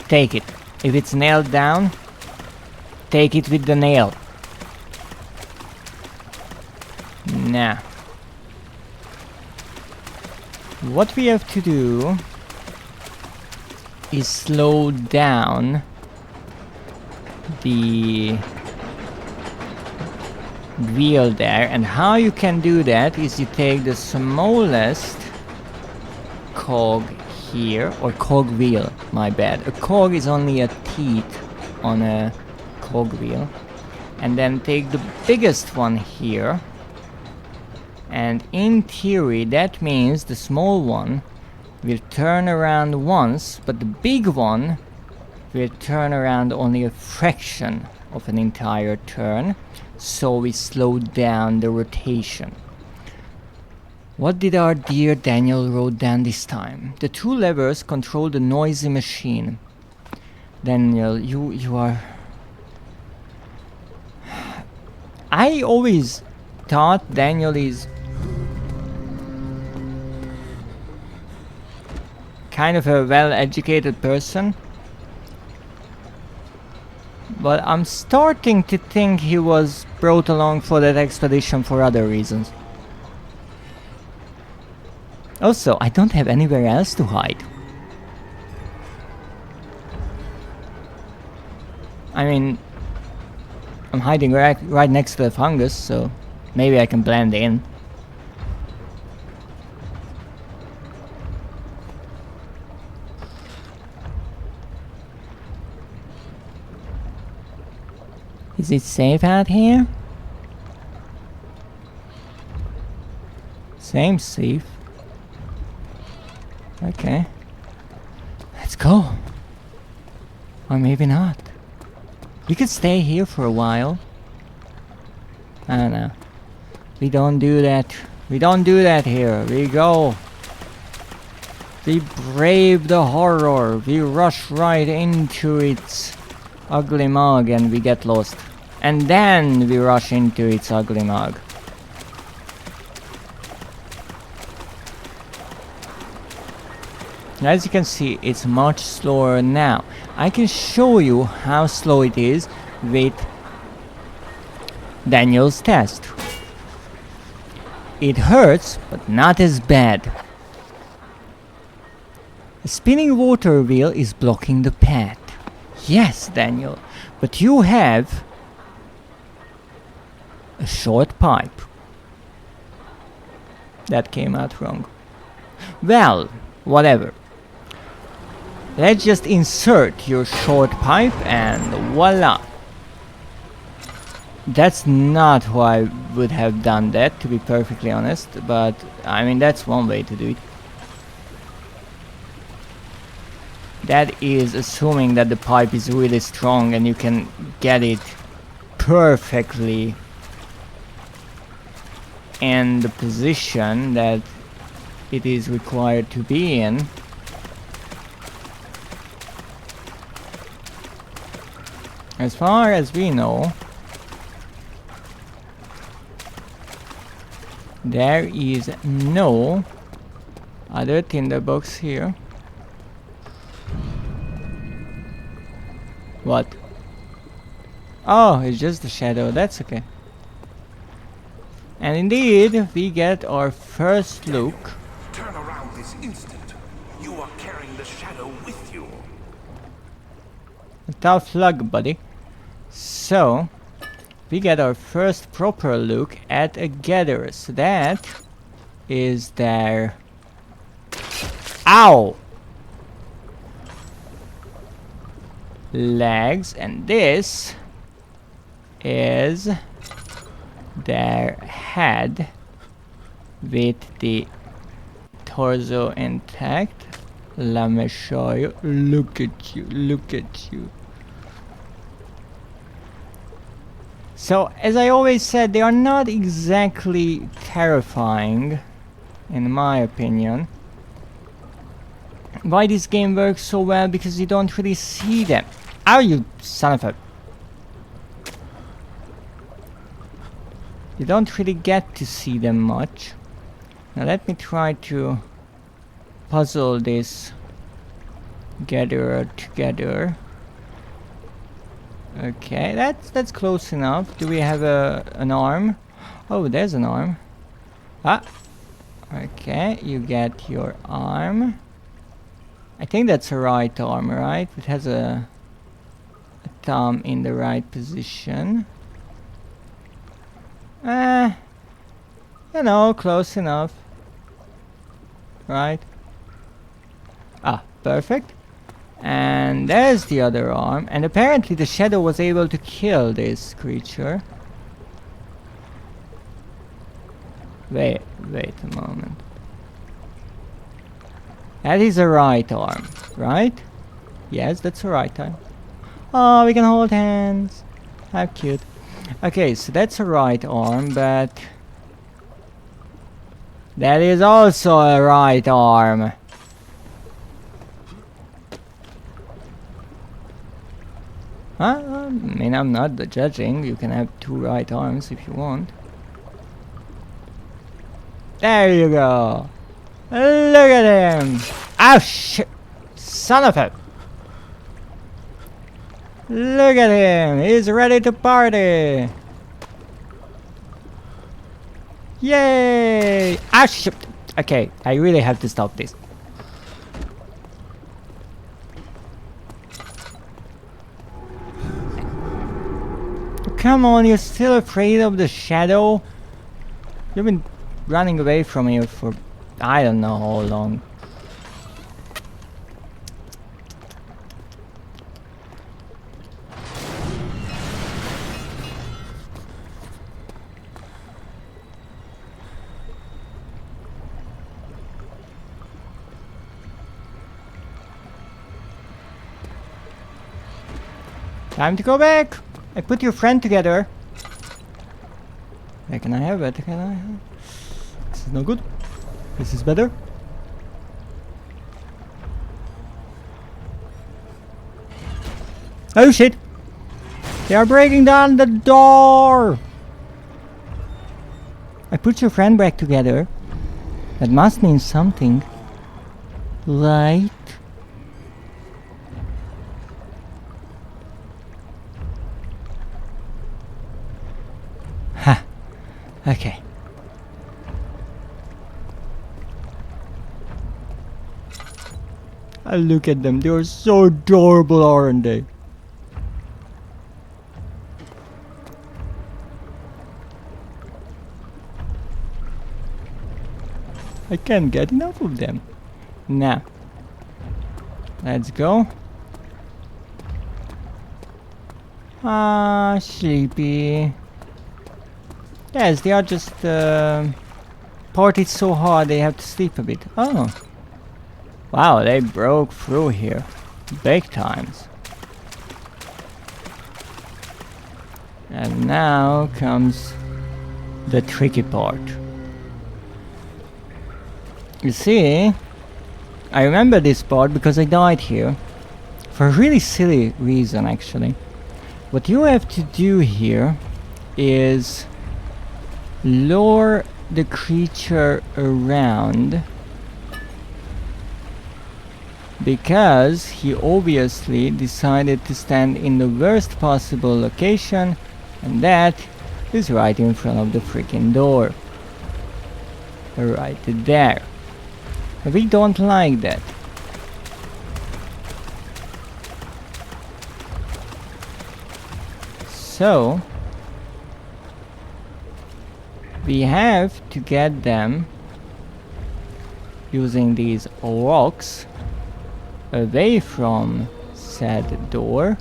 take it. If it's nailed down, take it with the nail. Nah. What we have to do is slow down the wheel there, and how you can do that is you take the smallest cog here, or cog wheel, my bad. A cog is only a teeth on a cog wheel, and then take the biggest one here, and in theory that means the small one will turn around once, but the big one will turn around only a fraction of an entire turn, so we slow down the rotation. What did our dear Daniel wrote down this time? The two levers control the noisy machine. Daniel, you are... I always thought Daniel is kind of a well-educated person, but I'm starting to think he was brought along for that expedition for other reasons. Also, I don't have anywhere else to hide. I mean, I'm hiding right next to the fungus, so maybe I can blend in. Is it safe out here? Same safe. Okay. Let's go. Or maybe not. We could stay here for a while. I don't know. We don't do that. We don't do that here. We go. We brave the horror. We rush right into its ugly mug and we get lost. And then we rush into its ugly mug. As you can see, it's much slower now. I can show you how slow it is with Daniel's test. It hurts, but not as bad. A spinning water wheel is blocking the path. Yes, Daniel, but you have a short pipe. That came out wrong. Well, whatever. Let's just insert your short pipe and voila. That's not how I would have done that, to be perfectly honest, but I mean that's one way to do it. That is assuming that the pipe is really strong and you can get it perfectly in the position that it is required to be in. As far as we know, there is no other tinderbox here. What? Oh, it's just the shadow, that's okay. And indeed, we get our first look. Turn around this instant. You are carrying the shadow with you. Tough luck, buddy. So, we get our first proper look at a gatherer. So that is their... Ow! Legs, and this is their head with the torso intact. Let me show you. Look at you, look at you. So, as I always said, they are not exactly terrifying, in my opinion. Why this game works so well? Because you don't really see them. Ow, you son of a... You don't really get to see them much. Now let me try to puzzle this gatherer together. Okay, that's close enough. Do we have an arm? Oh, there's an arm. Ah, okay, you get your arm. I think that's a right arm, right? It has a thumb in the right position. You know, close enough. Right? Ah, perfect. And there's the other arm. And apparently the shadow was able to kill this creature. Wait a moment. That is a right arm, right? Yes, that's a right arm. Oh, we can hold hands. How cute. Okay, so that's a right arm, but that is also a right arm. I mean, I'm not judging. You can have two right arms if you want. There you go. Look at him. Oh shit. Son of a. Look at him. He's ready to party. Yay. Ah shit. Okay, I really have to stop this. Come on, you're still afraid of the shadow? You've been running away from here for I don't know how long. Time to go back! I put your friend together. Where can I have it? Can I have? This is no good. This is better. Oh shit! They are breaking down the door! I put your friend back together. That must mean something. Right? Ha! Okay. Look at them, they're so adorable, aren't they? I can't get enough of them. Now, let's go. Ah, sleepy. Yes, they are just partied so hard they have to sleep a bit. Oh. Wow, they broke through here. Big times. And now comes the tricky part. You see, I remember this part because I died here. For a really silly reason, actually. What you have to do here is lure the creature around, because he obviously decided to stand in the worst possible location, and that is right in front of the freaking door. Right there. We don't like that. So we have to get them using these rocks away from said door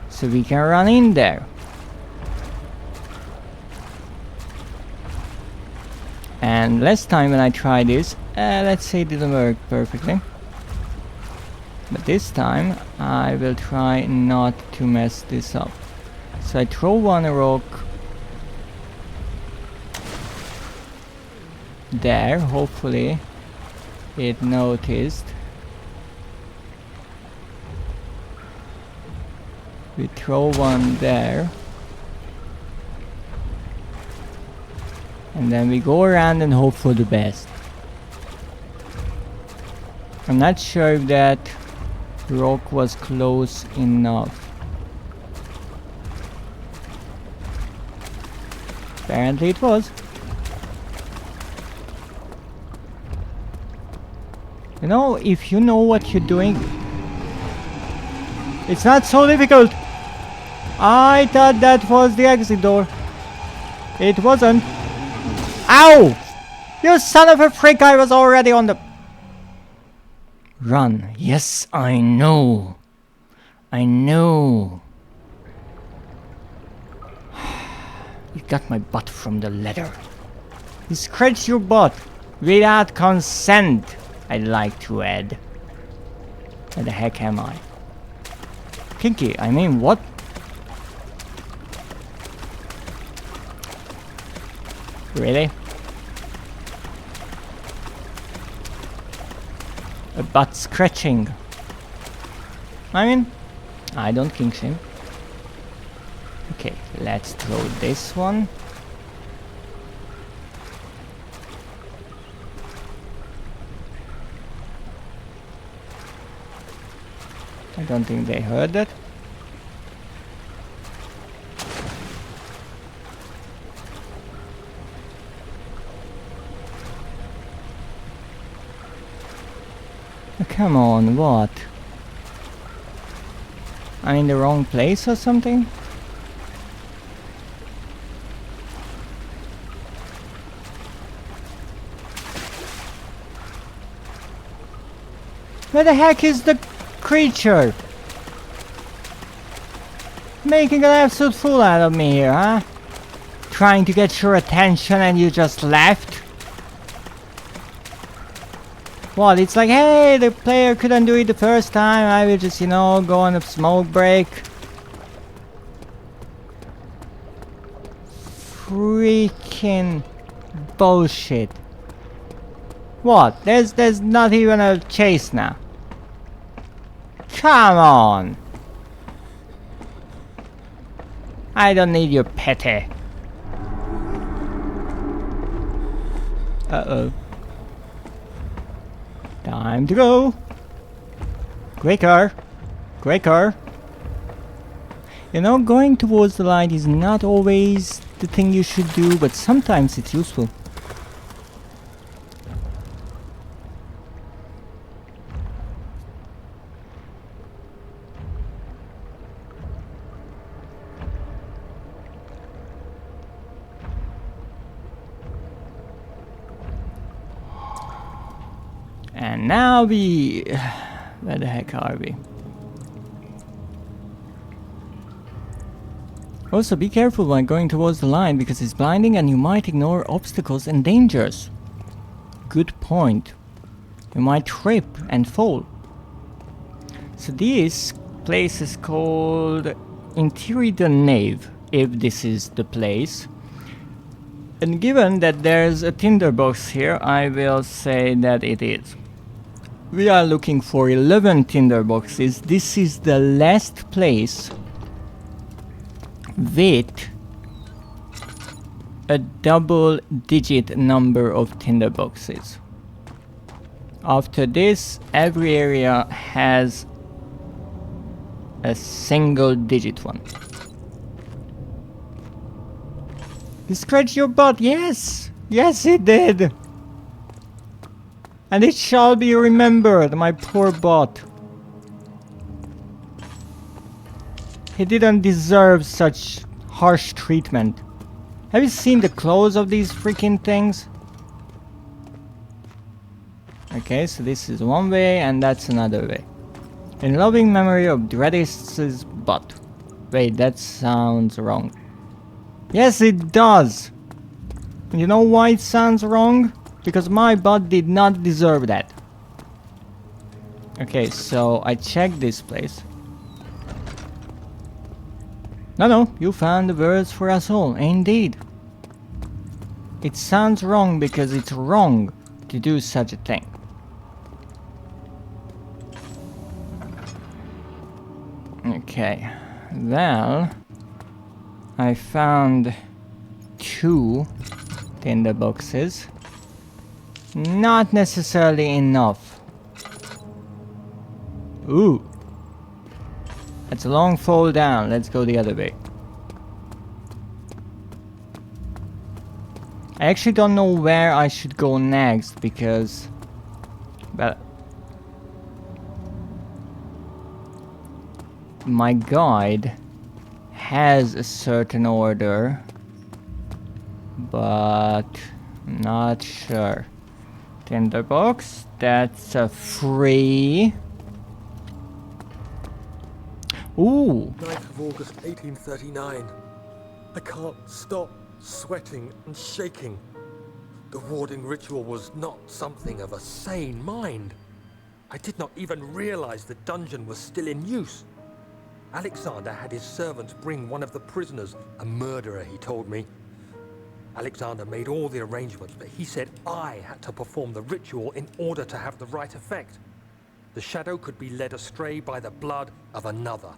so we can run in there. And last time when I tried this, let's say it didn't work perfectly. But this time I will try not to mess this up. So I throw one rock there, hopefully it noticed. We throw one there. And then we go around and hope for the best. I'm not sure if that rock was close enough. Apparently it was. You know, if you know what you're doing, it's not so difficult. I thought that was the exit door. It wasn't. Ow! You son of a freak, I was already on the... Run. Yes, I know. I know. You got my butt from the leather. You scratched your butt without consent, I'd like to add. Where the heck am I? Kinky, I mean, what? Really? A butt scratching. I mean, I don't kink shame. Okay, let's throw this one. I don't think they heard that. Oh, come on, what? I'm in the wrong place or something? Where the heck is the creature? Making an absolute fool out of me here, huh? Trying to get your attention and you just left? What, it's like, hey, the player couldn't do it the first time, I will just, you know, go on a smoke break. Freaking bullshit. What? There's not even a chase now. Come on. I don't need your pity. Uh-oh. Time to go. Quicker. Quicker. You know, going towards the light is not always the thing you should do, but sometimes it's useful. And now we... Where the heck are we? Also, be careful when going towards the line because it's blinding and you might ignore obstacles and dangers. Good point. You might trip and fall. So this place is called Interior Nave, if this is the place. And given that there's a tinderbox here, I will say that it is. We are looking for 11 tinderboxes. This is the last place with a double-digit number of tinderboxes. After this, every area has a single-digit one. You scratched your butt, yes! Yes, it did! And it shall be remembered, my poor bot. He didn't deserve such harsh treatment. Have you seen the clothes of these freaking things? Okay, so this is one way and that's another way. In loving memory of Dreadist's butt. Wait, that sounds wrong. Yes, it does! You know why it sounds wrong? Because my butt did not deserve that. Okay, so I checked this place. No, you found the words for us all, indeed. It sounds wrong because it's wrong to do such a thing. Okay, well, I found 2 tinderboxes. Not necessarily enough. Ooh. That's a long fall down. Let's go the other way. I actually don't know where I should go next because... But... my guide has a certain order, but I'm not sure. Tinderbox, that's a free. Ooh, 9th of August 1839. I can't stop sweating and shaking. The warding ritual was not something of a sane mind. I did not even realize the dungeon was still in use. Alexander had his servants bring one of the prisoners, a murderer, he told me. Alexander made all the arrangements, but he said I had to perform the ritual in order to have the right effect. The shadow could be led astray by the blood of another.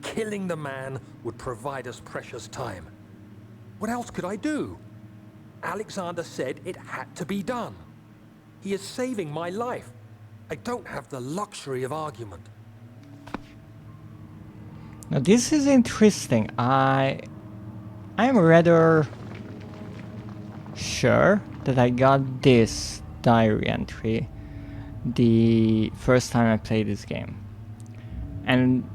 Killing the man would provide us precious time. What else could I do? Alexander said it had to be done. He is saving my life. I don't have the luxury of argument. now this is interesting. I'm rather sure that I got this diary entry the first time I played this game. And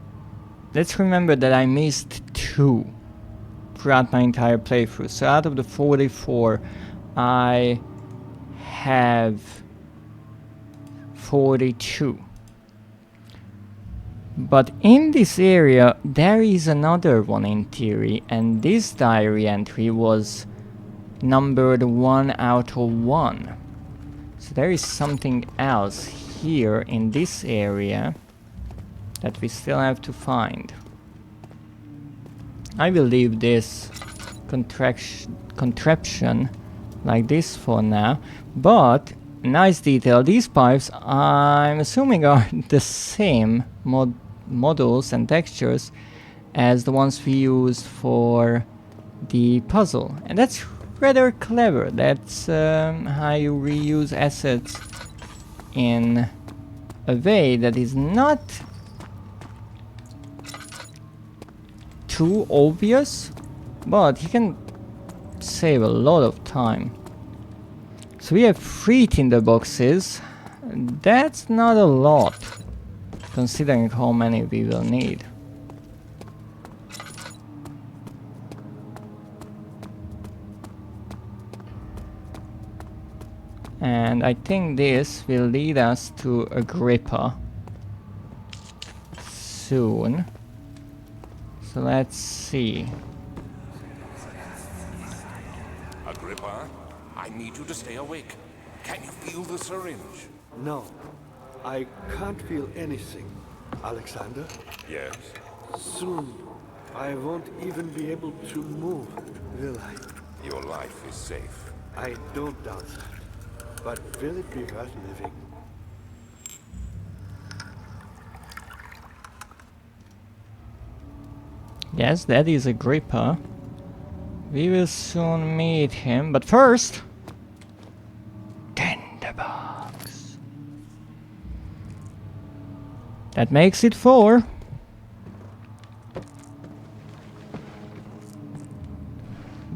let's remember that I missed 2 throughout my entire playthrough. So out of the 44, I have 42. But in this area, there is another one in theory, and this diary entry was numbered 1 out of 1. So there is something else here in this area that we still have to find. I will leave this contraption like this for now, but nice detail, these pipes I'm assuming are the same models and textures as the ones we used for the puzzle, and that's rather clever. That's how you reuse assets in a way that is not too obvious, but you can save a lot of time. So we have 3 tinderboxes. That's not a lot, considering how many we will need. And I think this will lead us to Agrippa soon. So let's see. Agrippa, I need you to stay awake. Can you feel the syringe? No, I can't feel anything. Alexander, Yes. soon I won't even be able to move, will I? Your life is safe. I don't doubt that. But will it be worth living? Yes, that is Agrippa. We will soon meet him, but first... Tinderbox. That makes it 4.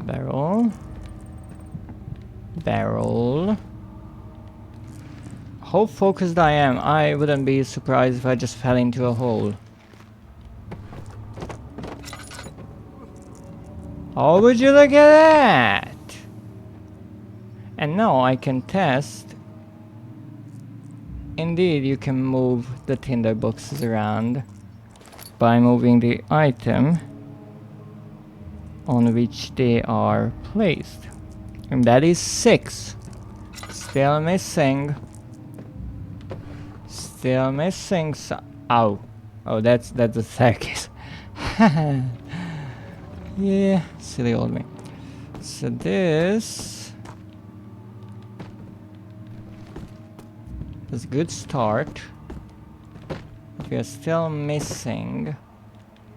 Barrel. Barrel. How focused I am. I wouldn't be surprised if I just fell into a hole. How would you look at that? And now I can test. Indeed, you can move the tinderboxes around by moving the item on which they are placed. And that is 6. Still missing. Still missing ow. Oh, that's the staircase. Yeah, silly old me. So this is a good start. But we are still missing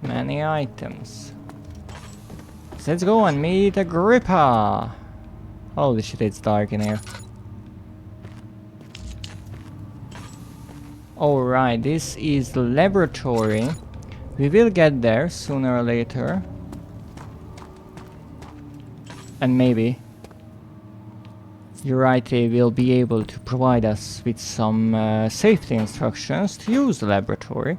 many items. So let's go and meet Agrippa. Holy shit, it's dark in here. Alright, this is the laboratory. We will get there sooner or later. And maybe Urite will be able to provide us with some safety instructions to use the laboratory.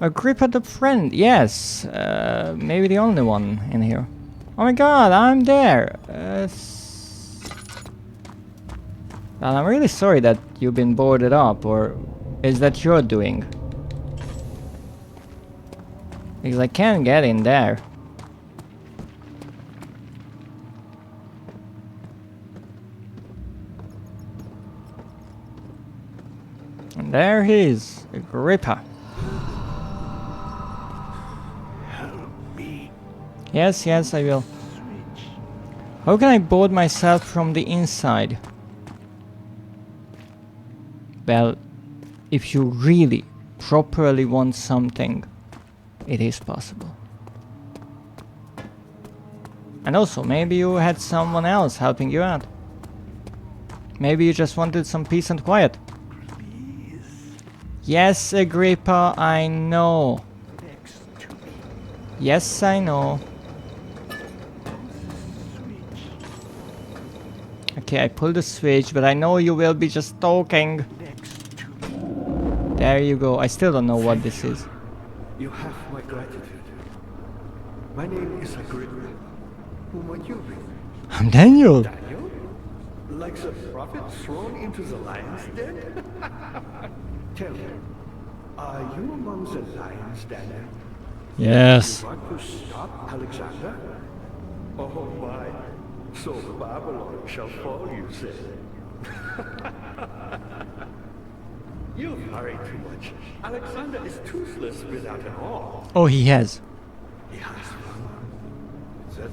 Agrippa the friend, yes, maybe the only one in here. Oh my god, I'm there! Well, I'm really sorry that you've been boarded up, or is that your doing? Because I can't get in there. And there he is, Agrippa. Help me. Yes, yes, I will. How can I board myself from the inside? Well, if you really, properly want something, it is possible. And also, maybe you had someone else helping you out. Maybe you just wanted some peace and quiet. Yes, Agrippa, I know. Yes, I know. Okay, I pulled the switch, but I know you will be just talking. There you go. I still don't know what this is. You have my gratitude. My name is Agrippa. Who might you be? I'm Daniel. Daniel? Like a prophet thrown into the lion's den? Tell me, are you among the lions, Daniel? Yes. You want to stop Alexander? Oh my, so Babylon shall fall, you say. You hurry too much. Alexander is toothless without an awe. Oh, he has. He has one.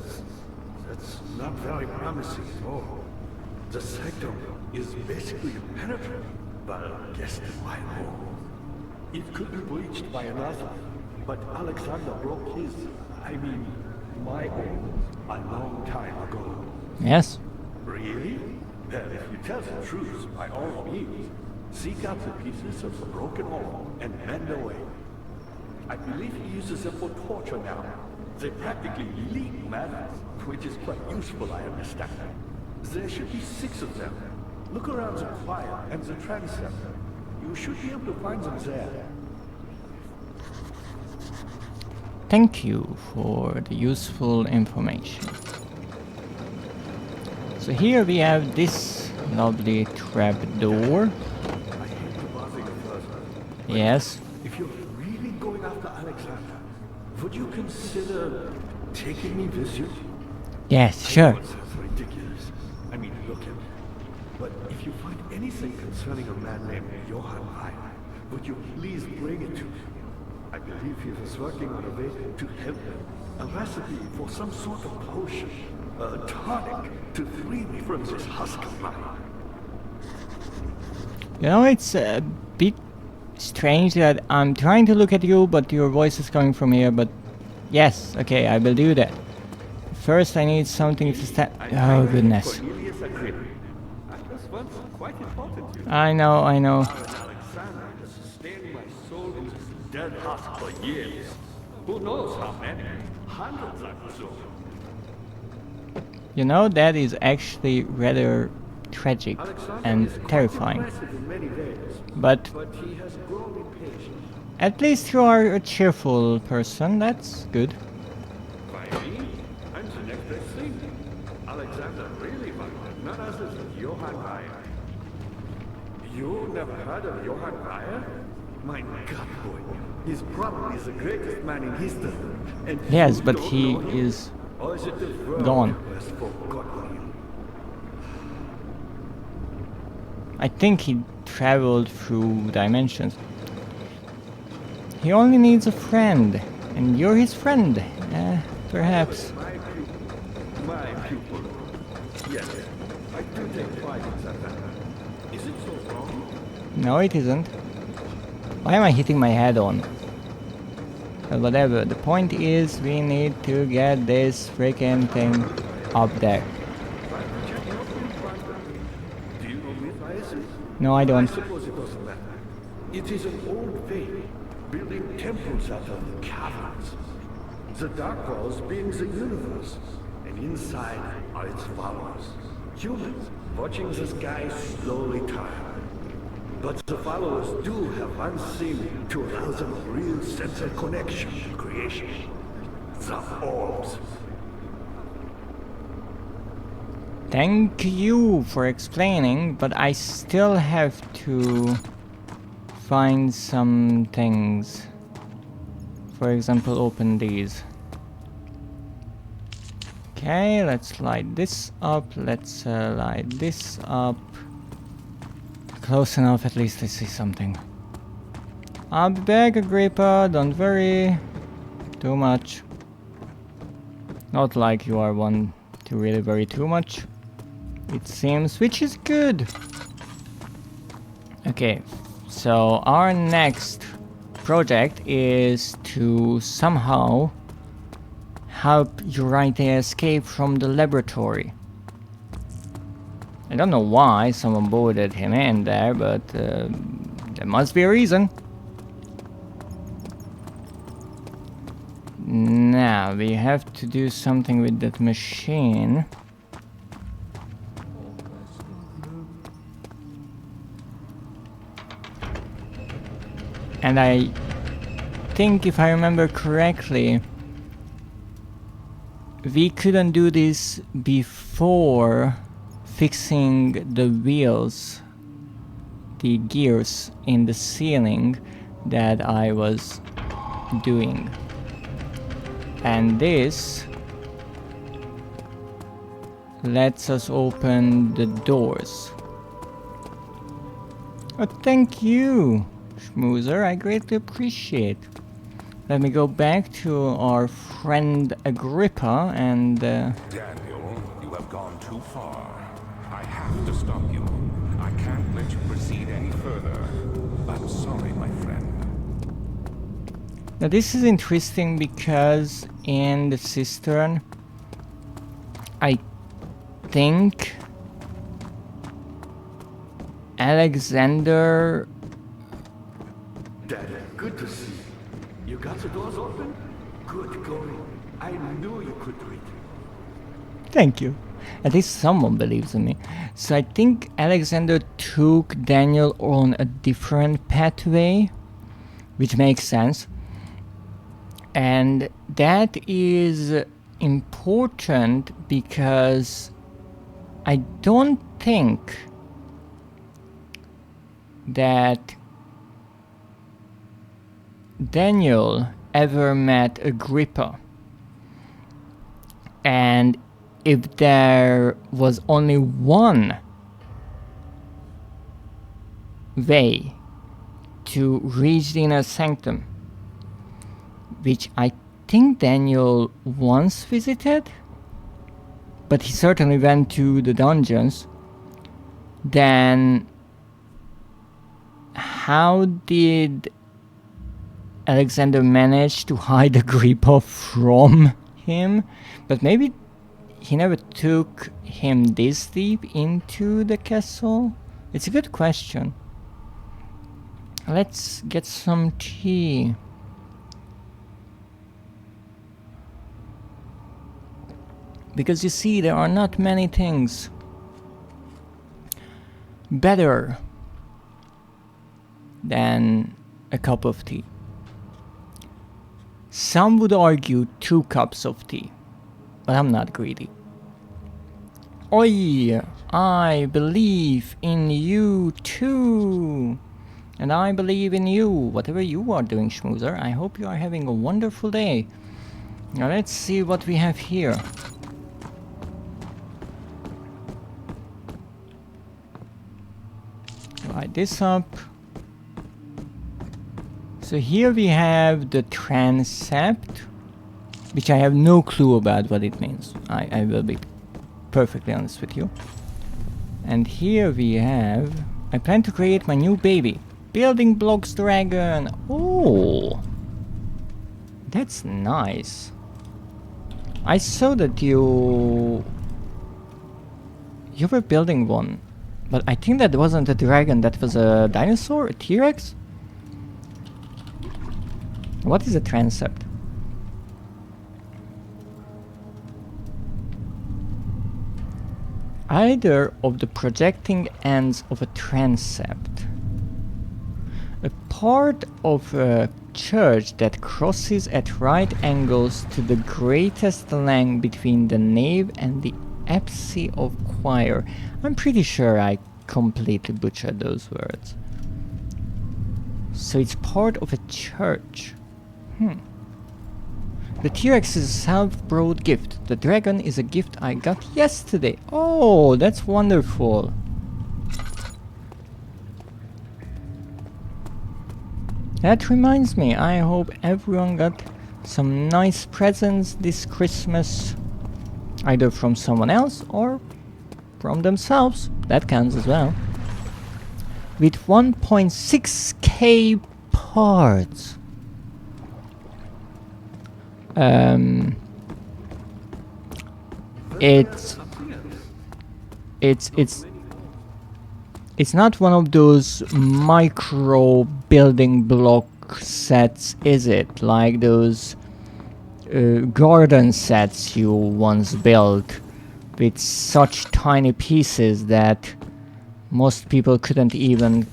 That's not very promising at all. The sector is basically impenetrable, but guess why more? It could be breached by another, but Alexander broke his, my own, a long time ago. Yes. Really? Well, if you tell the truth, by all means, seek out the pieces of the broken wall and mend away. I believe he uses them for torture now. They practically leak matter, which is quite useful, I understand. There should be 6 of them. Look around the choir and the transept. You should be able to find them there. Thank you for the useful information. So here we have this lovely trapdoor. I hate to bother you further. Yes. If you're really going after Alexander, would you consider taking me with you? Yes, sure. It sounds ridiculous. Look at me. But if you find anything concerning a man named Johann Reiner, would you please bring it to me? I believe he was working on a way to help me. A recipe for some sort of potion. A tonic to free me from this husk of mine. You know, it's a bit strange that I'm trying to look at you, but your voice is coming from here, but yes, okay, I will do that. First, I need something to stand. Oh, goodness. I know, I know. Alexander has sustained my soul in this dead husk for years. Who knows how many? Hundreds, I presume. You know, that is actually rather tragic and terrifying. But He has grown impatient. at least you are a cheerful person, that's good. By me? I'm the next best thing. Alexander really wanted none other than Johann Reiner. You never heard of Johann Reiner? My God, boy. He's probably the greatest man in history. And Yes, you but don't he know him? is Or is it the world gone. who has forgotten him? I think he traveled through dimensions. He only needs a friend, and you're his friend. Perhaps. My pupil. Yes, I do take pride in that. Is it so wrong? No, it isn't. Why am I hitting my head on? Well, whatever. The point is, we need to get this freaking thing up there. No, I I don't. suppose it doesn't matter. It is an old faith, building temples out of caverns. The Dark Walls being the universe, and inside are its followers. Humans, watching the sky slowly turn. But the followers do have one thing to allow them a real sense of connection to creation. The orbs. Thank you for explaining, but I still have to find some things. For example, open these. Okay, let's light this up. Let's light this up. Close enough, at least I see something. I'll be back, Agrippa, don't worry too much. Not like you are one to really worry too much, it seems, which is good. Okay, so our next project is to somehow help Uriah escape from the laboratory. I don't know why someone boarded him in there, but there must be a reason. Now, we have to do something with that machine. And I think, if I remember correctly, we couldn't do this before fixing the wheels, the gears in the ceiling that I was doing. And this lets us open the doors. Oh, thank you, Schmoozer, I greatly appreciate. Let me go back to our friend Agrippa and Daniel, you have gone too far. I have to stop you. I can't let you proceed any further. I'm sorry, my friend. now this is interesting because in the cistern, I think Alexander... Daddy, good to see you. You got the doors open? Good going. I knew you could do it. Thank you. At least someone believes in me. So I think Alexander took Daniel on a different pathway, which makes sense. And that is important because I don't think that Daniel ever met Agrippa. And if there was only one way to reach the inner sanctum, which I think Daniel once visited, but he certainly went to the dungeons, then how did Alexander manage to hide Agrippa from him? But maybe he never took him this deep into the castle? It's a good question. Let's get some tea. Because you see, there are not many things better than a cup of tea. Some would argue 2 cups of tea, but I'm not greedy. Oi, I believe in you too. And I believe in you, whatever you are doing, Schmoozer. I hope you are having a wonderful day. Now let's see what we have here. Light this up. So here we have the transept, which I have no clue about what it means. I will be perfectly honest with you. And here we have... I plan to create my new baby. Building blocks dragon. Oh, that's nice. I saw that you were building one But I think that wasn't a dragon, that was a dinosaur? A T-Rex? What is a transept? Either of the projecting ends of a transept. A part of a church that crosses at right angles to the greatest length between the nave and the apse of choir. I'm pretty sure I completely butchered those words. So it's part of a church. The T-Rex is a self-brought gift. The dragon is a gift I got yesterday. Oh, that's wonderful. That reminds me, I hope everyone got some nice presents this Christmas. Either from someone else or from themselves. That counts as well. With 1.6k parts. It's not one of those micro building block sets, is it? Like those garden sets you once built with such tiny pieces that most people couldn't even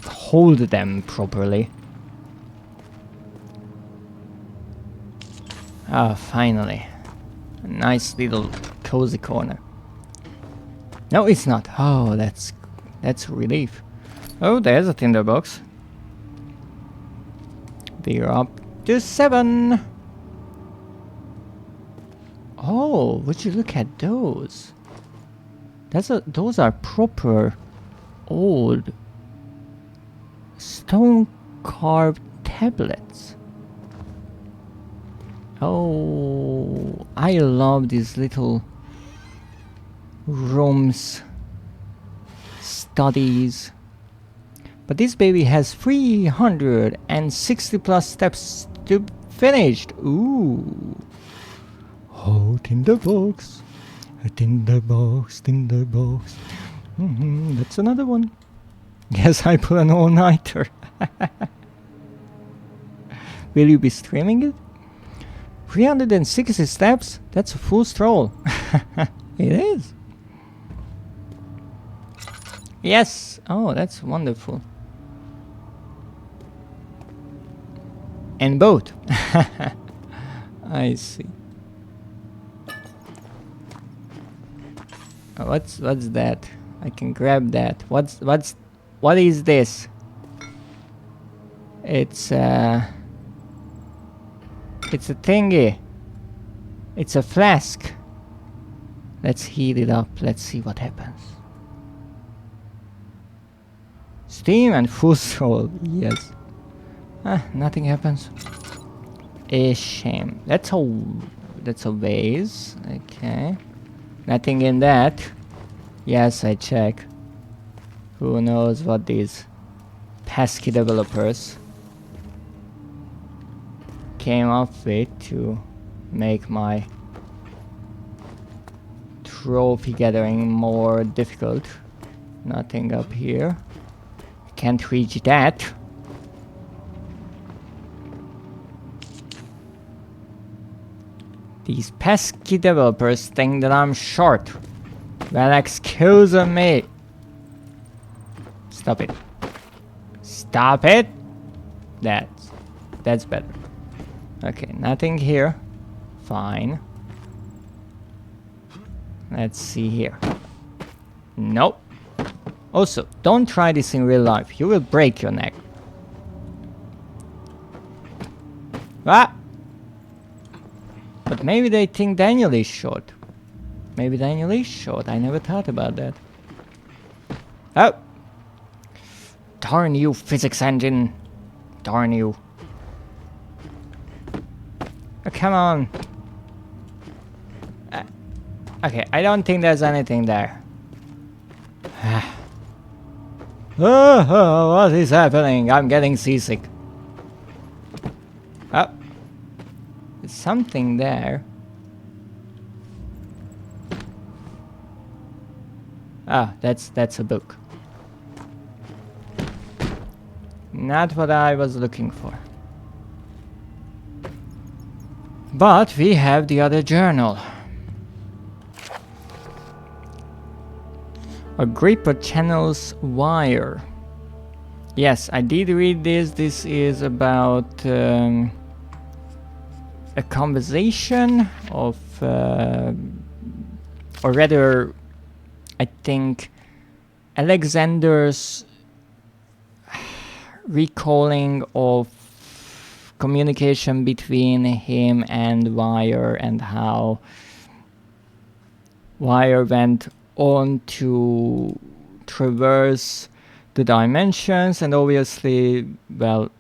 hold them properly. Ah, finally. A nice little cozy corner. No, it's not. Oh, that's a relief. Oh, there's a tinderbox. We're up to 7. Oh, would you look at those? Those are proper old stone carved tablets. Oh, I love these little rooms, studies. But this baby has 360 plus steps to finished. Ooh. Oh, tinderbox. A tinderbox, tinderbox. That's another one. Yes, I put an all-nighter. Will you be streaming it? 360 steps? That's a full stroll. It is. Yes. Oh, that's wonderful. And boat. I see. Oh, what's that? I can grab that. What is this? It's a thingy. It's a flask. Let's heat it up. Let's see what happens. Steam and full stroll. Yes. Nothing happens. A shame. That's a vase. Okay. Nothing in that. Yes, I check. Who knows what these pesky developers came up with to make my trophy gathering more difficult. Nothing up here. Can't reach that. These pesky developers think that I'm short. Well, excuse me. Stop it. Stop it. That's better. Okay, nothing here. Fine. Let's see here. Nope. Also, don't try this in real life. You will break your neck. Ah! But maybe they think Daniel is short. Maybe Daniel is short. I never thought about that. Oh! Darn you, physics engine. Darn you. Oh, come on. Okay, I don't think there's anything there. Oh, what is happening? I'm getting seasick. Oh. There's something there. Ah, that's a book. Not what I was looking for. But we have the other journal. Agrippa channels wire. Yes, I did read this. This is about a conversation of, or rather, I think Alexander's recalling of communication between him and Wire, and how Wire went on to traverse the dimensions, and obviously, well,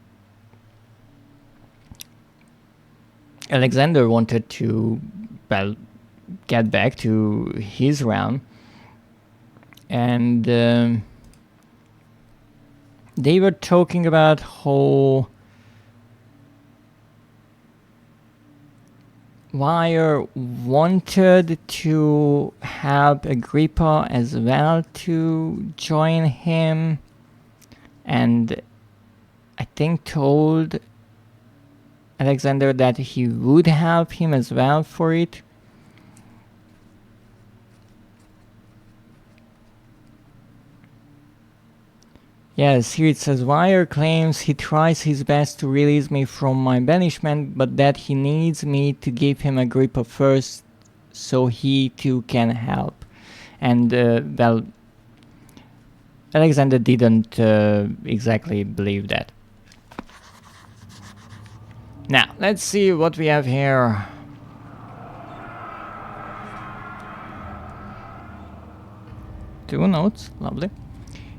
Alexander wanted to, well, get back to his realm, and they were talking about how Wire wanted to help Agrippa as well to join him, and I think told Alexander that he would help him as well for it. Yes, here it says, Wire claims he tries his best to release me from my banishment, but that he needs me to give him Agrippa first so he too can help. And, well, Alexander didn't exactly believe that. Now, let's see what we have here. Two notes, lovely.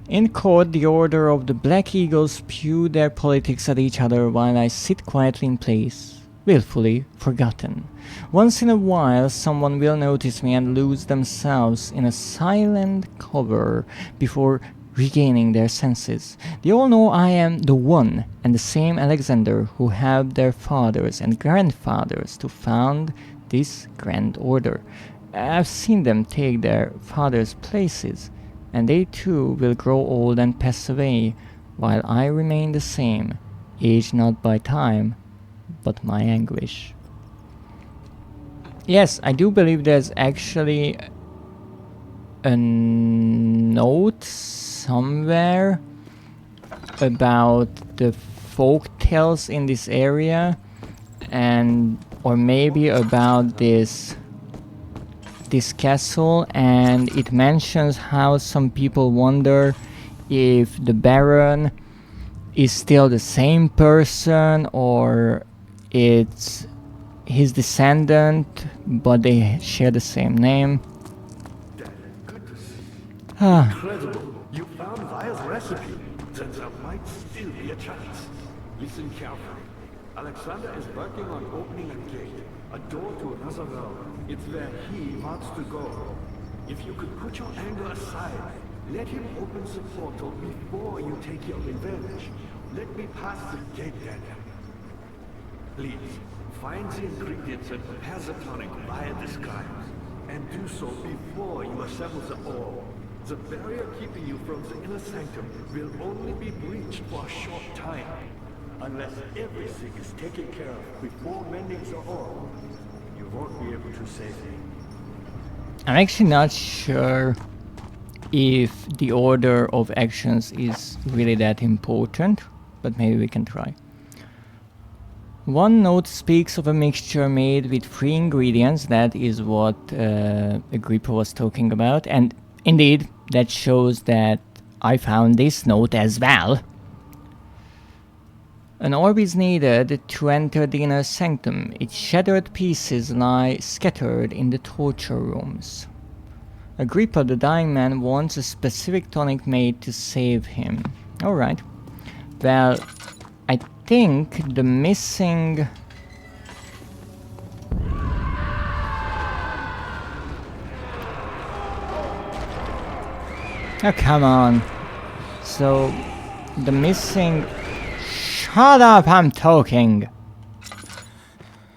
In court, the Order of the Black Eagles spew their politics at each other while I sit quietly in place, willfully forgotten. Once in a while, someone will notice me and lose themselves in a silent cover before regaining their senses. They all know I am the one and the same Alexander who helped their fathers and grandfathers to found this grand order. I've seen them take their fathers' places, and they too will grow old and pass away, while I remain the same, aged not by time, but my anguish. Yes, I do believe there's actually a note somewhere about the folk tales in this area, and or maybe about this castle, and it mentions how some people wonder if the Baron is still the same person or it's his descendant, but they share the same name. Good to see. Ah, Incredible. You found Vire's recipe. Then there might still be a chance. Listen carefully. Alexander is working on opening a gate, a door to another realm. It's where he wants to go. If you could put your anger aside, let him open the portal before you take your revenge. Let me pass the gate then. Please, find the ingredients and prepare the tonic via disguise. And do so before you assemble the orb. The barrier keeping you from the inner sanctum will only be breached for a short time. Unless everything is taken care of before mending the orb, you won't be able to save me. I'm actually not sure if the order of actions is really that important, but maybe we can try. One note speaks of a mixture made with 3 ingredients. That is what Agrippa was talking about, and indeed that shows that I found this note as well. An orb is needed to enter the inner sanctum. Its shattered pieces lie scattered in the torture rooms. Agrippa, the dying man, wants a specific tonic made to save him. Alright. Well, I think the missing... Oh, come on. So, the missing... Shut up, I'm talking!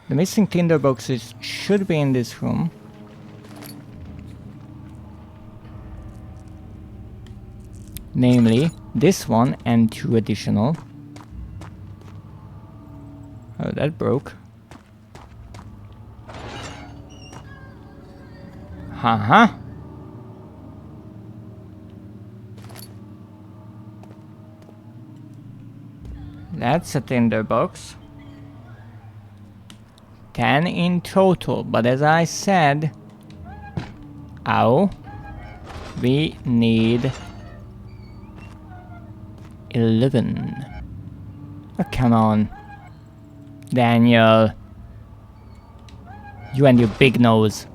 The missing tinder boxes should be in this room. Namely, this one and 2 additional. Oh, that broke. Haha. That's a tinderbox. 10 in total, but as I said, we need 11. Oh, come on, Daniel. You and your big nose.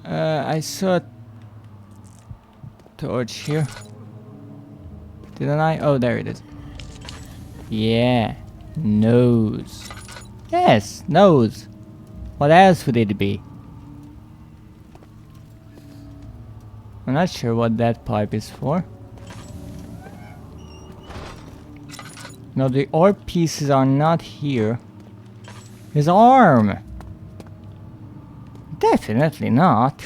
I saw a torch here. Didn't I? Oh, there it is. Yeah, nose. Yes, nose. What else would it be? I'm not sure what that pipe is for. No, the orb pieces are not here. His arm! Definitely not.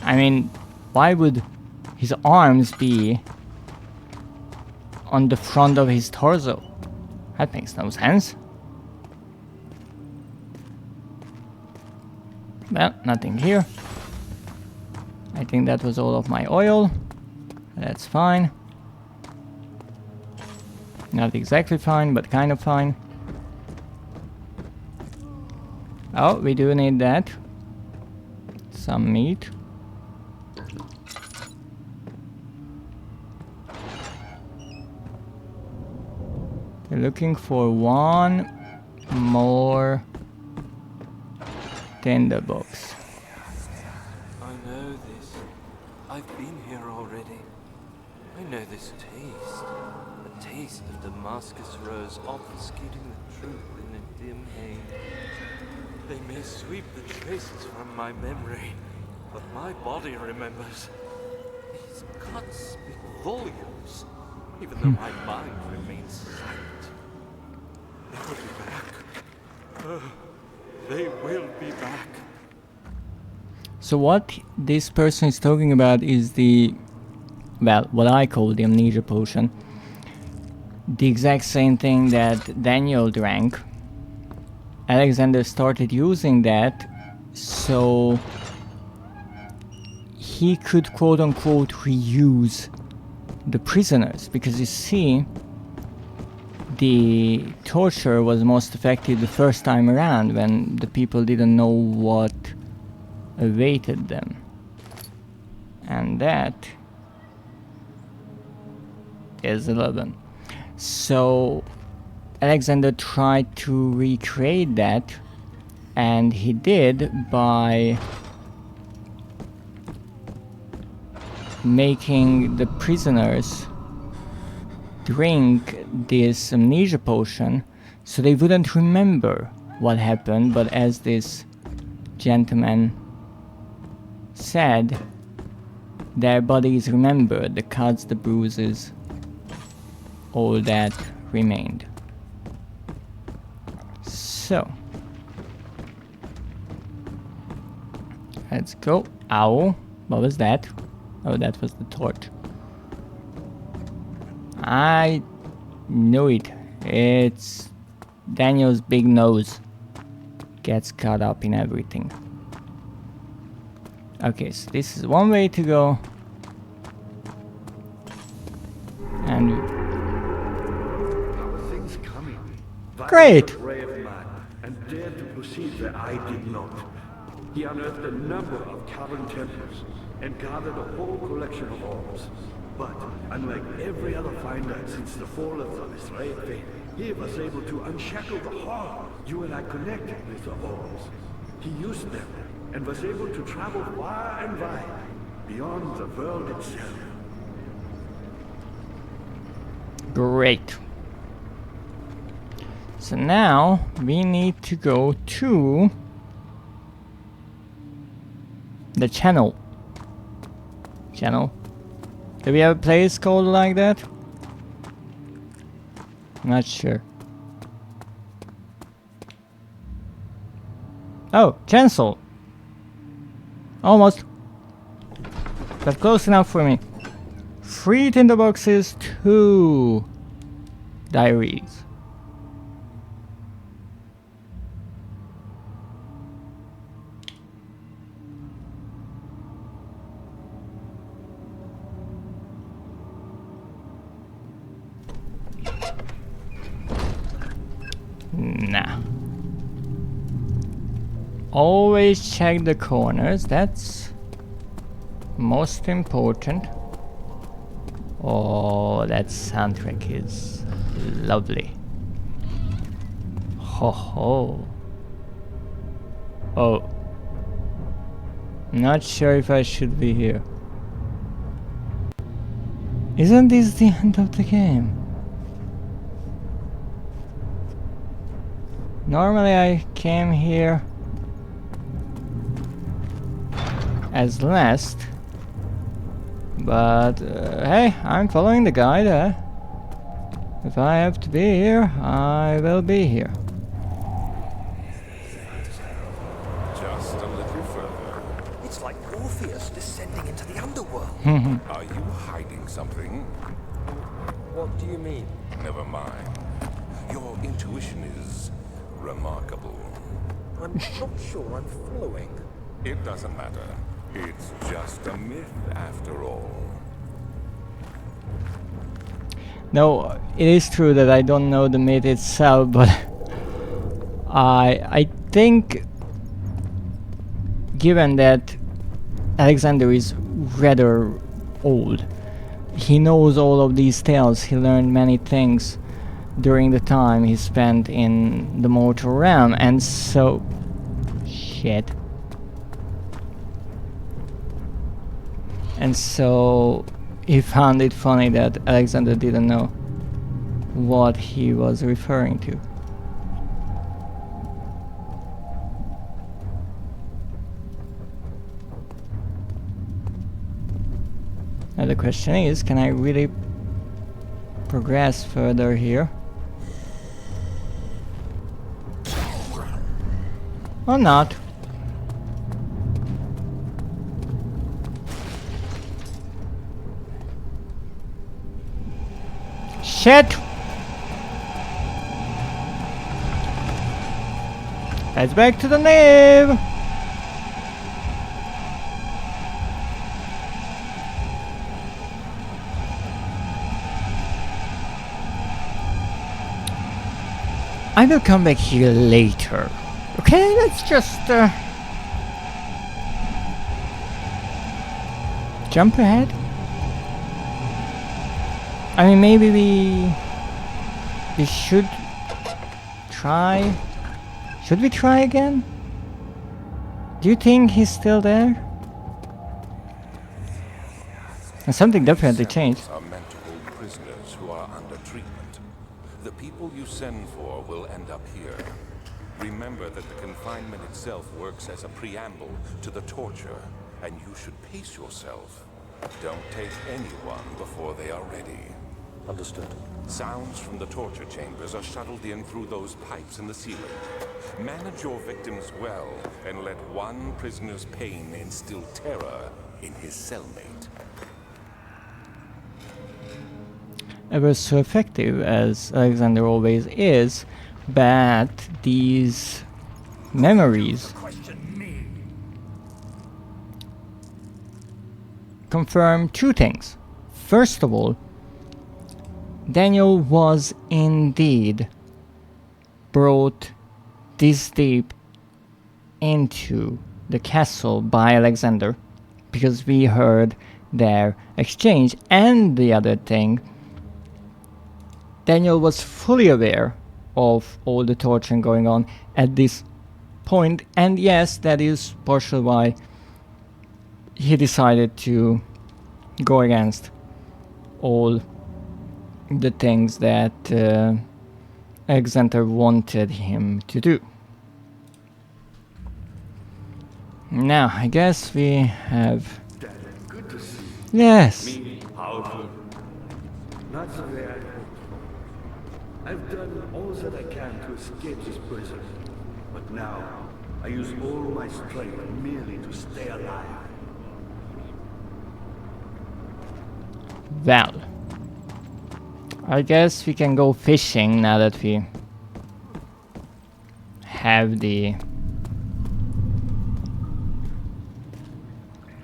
I mean, why would his arms be on the front of his torso? That makes no sense. Well, nothing here. I think that was all of my oil. That's fine. Not exactly fine, but kind of fine. Oh, we do need that. Some meat. We're looking for one more tinderbox. I know this. I've been here already. I know this taste. The taste of Damascus rose obfuscating the truth in a dim haze. They may sweep the traces from my memory, but my body remembers. These cuts speak volumes, even though my mind remains silent. They will be back. They will be back. So what this person is talking about is the, well, what I call the amnesia potion. The exact same thing that Daniel drank. Alexander started using that so he could quote unquote reuse the prisoners, because you see, the torture was most effective the first time around when the people didn't know what awaited them. And that is 11. So Alexander tried to recreate that, and he did by making the prisoners drink this amnesia potion so they wouldn't remember what happened, but as this gentleman said, their bodies remembered the cuts, the bruises, all that remained. So let's go. Ow, what was that? Oh, that was the torch. I knew it. It's Daniel's big nose gets caught up in everything. Okay, so this is one way to go. And Things coming. great! Brave man, and dared to proceed where I did not. He unearthed a number of cavern temples and gathered a whole collection of orbs. But unlike every other finder since the fall of the Israel, he was able to unshackle the heart you and I connected with the orbs. He used them and was able to travel far and wide, beyond the world itself. Great. So now we need to go to The channel. Channel? Do we have a place called like that? Not sure. Oh, chancel. Almost. But close enough for me. 3 tinderboxes, 2 diaries. Nah. Always check the corners, that's most important. Oh, that soundtrack is lovely. Ho ho. Oh. Not sure if I should be here. Isn't this the end of the game? Normally I came here as last, but hey, I'm following the guide. If I have to be here, I will be here. Just a little further. It's like Orpheus descending into the underworld. Are you hiding something? What do you mean? Never mind. Your intuition is remarkable. I'm not sure I'm following. It doesn't matter. It's just a myth after all. No, it is true that I don't know the myth itself, but I think, given that Alexander is rather old, he knows all of these tales, he learned many things during the time he spent in the mortal realm, and so... shit. And so he found it funny that Alexander didn't know what he was referring to. Now the question is, can I really progress further here? Or not? Shit! Let's back to the nave! I will come back here later. Okay, let's just jump ahead. I mean, maybe we should try. Should we try again? Do you think he's still there? And something definitely changed. Are meant to hold prisoners who are under treatment. The people you send for will end up here. Remember that the confinement itself works as a preamble to the torture, and you should pace yourself. Don't take anyone before they are ready. Understood. Sounds from the torture chambers are shuttled in through those pipes in the ceiling. Manage your victims well, and let one prisoner's pain instill terror in his cellmate. Ever so effective as Alexander always is, but these memories confirm two things. First of all, Daniel was indeed brought this deep into the castle by Alexander, because we heard their exchange. And the other thing, Daniel was fully aware of all the torturing going on at this point, and yes, that is partially why he decided to go against all the things that Alexander wanted him to do. Now, I guess we have... Dad, good to see you. Yes! Me, powerful. Not the way I hoped. I've done all that I can to escape this prison. But now, I use all my strength merely to stay alive. Well, I guess we can go fishing now that we have the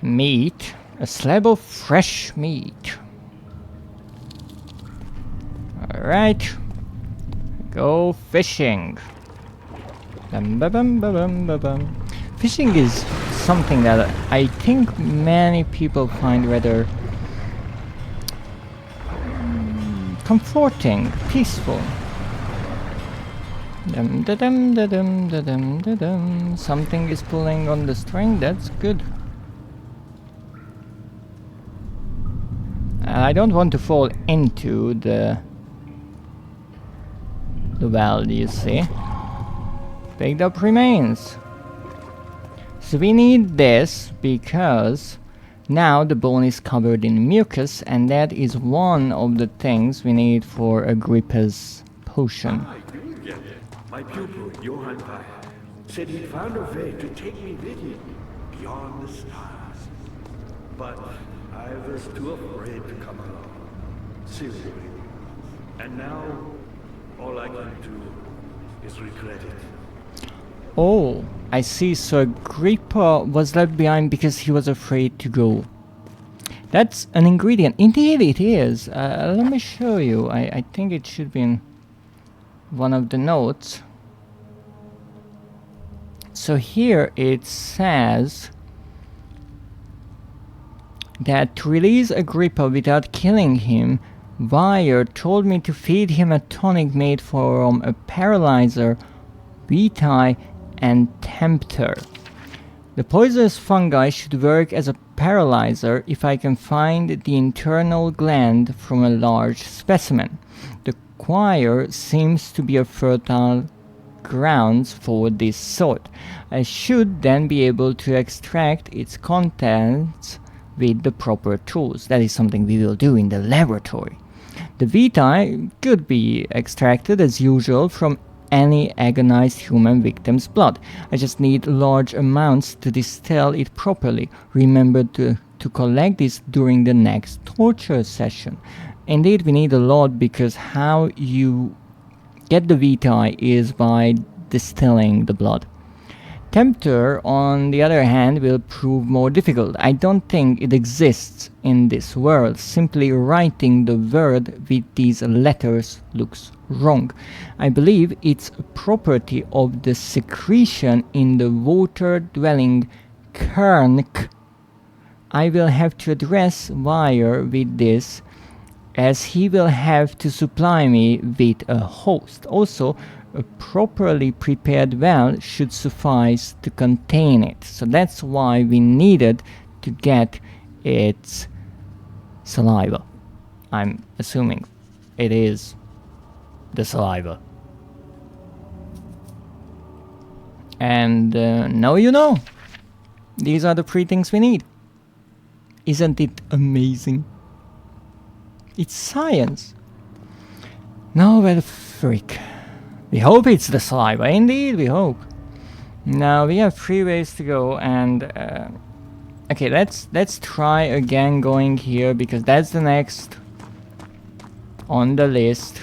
meat, a slab of fresh meat. Alright, go fishing. Bum, ba, bum, ba, bum, ba, bum. Fishing is something that I think many people find rather comforting, peaceful. Dum, da, dum, da, dum, da, dum, da, dum. Something is pulling on the string, that's good. I don't want to fall into the well, you see. Picked up remains. So we need this because now the bone is covered in mucus, and that is one of the things we need for Agrippa's potion. I do get it. My pupil, Johann Weyer, said he'd found a way to take me with him beyond the stars. But I was too afraid to come along. Seriously. And now, all I can do is regret it. Oh, I see. So Agrippa was left behind because he was afraid to go. That's an ingredient. Indeed it is. Let me show you. I think it should be in one of the notes. So here it says that to release Agrippa without killing him, Weyer told me to feed him a tonic made from a paralyzer, VTi, and Tempter. The poisonous fungi should work as a paralyzer if I can find the internal gland from a large specimen. The choir seems to be a fertile grounds for this sort. I should then be able to extract its contents with the proper tools. That is something we will do in the laboratory. The VTi could be extracted as usual from any agonized human victim's blood. I just need large amounts to distill it properly. Remember to collect this during the next torture session. Indeed, we need a lot because how you get the VTi is by distilling the blood. Tempter, on the other hand, will prove more difficult. I don't think it exists in this world. Simply writing the word with these letters looks wrong. I believe it's a property of the secretion in the water-dwelling kernk. I will have to address Weyer with this, as he will have to supply me with a host. Also, a properly prepared well should suffice to contain it. So that's why we needed to get its saliva. I'm assuming it is the saliva. And now you know. These are the 3 things we need. Isn't it amazing? It's science. Now where the frick? We hope it's the saliva. Indeed, we hope. Now we have 3 ways to go, and okay, let's try again going here because that's the next on the list.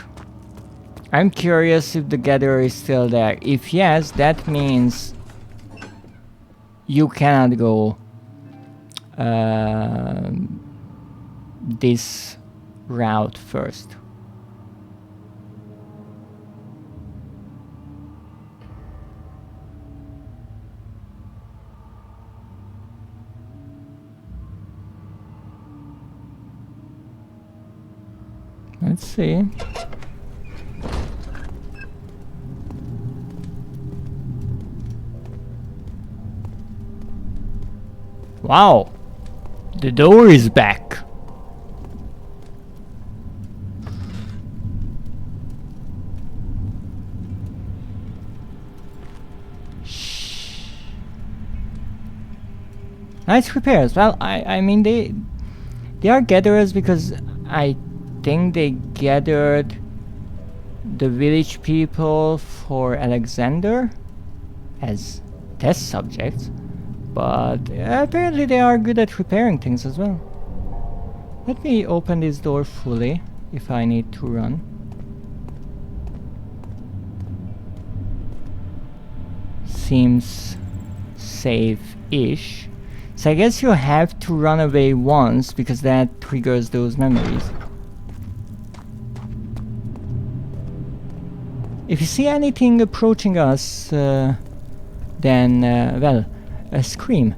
I'm curious if the gatherer is still there. If yes, that means you cannot go this route first. Let's see. Wow, the door is back. Nice repairs. Well, I mean they are gatherers because I think they gathered the village people for Alexander as test subjects, but apparently they are good at repairing things as well. Let me open this door fully if I need to run. Seems safe-ish. So I guess you have to run away once because that triggers those memories. If you see anything approaching us, then, well, scream.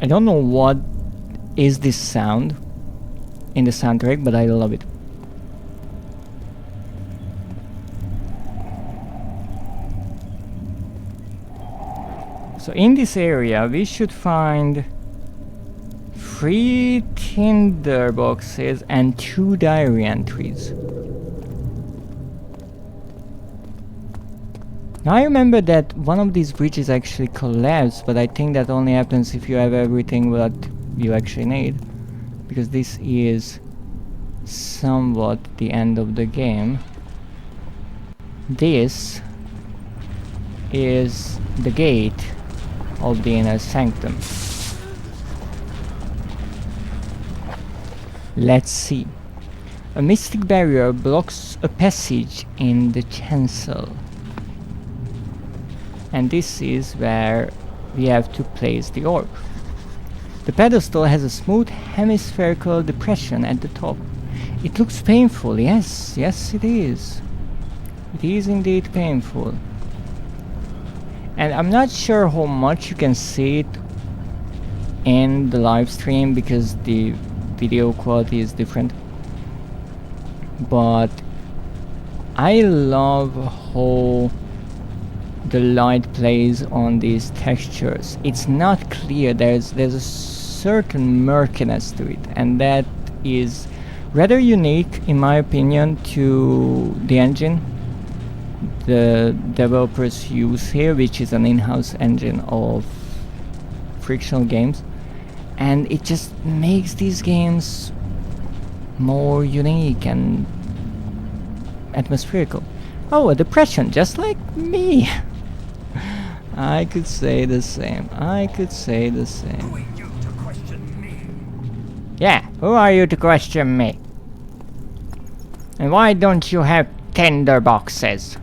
I don't know what is this sound in the soundtrack, but I love it. So in this area we should find 3 tinder boxes and 2 diary entries. Now I remember that one of these bridges actually collapsed, but I think that only happens if you have everything that you actually need, because this is somewhat the end of the game. This is the gate of the inner sanctum. Let's see. A mystic barrier blocks a passage in the chancel. And this is where we have to place the orb. The pedestal has a smooth hemispherical depression at the top. It looks painful, yes, it is. It is indeed painful. And I'm not sure how much you can see it in the live stream because the video quality is different. But I love how the light plays on these textures. It's not clear, there's a certain murkiness to it, and that is rather unique in my opinion to the engine the developers use here, which is an in-house engine of frictional games, and it just makes these games more unique and atmospherical. Oh, a depression, just like me. I could say the same. I could say the same. Who are you to question me? Yeah, who are you to question me? And why don't you have tinder boxes?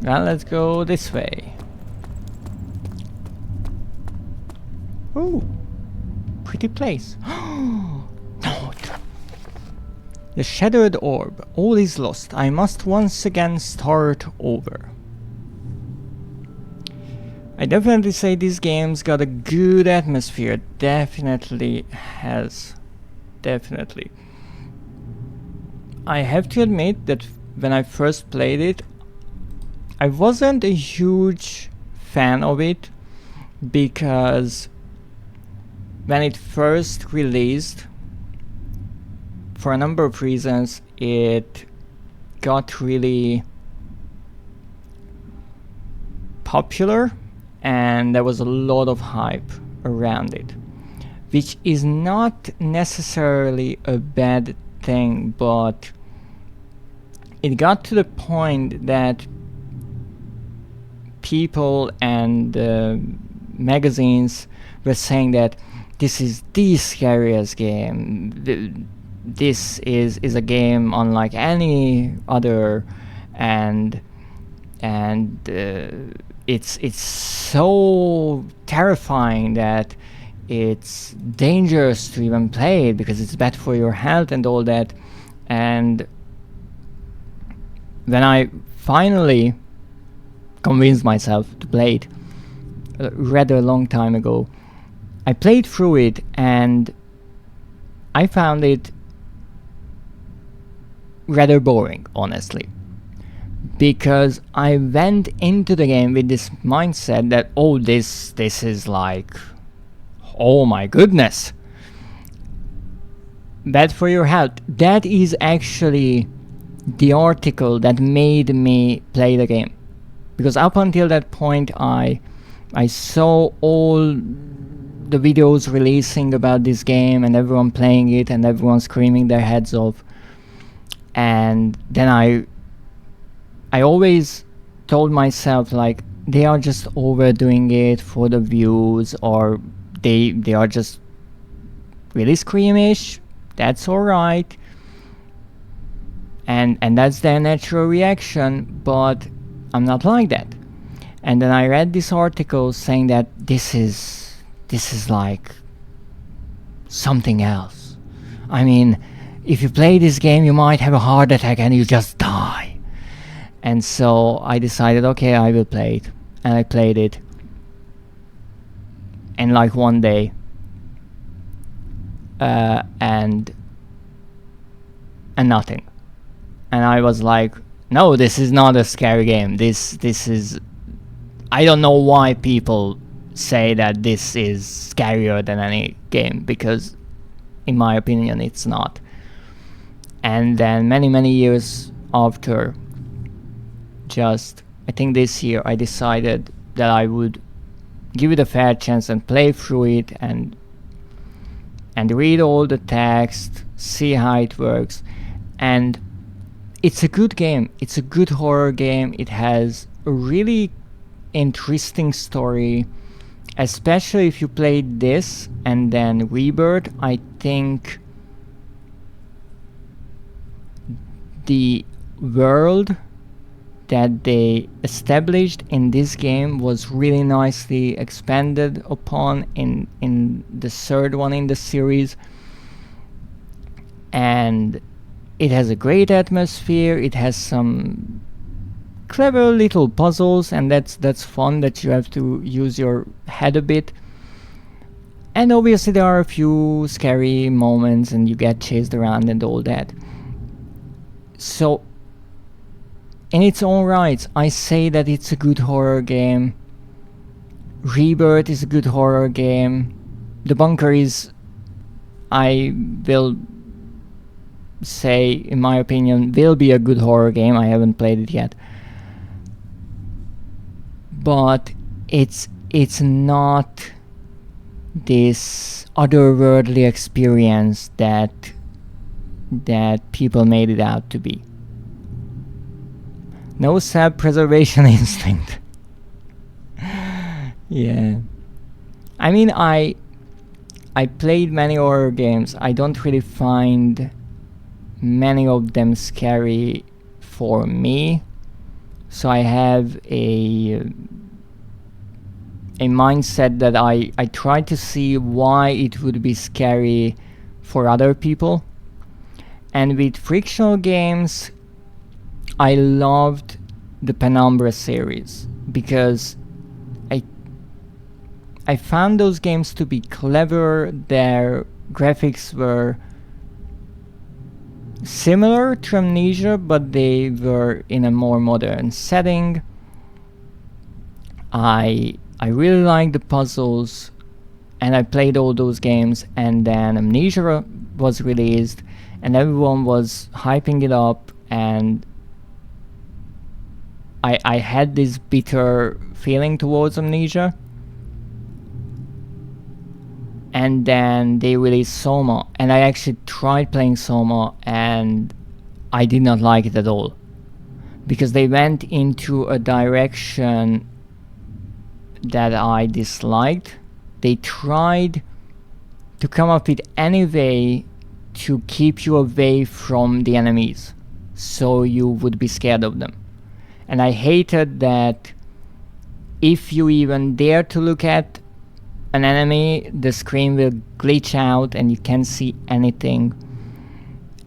Well, let's go this way. Ooh, pretty place. Note. The shattered orb. All is lost. I must once again start over. I definitely say this game's got a good atmosphere. Definitely has. Definitely. I have to admit that when I first played it, I wasn't a huge fan of it because when it first released, for a number of reasons, it got really popular and there was a lot of hype around it, which is not necessarily a bad thing, but it got to the point that people and magazines were saying that this is the scariest game, this is a game unlike any other, and it's so terrifying that it's dangerous to even play it because it's bad for your health and all that. And when I finally convinced myself to play it a rather long time ago, I played through it and I found it rather boring, honestly, because I went into the game with this mindset that, oh, this is like, oh my goodness, bad for your health. That is actually the article that made me play the game, because up until that point I saw all the videos releasing about this game and everyone playing it and everyone screaming their heads off, and then I always told myself, like, they are just overdoing it for the views, or they are just really squeamish. That's alright, and that's their natural reaction, but I'm not like that. And then I read this article saying that this is like something else. I mean, if you play this game, you might have a heart attack and you just die. And so I decided, okay, I will play it. And I played it. And like one day. And nothing. And I was like, no, this is not a scary game. This is... I don't know why people say that this is scarier than any game, because in my opinion it's not. And then many years after, just I think this year, I decided that I would give it a fair chance and play through it and read all the text, see how it works. And it's a good game. It's a good horror game. It has a really interesting story, especially if you played this and then Rebirth. I think the world that they established in this game was really nicely expanded upon in the third one in the series, and it has a great atmosphere. It has some clever little puzzles, and that's fun, that you have to use your head a bit. And obviously there are a few scary moments and you get chased around and all that. So in its own right, I say that it's a good horror game. Rebirth is a good horror game. The Bunker is, I will say, in my opinion, will be a good horror game. I haven't played it yet. But it's not this otherworldly experience that people made it out to be. No self-preservation instinct. Yeah. I mean, I played many horror games. I don't really find many of them scary for me. So I have a mindset that I try to see why it would be scary for other people. And with frictional games, I loved the Penumbra series, because I found those games to be clever. Their graphics were similar to Amnesia, but they were in a more modern setting. I really liked the puzzles, and I played all those games, and then Amnesia was released and everyone was hyping it up, and I had this bitter feeling towards Amnesia. And then they released Soma, and I actually tried playing Soma and I did not like it at all, because they went into a direction that I disliked. They tried to come up with any way to keep you away from the enemies, so you would be scared of them. And I hated that if you even dare to look at an enemy, the screen will glitch out and you can't see anything.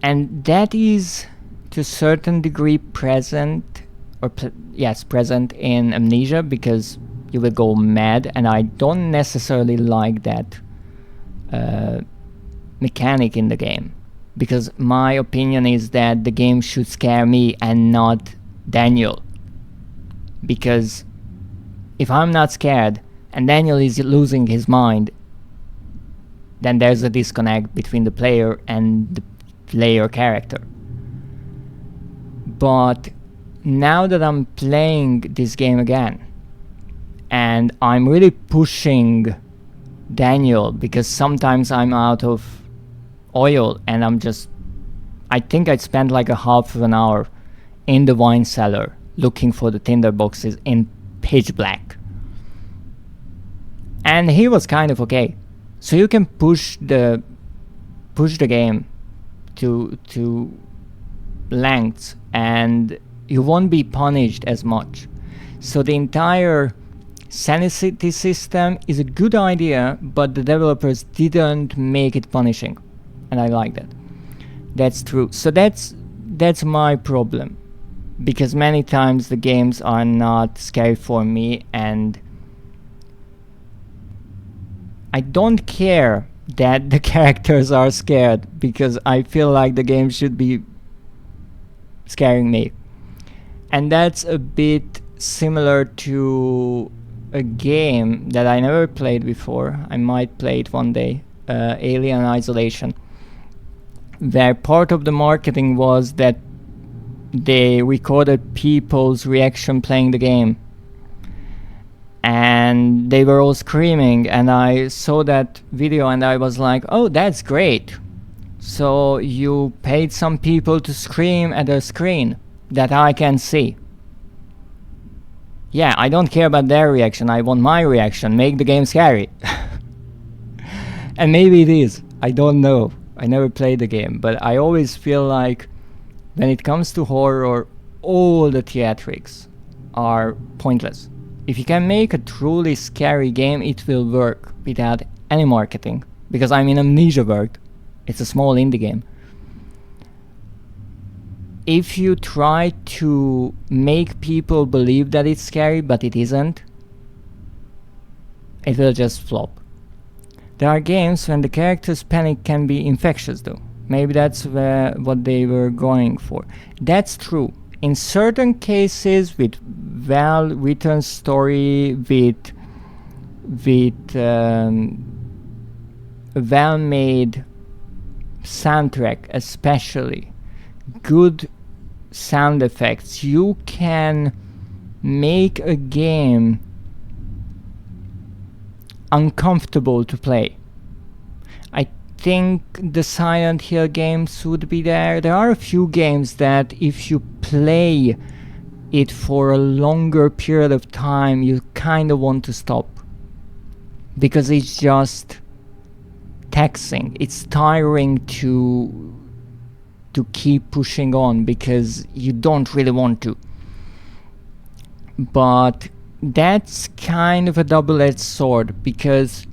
And that is to a certain degree present, or present in Amnesia, because you will go mad, and I don't necessarily like that mechanic in the game, because my opinion is that the game should scare me and not Daniel. Because if I'm not scared and Daniel is losing his mind, then there's a disconnect between the player and the player character. But now that I'm playing this game again, and I'm really pushing Daniel, because sometimes I'm out of oil and I think I spent like a half of an hour in the wine cellar looking for the tinder boxes in pitch black. And he was kind of okay. So you can push the game to lengths and you won't be punished as much. So the entire sanity system is a good idea, but the developers didn't make it punishing, and I like that. That's true. So that's my problem, because many times the games are not scary for me, and I don't care that the characters are scared, because I feel like the game should be scaring me. And that's a bit similar to a game that I never played before. I might play it one day, Alien Isolation, where part of the marketing was that they recorded people's reaction playing the game, and they were all screaming, and I saw that video and I was like, oh, that's great. So you paid some people to scream at a screen that I can see. Yeah, I don't care about their reaction, I want my reaction. Make the game scary. And maybe it is, I don't know. I never played the game, but I always feel like when it comes to horror, all the theatrics are pointless. If you can make a truly scary game, it will work without any marketing. Because I mean, Amnesia worked. It's a small indie game. If you try to make people believe that it's scary, but it isn't, it will just flop. There are games when the character's panic can be infectious though. Maybe that's what they were going for. That's true. In certain cases, with well-written story, with a well-made soundtrack, especially good sound effects, you can make a game uncomfortable to play. I think the Silent Hill games would be there. There are a few games that if you play it for a longer period of time, you kind of want to stop, because it's just taxing. It's tiring to keep pushing on because you don't really want to. But that's kind of a double-edged sword, because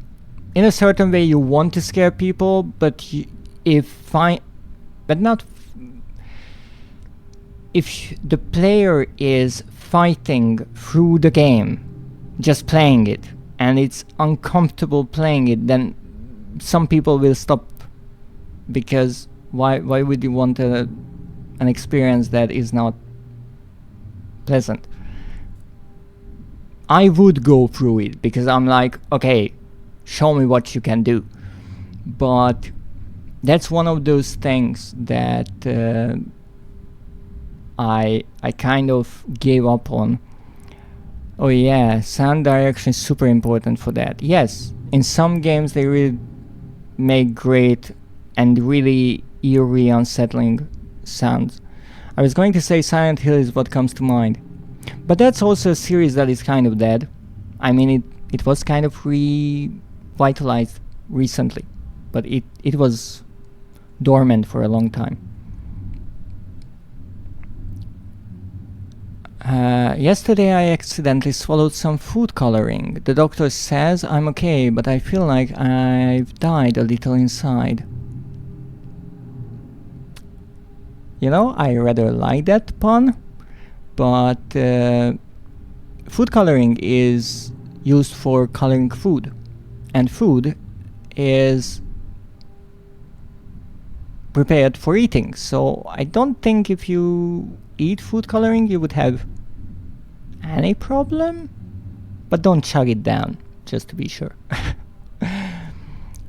in a certain way you want to scare people, but if the player is fighting through the game, just playing it, and it's uncomfortable playing it, then some people will stop, because why would you want an experience that is not pleasant? I would go through it because I'm like, okay, show me what you can do. But that's one of those things that I kind of gave up on. Oh yeah, sound direction is super important for that. Yes, in some games they really make great and really eerie, unsettling sounds. I was going to say Silent Hill is what comes to mind, but that's also a series that is kind of dead. I mean, it was kind of revitalized recently, but it was dormant for a long time. Yesterday I accidentally swallowed some food coloring. The doctor says I'm okay, but I feel like I've died a little inside. You know, I rather like that pun, but food coloring is used for coloring food, and food is prepared for eating, so I don't think if you eat food coloring you would have any problem, but don't chug it down, just to be sure.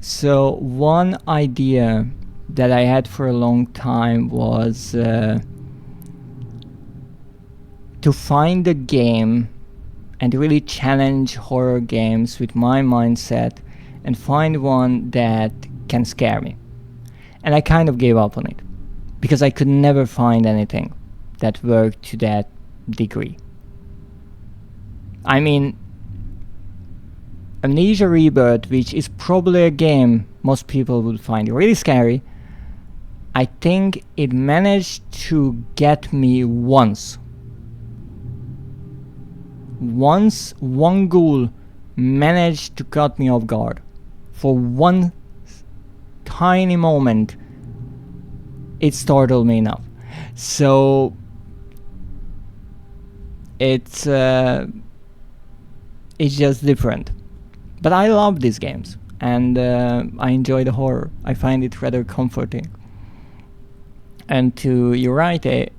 So one idea that I had for a long time was to find a game and really challenge horror games with my mindset and find one that can scare me. And I kind of gave up on it because I could never find anything that worked to that degree. I mean, Amnesia Rebirth, which is probably a game most people would find really scary, I think it managed to get me once. Once one ghoul managed to cut me off guard. For one tiny moment, it startled me enough. So it's just different. But I love these games, and I enjoy the horror. I find it rather comforting. And to your right,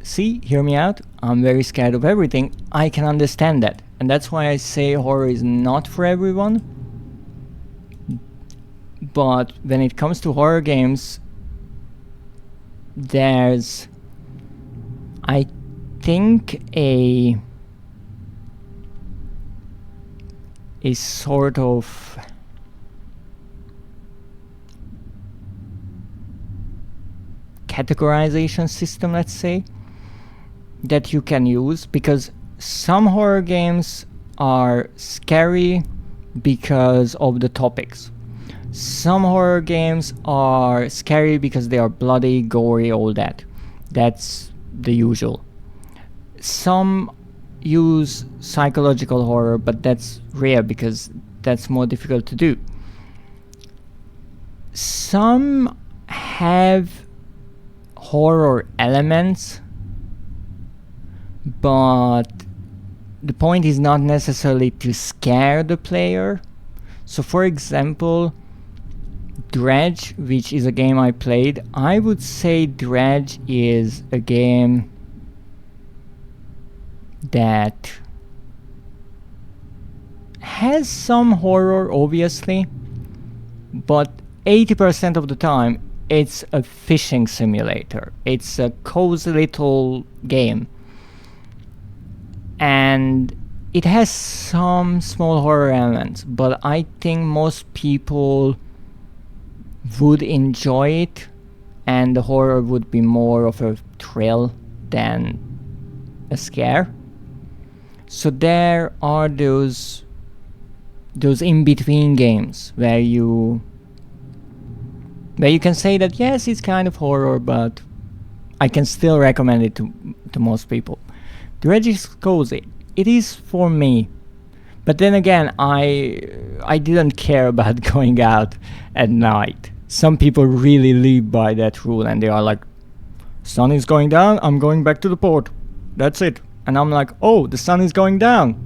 see, hear me out, I'm very scared of everything. I can understand that. And that's why I say horror is not for everyone. But when it comes to horror games, there's, I think, a sort of categorization system, let's say, that you can use, because some horror games are scary because of the topics. Some horror games are scary because they are bloody, gory, all that. That's the usual. Some use psychological horror, but that's rare because that's more difficult to do. Some have horror elements, but the point is not necessarily to scare the player. So for example, Dredge, which is a game I played, I would say Dredge is a game that has some horror, obviously, but 80% of the time it's a fishing simulator. It's a cozy little game, and it has some small horror elements, but I think most people would enjoy it, and the horror would be more of a thrill than a scare. So there are those in-between games where you can say that yes, it's kind of horror, but I can still recommend it to most people. Dredge is cozy. It is for me. But then again, I didn't care about going out at night. Some people really live by that rule, and they are like, sun is going down, I'm going back to the port. That's it. And I'm like, oh, the sun is going down.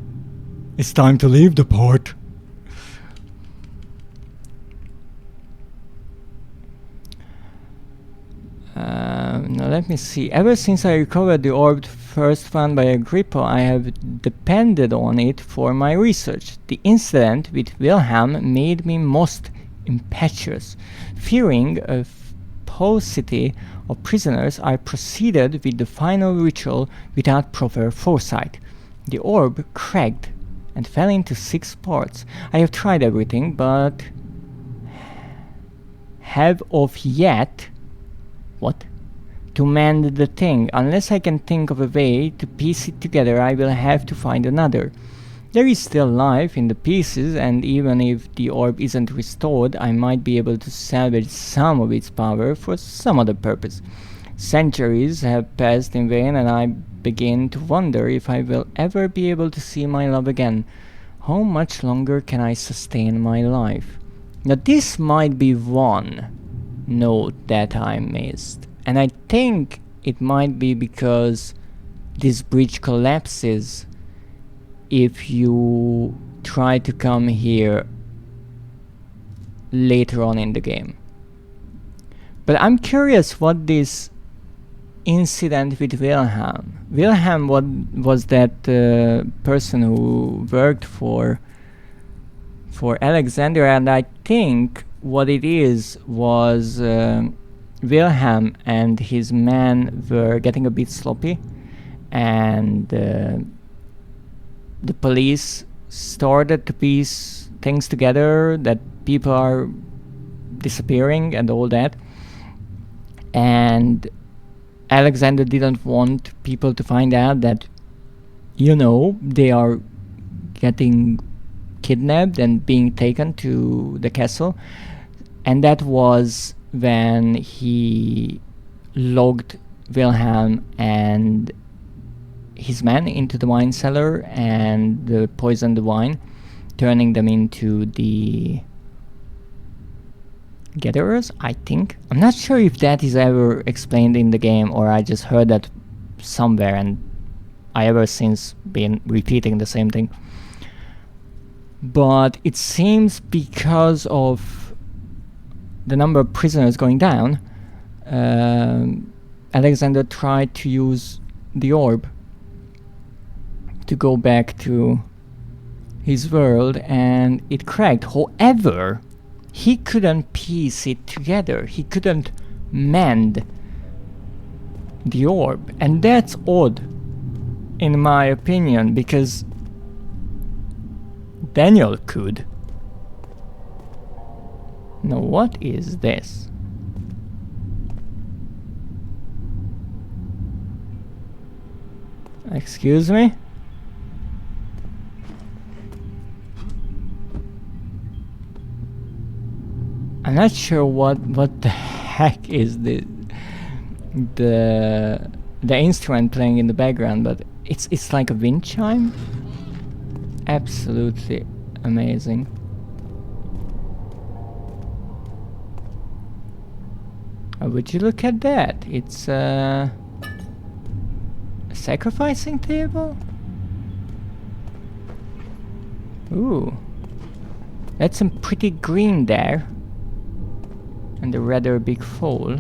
It's time to leave the port. Now let me see. Ever since I recovered the orb first found by Agrippa, I have depended on it for my research. The incident with Wilhelm made me most impetuous. Fearing a paucity of prisoners, I proceeded with the final ritual without proper foresight. The orb cracked and fell into 6 parts. I have tried everything, but have of yet to mend the thing. Unless I can think of a way to piece it together, I will have to find another. There is still life in the pieces, and even if the orb isn't restored, I might be able to salvage some of its power for some other purpose. Centuries have passed in vain, and I begin to wonder if I will ever be able to see my love again. How much longer can I sustain my life? Now this might be one note that I missed, and I think it might be because this bridge collapses if you try to come here later on in the game. But I'm curious what this incident with Wilhelm. Wilhelm was that person who worked for Alexander, and I think what it is was Wilhelm and his men were getting a bit sloppy, and the police started to piece things together that people are disappearing and all that, and Alexander didn't want people to find out that, you know, they are getting kidnapped and being taken to the castle. And that was when he locked Wilhelm and his men into the wine cellar and poisoned the wine, turning them into the gatherers, I think. I'm not sure if that is ever explained in the game, or I just heard that somewhere and I ever since been repeating the same thing. But it seems because of the number of prisoners going down, Alexander tried to use the orb to go back to his world, and it cracked. However, he couldn't piece it together. He couldn't mend the orb, and that's odd in my opinion, because Daniel could. Now what is this? Excuse me? I'm not sure what the heck is the instrument playing in the background, but it's like a wind chime. Absolutely amazing. Would you look at that? It's a sacrificing table? Ooh. That's some pretty green there. And a rather big hole.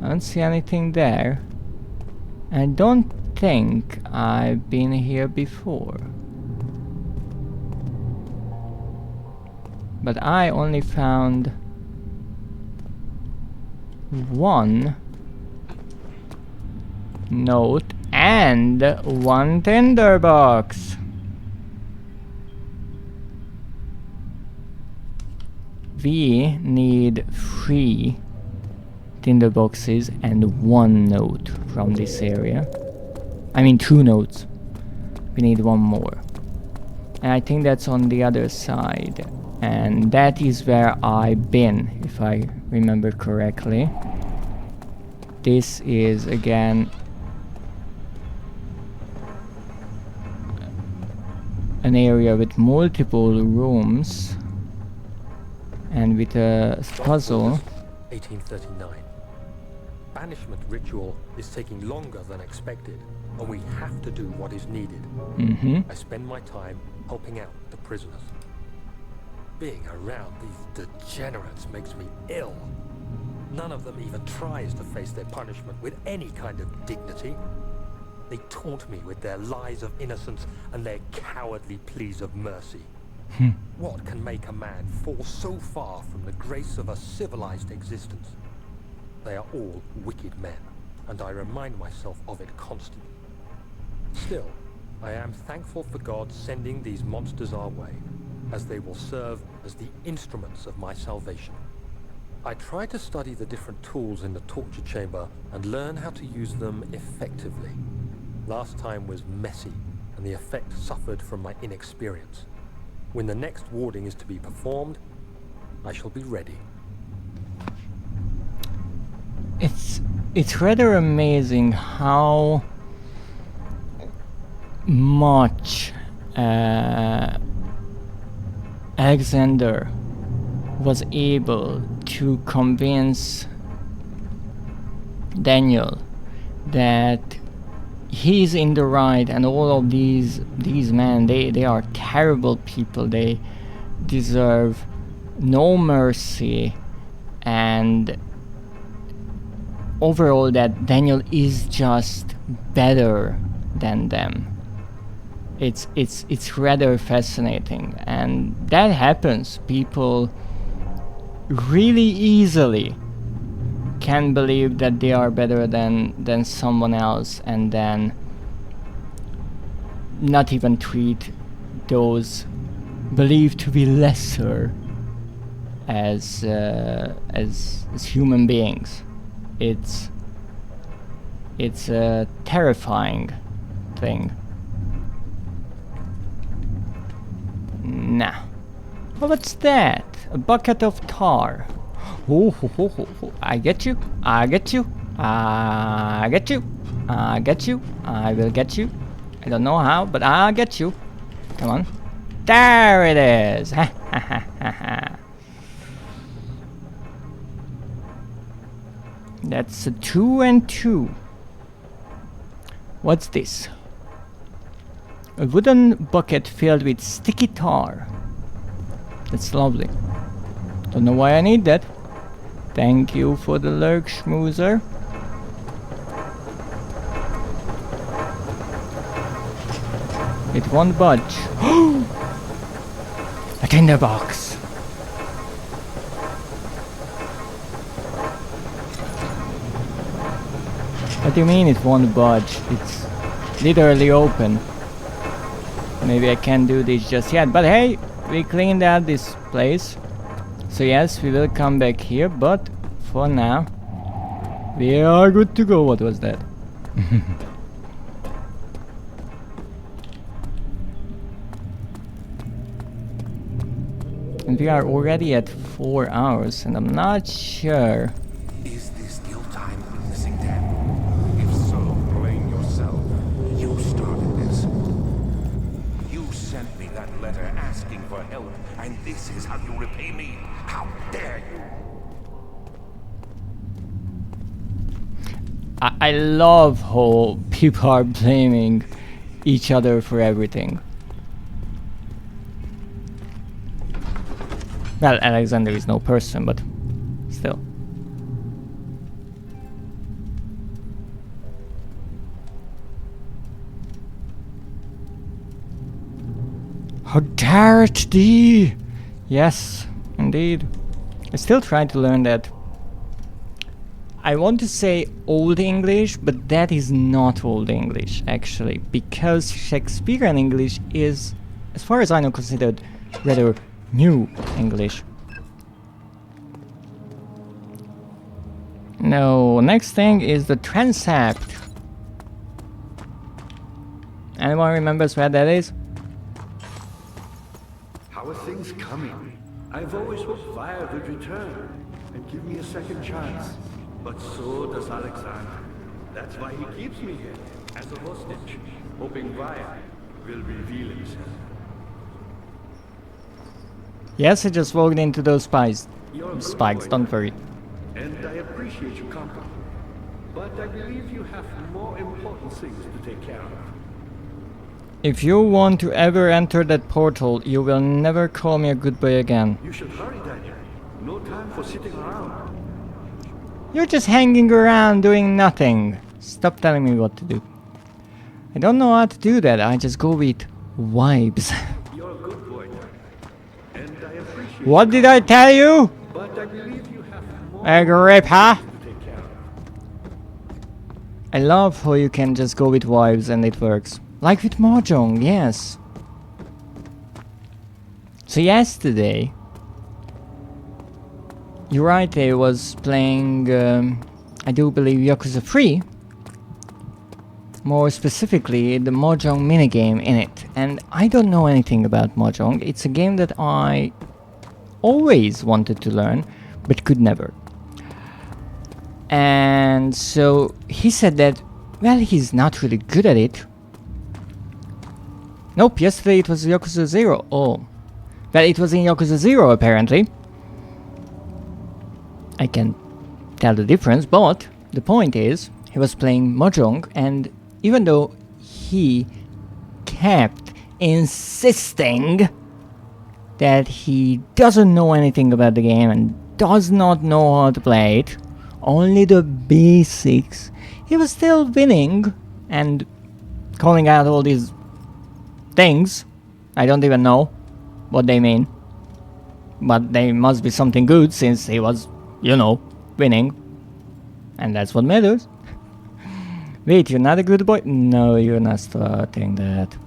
I don't see anything there. I don't think I've been here before. But I only found one note and one tinderbox. We need 3 tinderboxes and 1 note from this area. I mean 2 notes. We need 1 more. And I think that's on the other side. And that is where I've been, if I remember correctly. This is again an area with multiple rooms and with a puzzle. 1839. Banishment ritual is taking longer than expected, and we have to do what is needed. I spend my time helping out the prisoners. Being around these degenerates makes me ill. None of them even tries to face their punishment with any kind of dignity. They taunt me with their lies of innocence and their cowardly pleas of mercy. What can make a man fall so far from the grace of a civilized existence? They are all wicked men, and I remind myself of it constantly. Still, I am thankful for God sending these monsters our way, as they will serve as the instruments of my salvation. I try to study the different tools in the torture chamber and learn how to use them effectively. Last time was messy, and the effect suffered from my inexperience. When the next warding is to be performed, I shall be ready. It's rather amazing how much Alexander was able to convince Daniel that he's in the right, and all of these men, they are terrible people. They deserve no mercy, and overall that Daniel is just better than them. it's rather fascinating, and that happens. People really easily can believe that they are better than someone else, and then not even treat those believed to be lesser as human beings. It's a terrifying thing. Nah. Oh, what's that? A bucket of tar. Oh, I get you. I get you. I get you. I get you. I will get you. I don't know how, but I'll get you. Come on. There it is. Ha ha ha ha ha. That's a 2 and 2. What's this? A wooden bucket filled with sticky tar. That's lovely. Don't know why I need that. Thank you for the lurk, schmoozer. It won't budge. A tinderbox. What do you mean it won't budge? It's literally open. Maybe I can't do this just yet, but hey, we cleaned out this place. So yes, we will come back here, but for now, we are good to go. What was that? And we are already at 4 hours, and I'm not sure. Is this guilt I'm witnessing, Dan? If so, blame yourself. You started this. You sent me that letter asking for help, and this is how you repay me? How dare you? I love how people are blaming each other for everything. Well, Alexander is no person, but still. How dare it thee! Yes, indeed. I still try to learn that. I want to say Old English, but that is not Old English, actually, because Shakespearean English is, as far as I know, considered rather New English. No, next thing is the transept. Anyone remembers where that is? How are things coming? I've always hoped Via would return and give me a second chance. But so does Alexander. That's why he keeps me here, as a hostage, hoping Via will reveal himself. Yes, I just walked into those spikes, Boy, don't worry. And I appreciate your company. But I believe you have more important things to take care of. If you want to ever enter that portal, you will never call me a good boy again. You should hurry, Daniel. No time for sitting around. You're just hanging around doing nothing. Stop telling me what to do. I don't know how to do that, I just go with vibes. You're a good boy, Daniel. And I appreciate What did I tell you? But I believe you have more Agrippa? to take care of. I love how you can just go with vibes and it works. Like with Mahjong, yes. So yesterday, you're right, I was playing, I do believe Yakuza 3. More specifically, the Mahjong minigame in it. And I don't know anything about Mahjong. It's a game that I always wanted to learn, but could never. And so he said that, well, he's not really good at it. Nope, yesterday it was Yakuza 0. Oh. Well, it was in Yakuza 0 apparently. I can tell the difference, but the point is, he was playing Mahjong, and even though he kept insisting that he doesn't know anything about the game and does not know how to play it, only the basics, he was still winning and calling out all these things. I don't even know what they mean. But they must be something good since he was, you know, winning. And that's what matters. Wait, you're not a good boy? No, you're not starting that.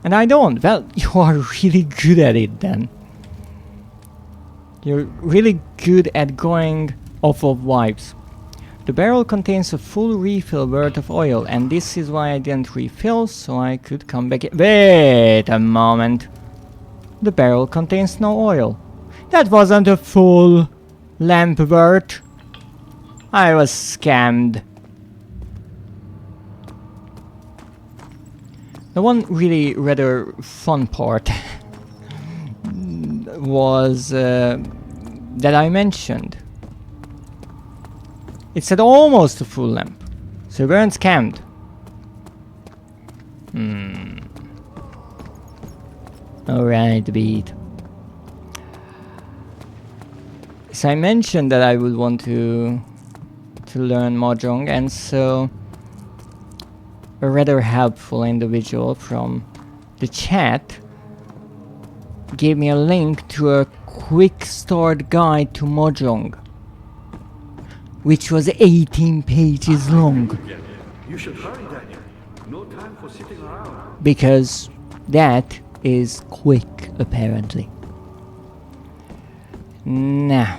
And I don't. Well, you are really good at it then. You're really good at going off of vibes. The barrel contains a full refill worth of oil, and this is why I didn't refill, so I could come back. Wait a moment. The barrel contains no oil. That wasn't a full lamp worth. I was scammed. The one really rather fun part was that I mentioned. It said almost a full lamp, so we weren't scammed. Alright, beat. So I mentioned that I would want to learn Mahjong, and so a rather helpful individual from the chat gave me a link to a quick start guide to Mahjong, which was 18 pages long. You should hurry, Daniel. No time for sitting around. Because that is quick, apparently. Nah.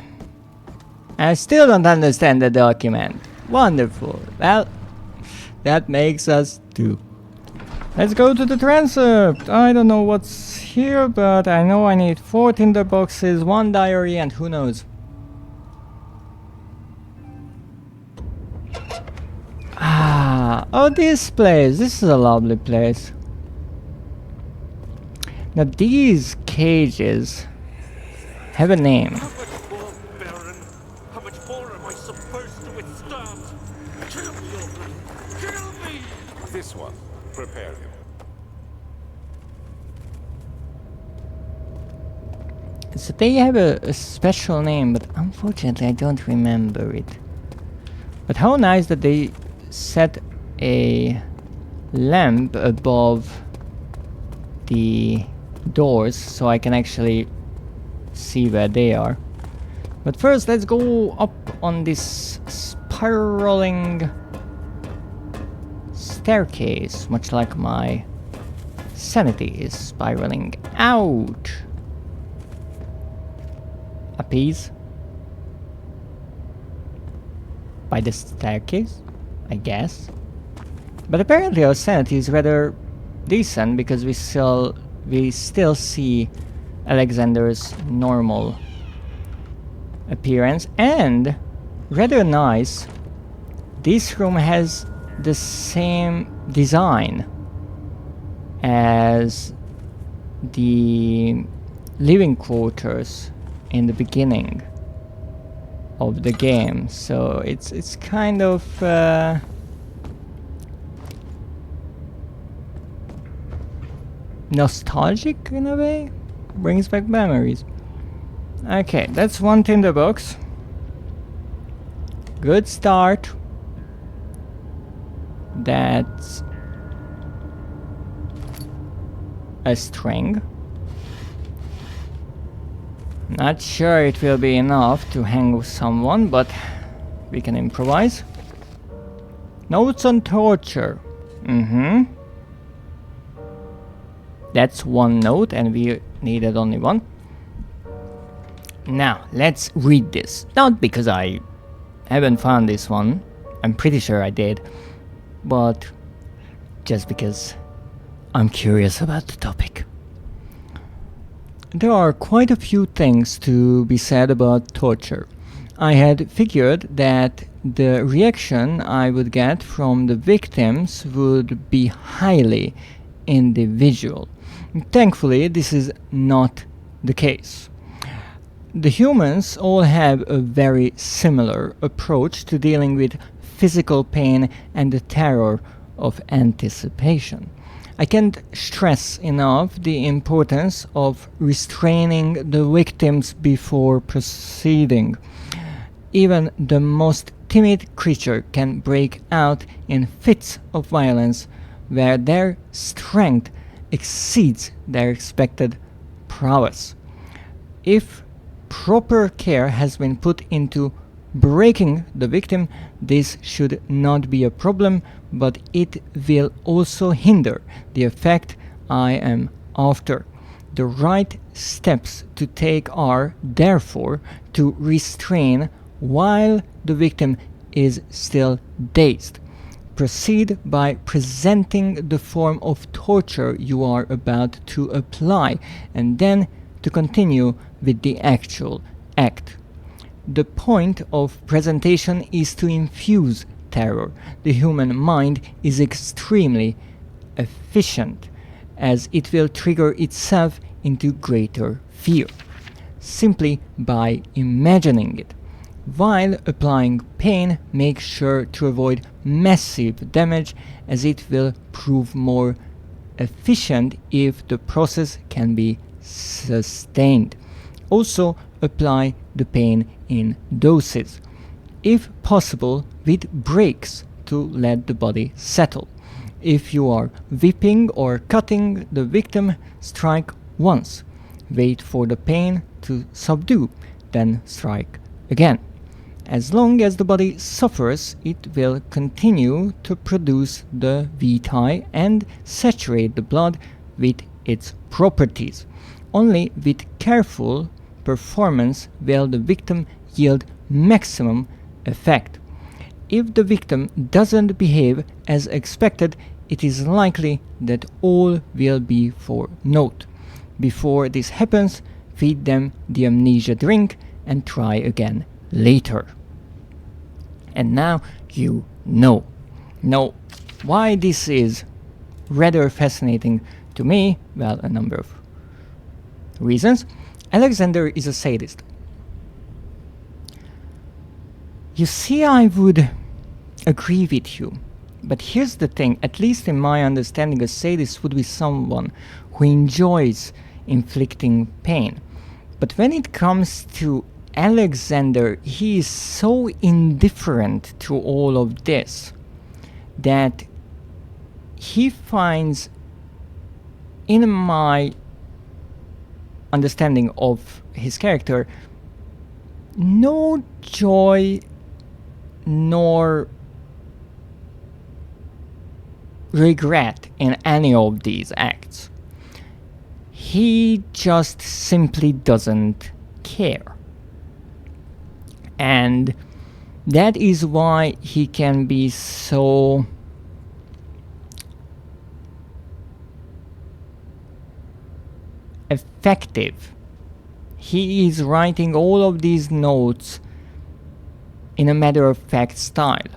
I still don't understand the document. Wonderful. Well, that makes us two. Let's go to the transept. I don't know what's here, but I know I need 4 tinder boxes, 1 diary, and who knows. Oh, this place. This is a lovely place. Now these cages have a name. How much more, Baron? How much more am I supposed to withstand? Kill me already! Kill me! This one. Prepare him. So they have a special name, but unfortunately I don't remember it. But how nice that they set a lamp above the doors so I can actually see where they are. But first let's go up on this spiraling staircase, much like my sanity is spiraling out. Appease by the staircase, I guess. But apparently our sanity is rather decent because we still see Alexander's normal appearance, and rather nice, this room has the same design as the living quarters in the beginning of the game, so it's kind of nostalgic in a way, brings back memories. Okay, that's 1 tinder box. Good start. That's a string. Not sure it will be enough to hang with someone, but we can improvise. Notes on torture. That's 1 note, and we needed only 1. Now, let's read this. Not because I haven't found this one. I'm pretty sure I did. But just because I'm curious about the topic. There are quite a few things to be said about torture. I had figured that the reaction I would get from the victims would be highly individual. Thankfully, this is not the case. The humans all have a very similar approach to dealing with physical pain and the terror of anticipation. I can't stress enough the importance of restraining the victims before proceeding. Even the most timid creature can break out in fits of violence where their strength exceeds their expected prowess. If proper care has been put into breaking the victim, this should not be a problem, but it will also hinder the effect I am after. The right steps to take are, therefore, to restrain while the victim is still dazed. Proceed by presenting the form of torture you are about to apply, and then to continue with the actual act. The point of presentation is to infuse terror. The human mind is extremely efficient, as it will trigger itself into greater fear, simply by imagining it. While applying pain, make sure to avoid massive damage, as it will prove more efficient if the process can be sustained. Also, apply the pain in doses, if possible with breaks to let the body settle. If you are whipping or cutting the victim, strike once, wait for the pain to subdue, then strike again. As long as the body suffers, it will continue to produce the VTi and saturate the blood with its properties. Only with careful performance will the victim yield maximum effect. If the victim doesn't behave as expected, it is likely that all will be for naught. Before this happens, feed them the amnesia drink and try again later. And now you know. Now, why this is rather fascinating to me? Well, a number of reasons. Alexander is a sadist. You see, I would agree with you. But here's the thing, at least in my understanding, a sadist would be someone who enjoys inflicting pain. But when it comes to Alexander, he is so indifferent to all of this that he finds, in my understanding of his character, no joy nor regret in any of these acts. He just simply doesn't care. And that is why he can be so effective. He is writing all of these notes in a matter-of-fact style.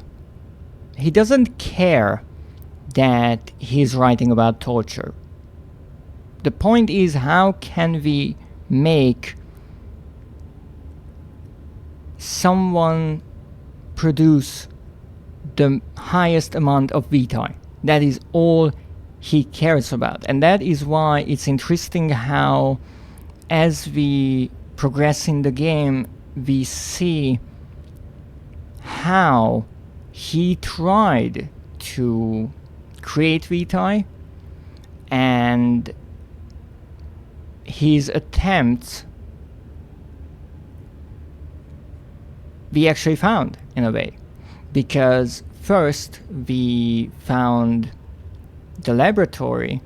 He doesn't care that he's writing about torture. The point is, how can we make someone produce the highest amount of VTi? That is all he cares about. And that is why it's interesting how, as we progress in the game, we see how he tried to create VTi, and his attempts we actually found, in a way. Because first we found the laboratory,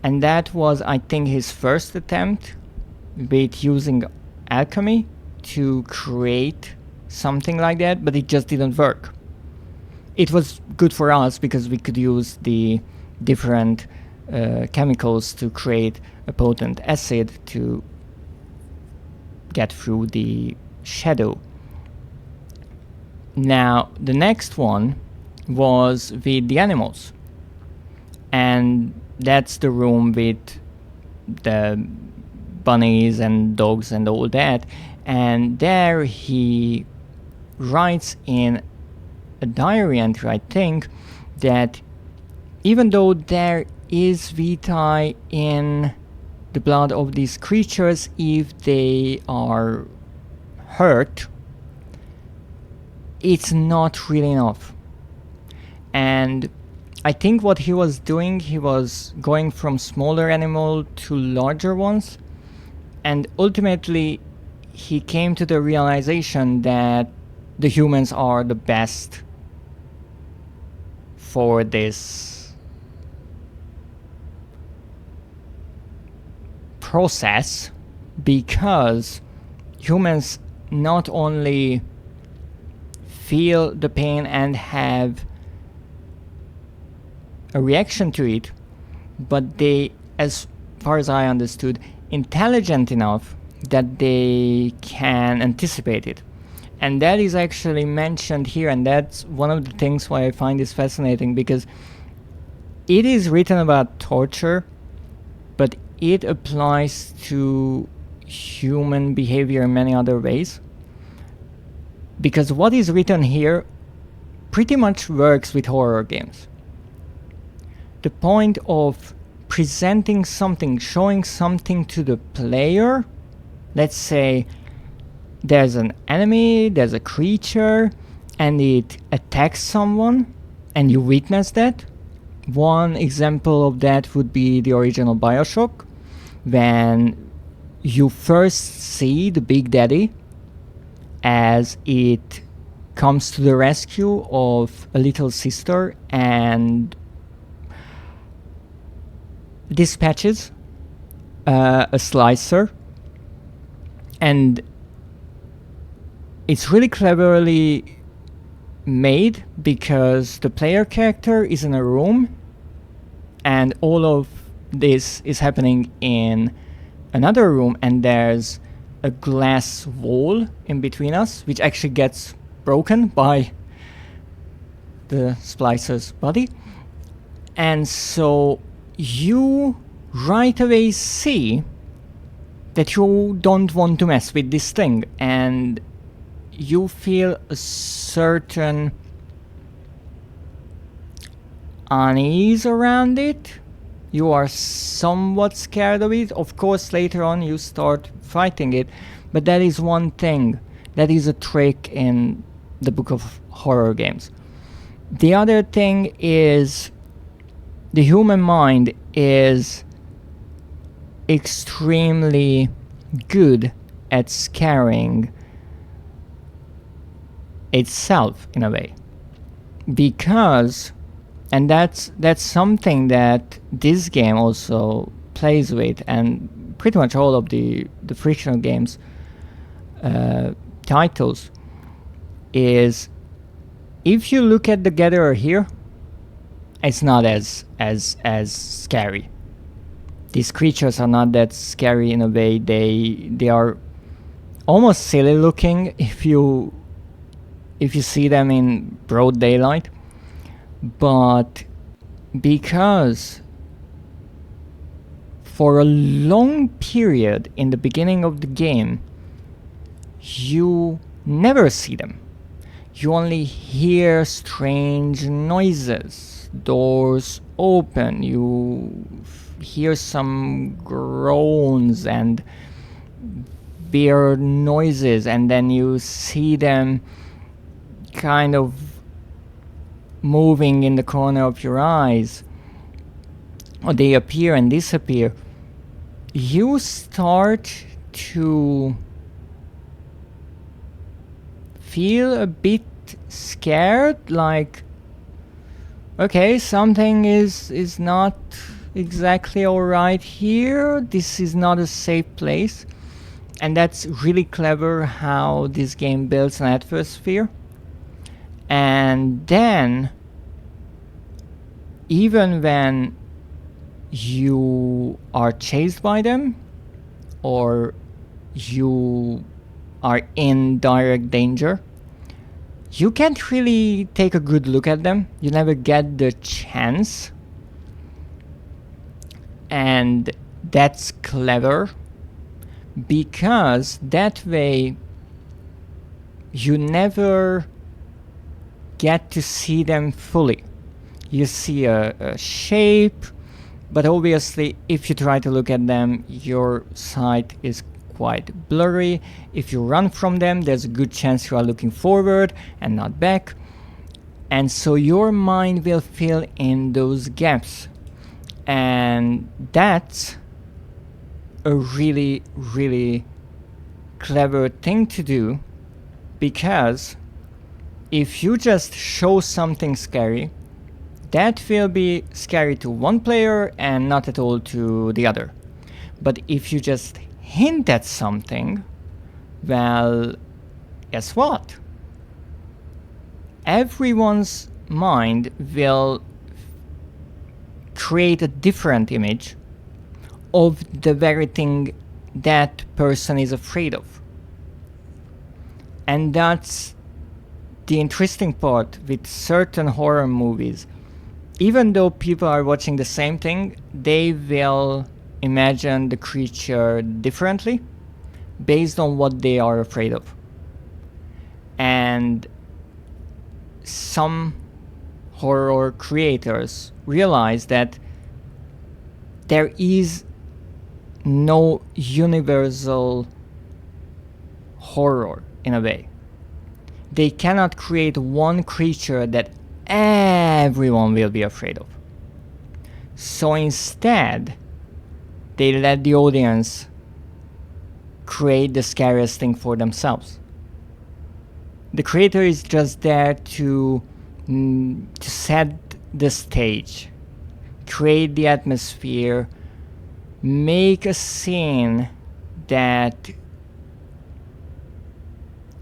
and that was, I think, his first attempt with using alchemy to create something like that, but it just didn't work. It was good for us because we could use the different chemicals to create a potent acid to get through the shadow. Now, the next one was with the animals, and that's the room with the bunnies and dogs and all that, and there he writes in a diary entry, I think, that even though there is VTi in the blood of these creatures, if they are hurt, it's not really enough. And I think what he was doing, he was going from smaller animal to larger ones, and ultimately he came to the realization that the humans are the best for this process, because humans not only feel the pain and have a reaction to it, but they, as far as I understood, intelligent enough that they can anticipate it. And that is actually mentioned here, and that's one of the things why I find this fascinating, because it is written about torture, but it applies to human behavior in many other ways. Because what is written here pretty much works with horror games. The point of presenting something, showing something to the player, let's say there's an enemy, there's a creature, and it attacks someone, and you witness that. One example of that would be the original BioShock, when you first see the Big Daddy as it comes to the rescue of a little sister and dispatches a slicer, and it's really cleverly made because the player character is in a room and all of this is happening in another room, and there's a glass wall in between us which actually gets broken by the splicer's body, and so you right away see that you don't want to mess with this thing, and you feel a certain unease around it. You are somewhat scared of it. Of course, later on you start fighting it, but that is one thing. That is a trick in the book of horror games. The other thing is the human mind is extremely good at scaring itself in a way, because, and that's something that this game also plays with, and pretty much all of the frictional games titles, is if you look at the gatherer here, it's not as scary. These creatures are not that scary in a way. They are almost silly looking if you see them in broad daylight. But because for a long period in the beginning of the game you never see them, you only hear strange noises, doors open, you hear some groans and weird noises, and then you see them kind of moving in the corner of your eyes, or they appear and disappear. You start to feel a bit scared, like, okay, something is not exactly alright here, this is not a safe place. And that's really clever how this game builds an atmosphere. And then even when you are chased by them or you are in direct danger, you can't really take a good look at them. You never get the chance. And that's clever, because that way you never get to see them fully. You see a shape, but obviously if you try to look at them, your sight is quite blurry. If you run from them, there's a good chance you are looking forward and not back. And so your mind will fill in those gaps. And that's a really, really clever thing to do, because if you just show something scary, that will be scary to one player and not at all to the other. But if you just hint at something, well, guess what? Everyone's mind will create a different image of the very thing that person is afraid of. And that's the interesting part with certain horror movies. Even though people are watching the same thing, they will imagine the creature differently based on what they are afraid of. And some horror creators realize that there is no universal horror in a way. They cannot create one creature that everyone will be afraid of. So instead, they let the audience create the scariest thing for themselves. The creator is just there to set the stage, create the atmosphere, make a scene that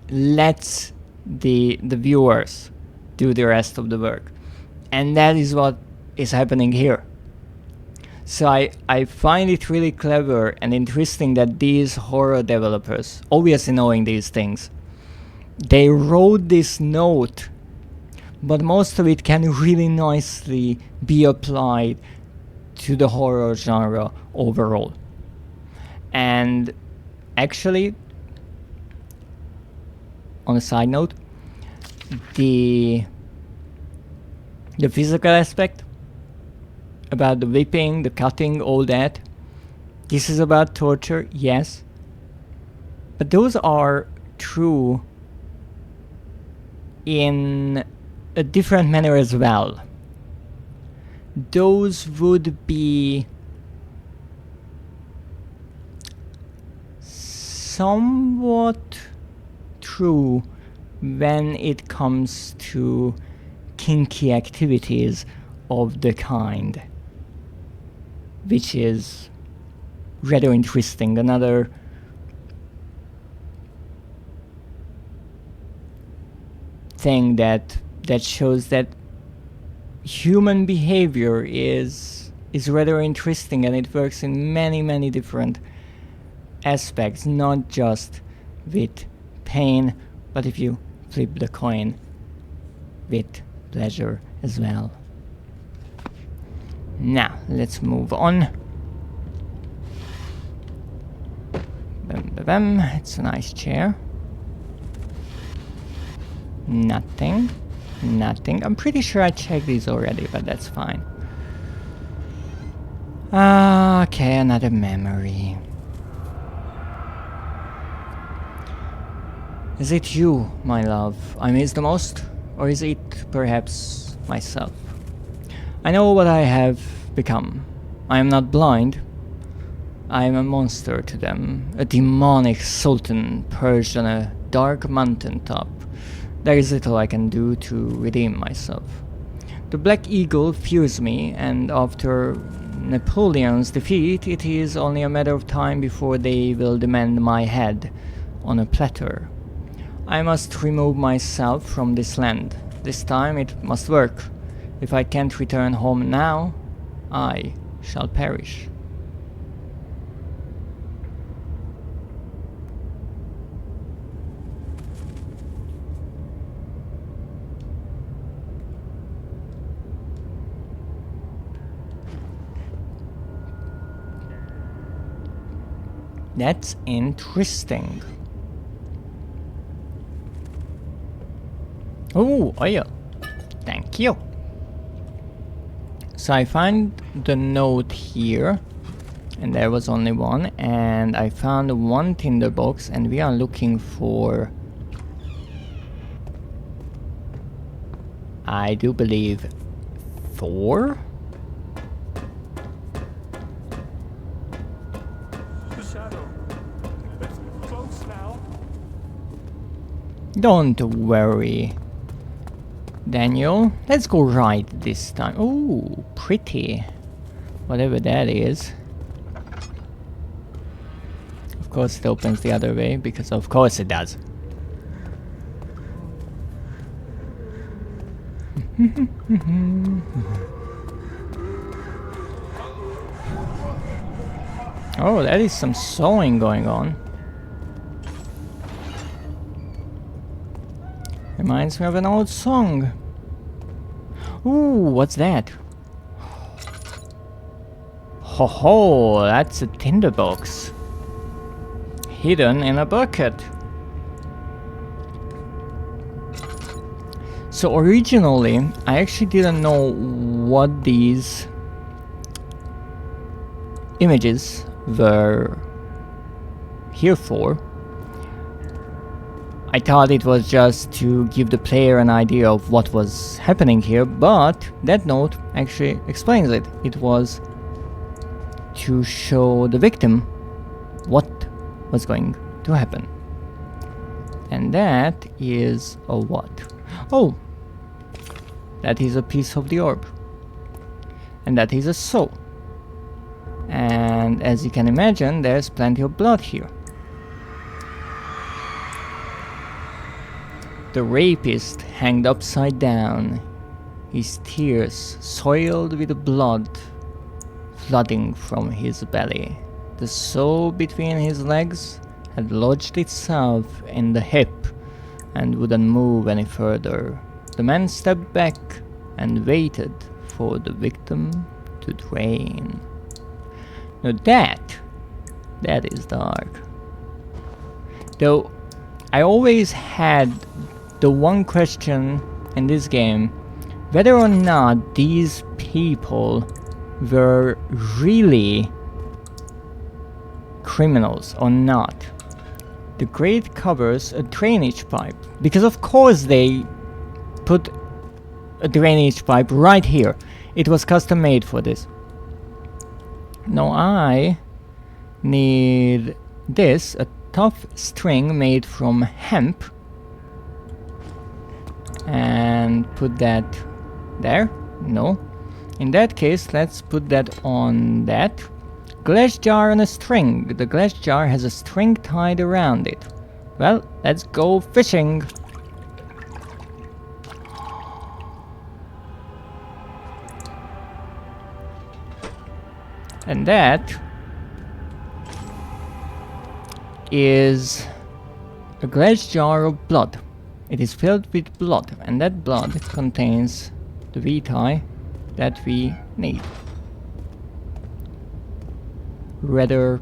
lets the viewers do the rest of the work. And that is what is happening here. So I find it really clever and interesting that these horror developers, obviously knowing these things, they wrote this note, but most of it can really nicely be applied to the horror genre overall. And actually, on a side note, the physical aspect, about the whipping, the cutting, all that, this is about torture, yes, but those are true in a different manner as well. Those would be somewhat true when it comes to kinky activities of the kind, which is rather interesting. Another thing that shows that human behavior is rather interesting, and it works in many different aspects, not just with pain, but if you flip the coin, with pleasure as well. Now, let's move on. It's a nice chair. Nothing. I'm pretty sure I checked these already, but that's fine. Okay, another memory. Is it you, my love, I miss the most? Or is it perhaps myself? I know what I have become. I am not blind. I am a monster to them. A demonic sultan perched on a dark mountain top. There is little I can do to redeem myself. The Black Eagle fears me, and after Napoleon's defeat, it is only a matter of time before they will demand my head on a platter. I must remove myself from this land. This time it must work. If I can't return home now, I shall perish. That's interesting. Oh, oil. Thank you. So I find the note here, and there was only one, and I found one tinderbox, and we are looking for... I do believe 4? The shadow. It's close now. Don't worry, Daniel. Let's go right this time. Ooh, pretty. Whatever that is. Of course it opens the other way, because of course it does. Oh, that is some sawing going on. Reminds me of an old song. Ooh, what's that? Ho ho, that's a tinderbox. Hidden in a bucket. So originally, I actually didn't know what these images were here for. I thought it was just to give the player an idea of what was happening here, but that note actually explains it. It was to show the victim what was going to happen. And that is a what? Oh! That is a piece of the orb. And that is a saw. And as you can imagine, there's plenty of blood here. The rapist hanged upside down, his tears soiled with blood flooding from his belly. The saw between his legs had lodged itself in the hip and wouldn't move any further. The man stepped back and waited for the victim to drain. Now that is dark. Though I always had the one question in this game, whether or not these people were really criminals or not. The grate covers a drainage pipe, because of course they put a drainage pipe right here. It was custom made for this. Now I need this, a tough string made from hemp, and put that there. No, in that case let's put that on that. Glass jar on a string. The glass jar has a string tied around it. Well, let's go fishing. And that is a glass jar of blood. It is filled with blood, and that blood contains the VTi that we need. Rather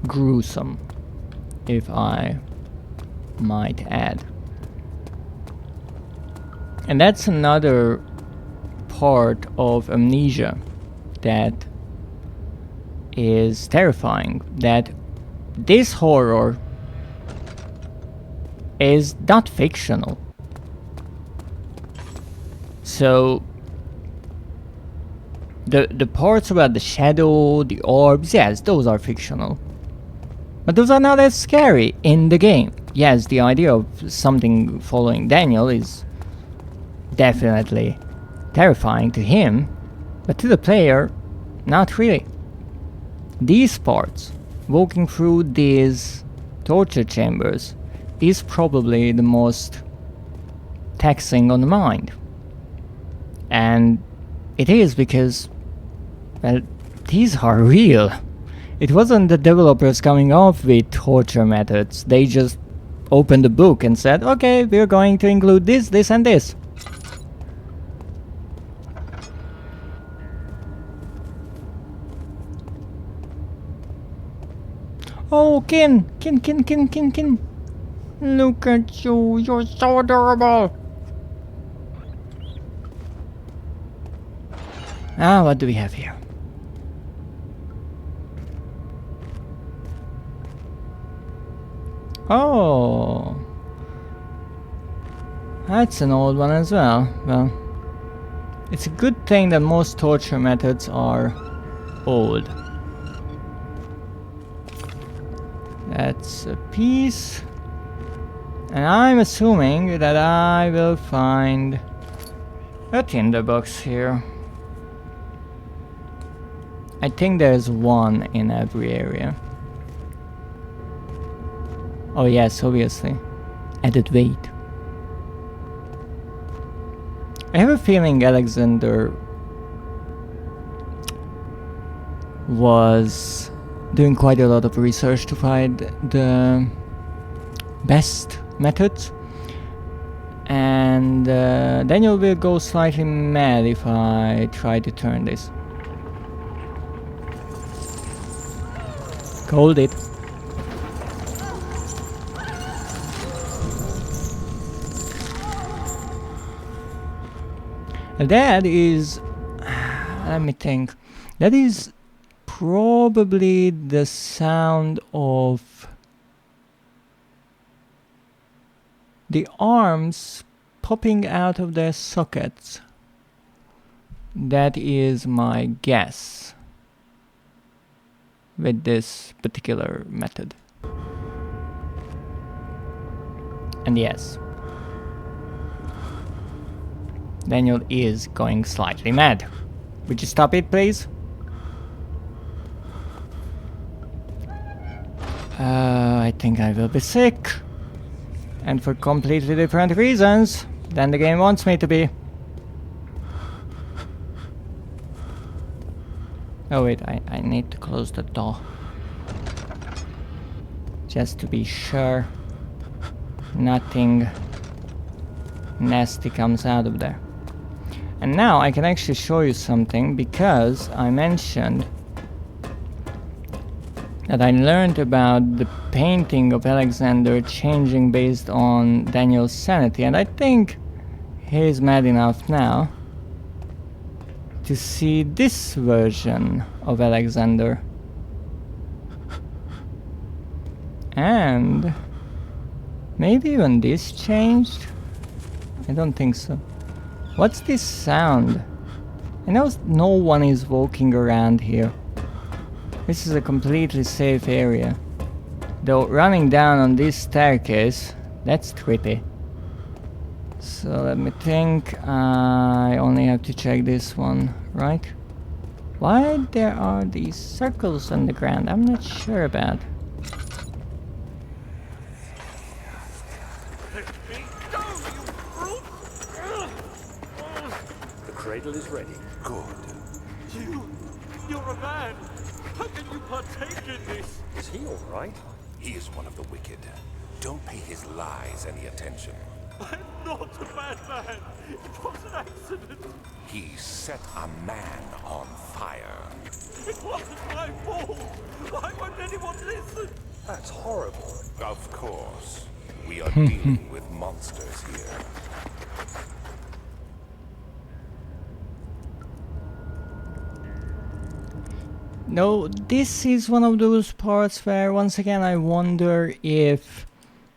gruesome, if I might add. And that's another part of Amnesia that is terrifying, that this horror is not fictional. So the parts about the shadow, the orbs, yes, those are fictional. But those are not as scary in the game. Yes, the idea of something following Daniel is definitely terrifying to him, but to the player, not really. These parts, walking through these torture chambers, is probably the most taxing on the mind. And it is because, well, these are real. It wasn't the developers coming up with torture methods. They just opened the book and said, okay, we're going to include this, this and this. Oh, Kin! Look at you, you're so adorable! Ah, what do we have here? Oh! That's an old one as well. Well, It's a good thing that most torture methods are old. That's a piece. And I'm assuming that I will find a tinderbox here. I think there's one in every area. Oh yes, obviously. Added weight. I have a feeling Alexander was doing quite a lot of research to find the best methods, and Daniel will go slightly mad if I try to turn this. Hold it. That is, let me think, that is probably the sound of the arms popping out of their sockets. That is my guess with this particular method. And yes, Daniel is going slightly mad. Would you stop it, please? I think I will be sick. And for completely different reasons than the game wants me to be. Oh wait, I need to close the door. Just to be sure nothing nasty comes out of there. And now I can actually show you something, because I mentioned that I learned about the painting of Alexander changing based on Daniel's sanity, and I think he's mad enough now to see this version of Alexander. And maybe even this changed? I don't think so. What's this sound? I know no one is walking around here. This is a completely safe area. Though running down on this staircase, that's trippy. So let me think. I only have to check this one, right? Why there are these circles on the ground? I'm not sure about. The cradle is ready. Good. You're a man. How can you partake in this? Is he all right? He is one of the wicked. Don't pay his lies any attention. I'm not a bad man. It was an accident. He set a man on fire. It wasn't my fault. Why won't anyone listen? That's horrible. Of course. We are dealing with monsters here. No, this is one of those parts where once again I wonder if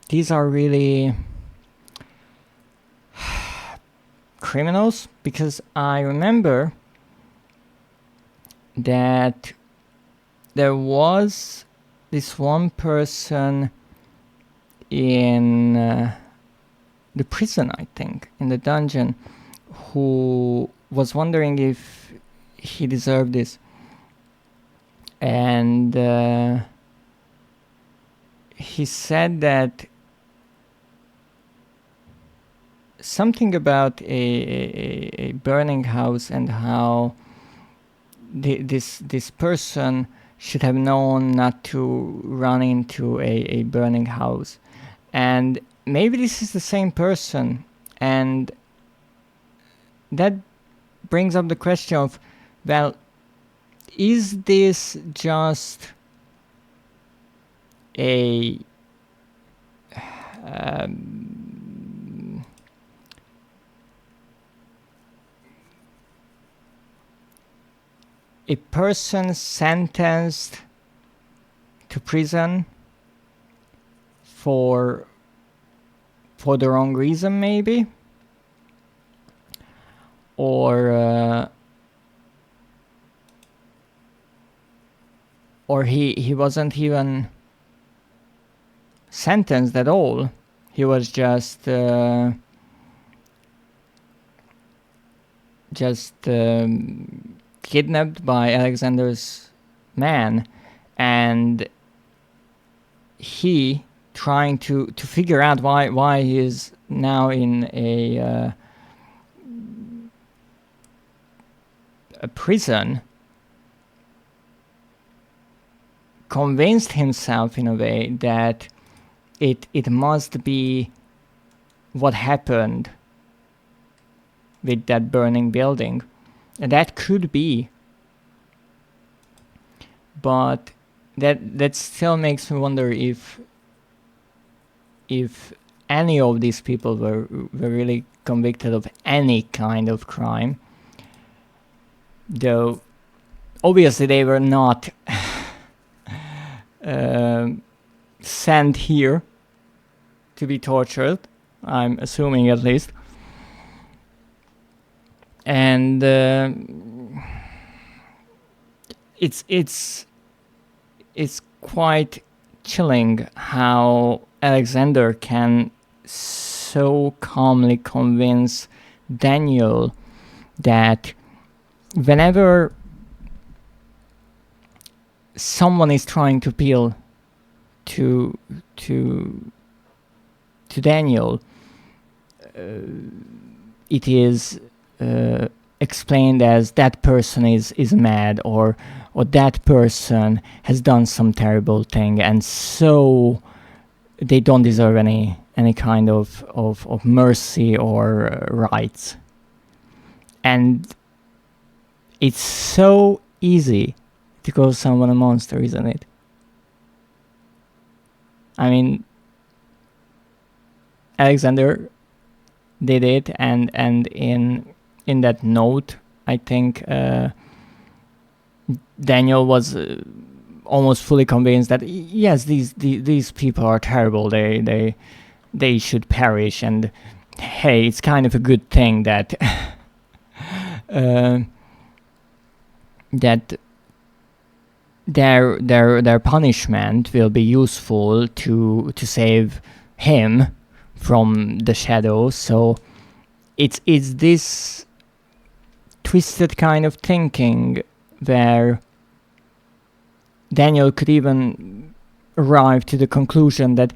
these are really criminals, because I remember that there was this one person in the prison, I think, in the dungeon, who was wondering if he deserved this. And he said that something about a burning house, and how this person should have known not to run into a burning house. And maybe this is the same person, and that brings up the question of, well, is this just a person sentenced to prison for the wrong reason, maybe? or he wasn't even sentenced at all. He was just kidnapped by Alexander's man, and he trying to figure out why he is now in a prison, convinced himself in a way that it must be what happened with that burning building. And that could be, but that still makes me wonder if any of these people were really convicted of any kind of crime, though obviously they were not sent here to be tortured, I'm assuming at least. And it's quite chilling how Alexander can so calmly convince Daniel that whenever someone is trying to appeal to Daniel, it is explained as that person is mad, or that person has done some terrible thing, and so they don't deserve any kind of mercy or rights. And it's so easy to call someone a monster, isn't it? I mean, Alexander did it, and in that note, I think Daniel was almost fully convinced that yes, these people are terrible. They should perish, and hey, it's kind of a good thing that that their punishment will be useful to save him from the shadows. So it's this twisted kind of thinking where Daniel could even arrive to the conclusion that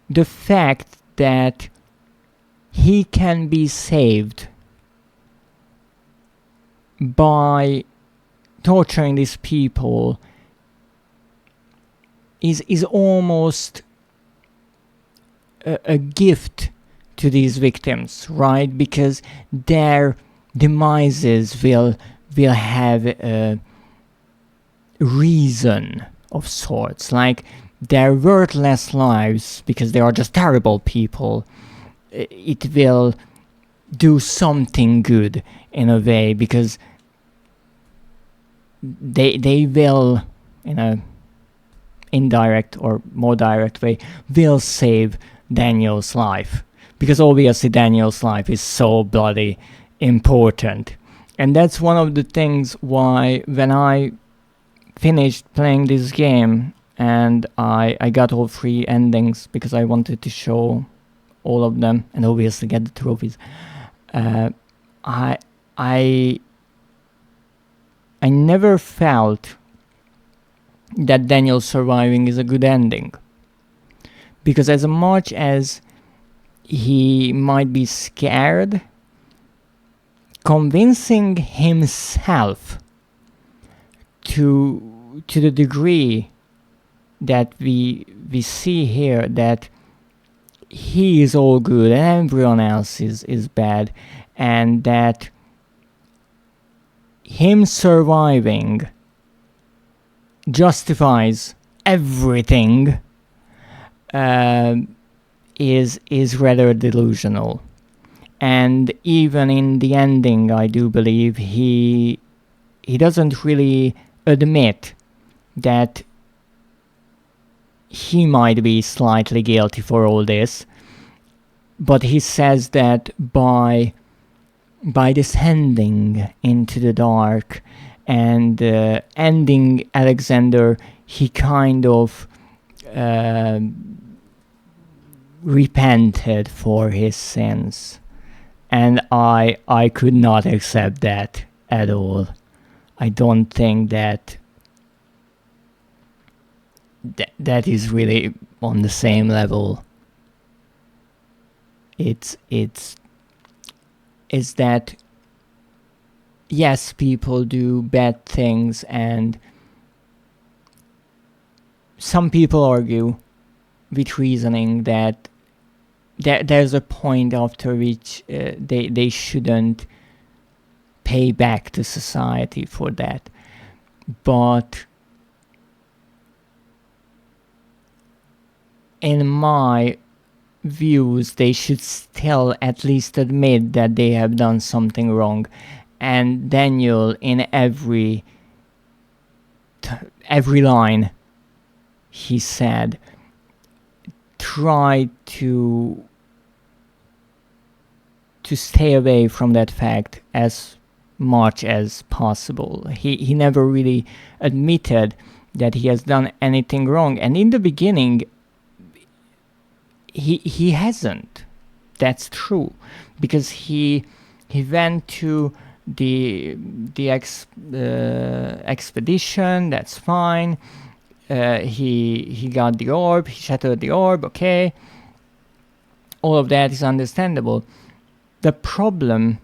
the fact that he can be saved by torturing these people is almost a gift to these victims, right? Because their demises will have a reason of sorts, like their worthless lives, because they are just terrible people, it will do something good in a way, because they will, in a indirect or more direct way, will save Daniel's life, because obviously Daniel's life is so bloody important. And that's one of the things why when I finished playing this game and I got all 3 endings, because I wanted to show all of them and obviously get the trophies, I never felt that Daniel surviving is a good ending. Because as much as he might be scared, convincing himself to the degree that we see here, that he is all good and everyone else is bad, and that him surviving justifies everything, is rather delusional. And even in the ending, I do believe he doesn't really admit that he might be slightly guilty for all this, but he says that by by descending into the dark and ending Alexander, he kind of repented for his sins. And I could not accept that at all. I don't think that is really on the same level. It's that, yes, people do bad things, and some people argue with reasoning that there's a point after which they shouldn't pay back to society for that. But in my views, they should still at least admit that they have done something wrong. And Daniel, in every line he said, tried to stay away from that fact as much as possible. He never really admitted that he has done anything wrong, and in the beginning he hasn't. That's true, because he went to the expedition. That's fine. He got the orb. He shattered the orb. Okay, all of that is understandable. The problem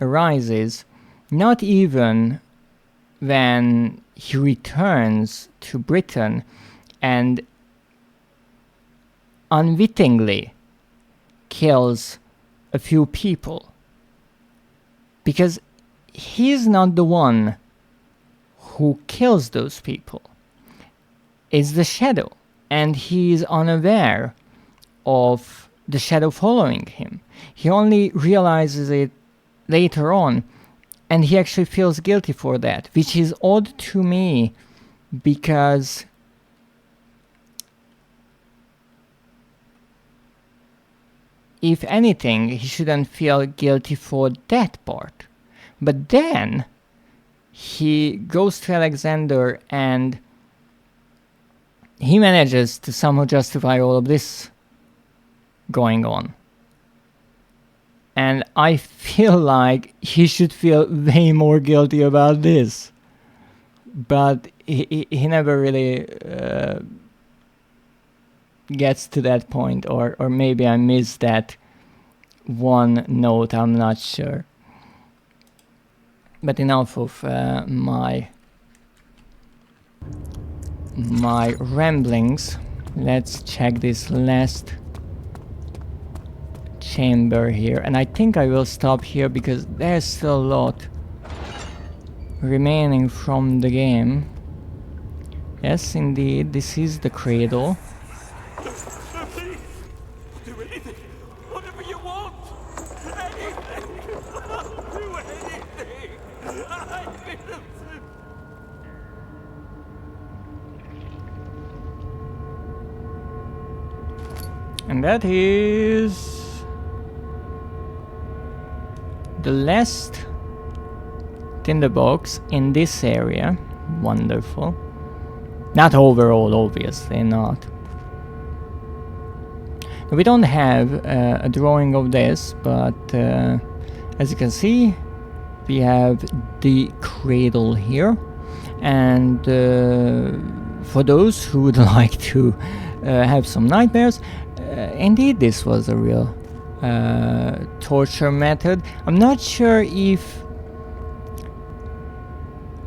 arises not even when he returns to Britain and unwittingly kills a few people, because he's not the one who kills those people. It's the shadow, and he's unaware of the shadow following him. He only realizes it later on, and he actually feels guilty for that, which is odd to me, because if anything, he shouldn't feel guilty for that part. But then he goes to Alexander and he manages to somehow justify all of this going on. And I feel like he should feel way more guilty about this. But he never really gets to that point, or maybe I missed that one note, I'm not sure. But enough of my ramblings. Let's check this last chamber here, and I think I will stop here because there's still a lot remaining from the game. Yes, indeed, this is the cradle. Please, do anything, whatever you want. Anything. I'll do anything. I'm innocent. And that is the last tinderbox in this area. Wonderful. Not overall, obviously not. We don't have a drawing of this, but as you can see, we have the cradle here. And for those who would like to have some nightmares, indeed this was a real torture method. I'm not sure if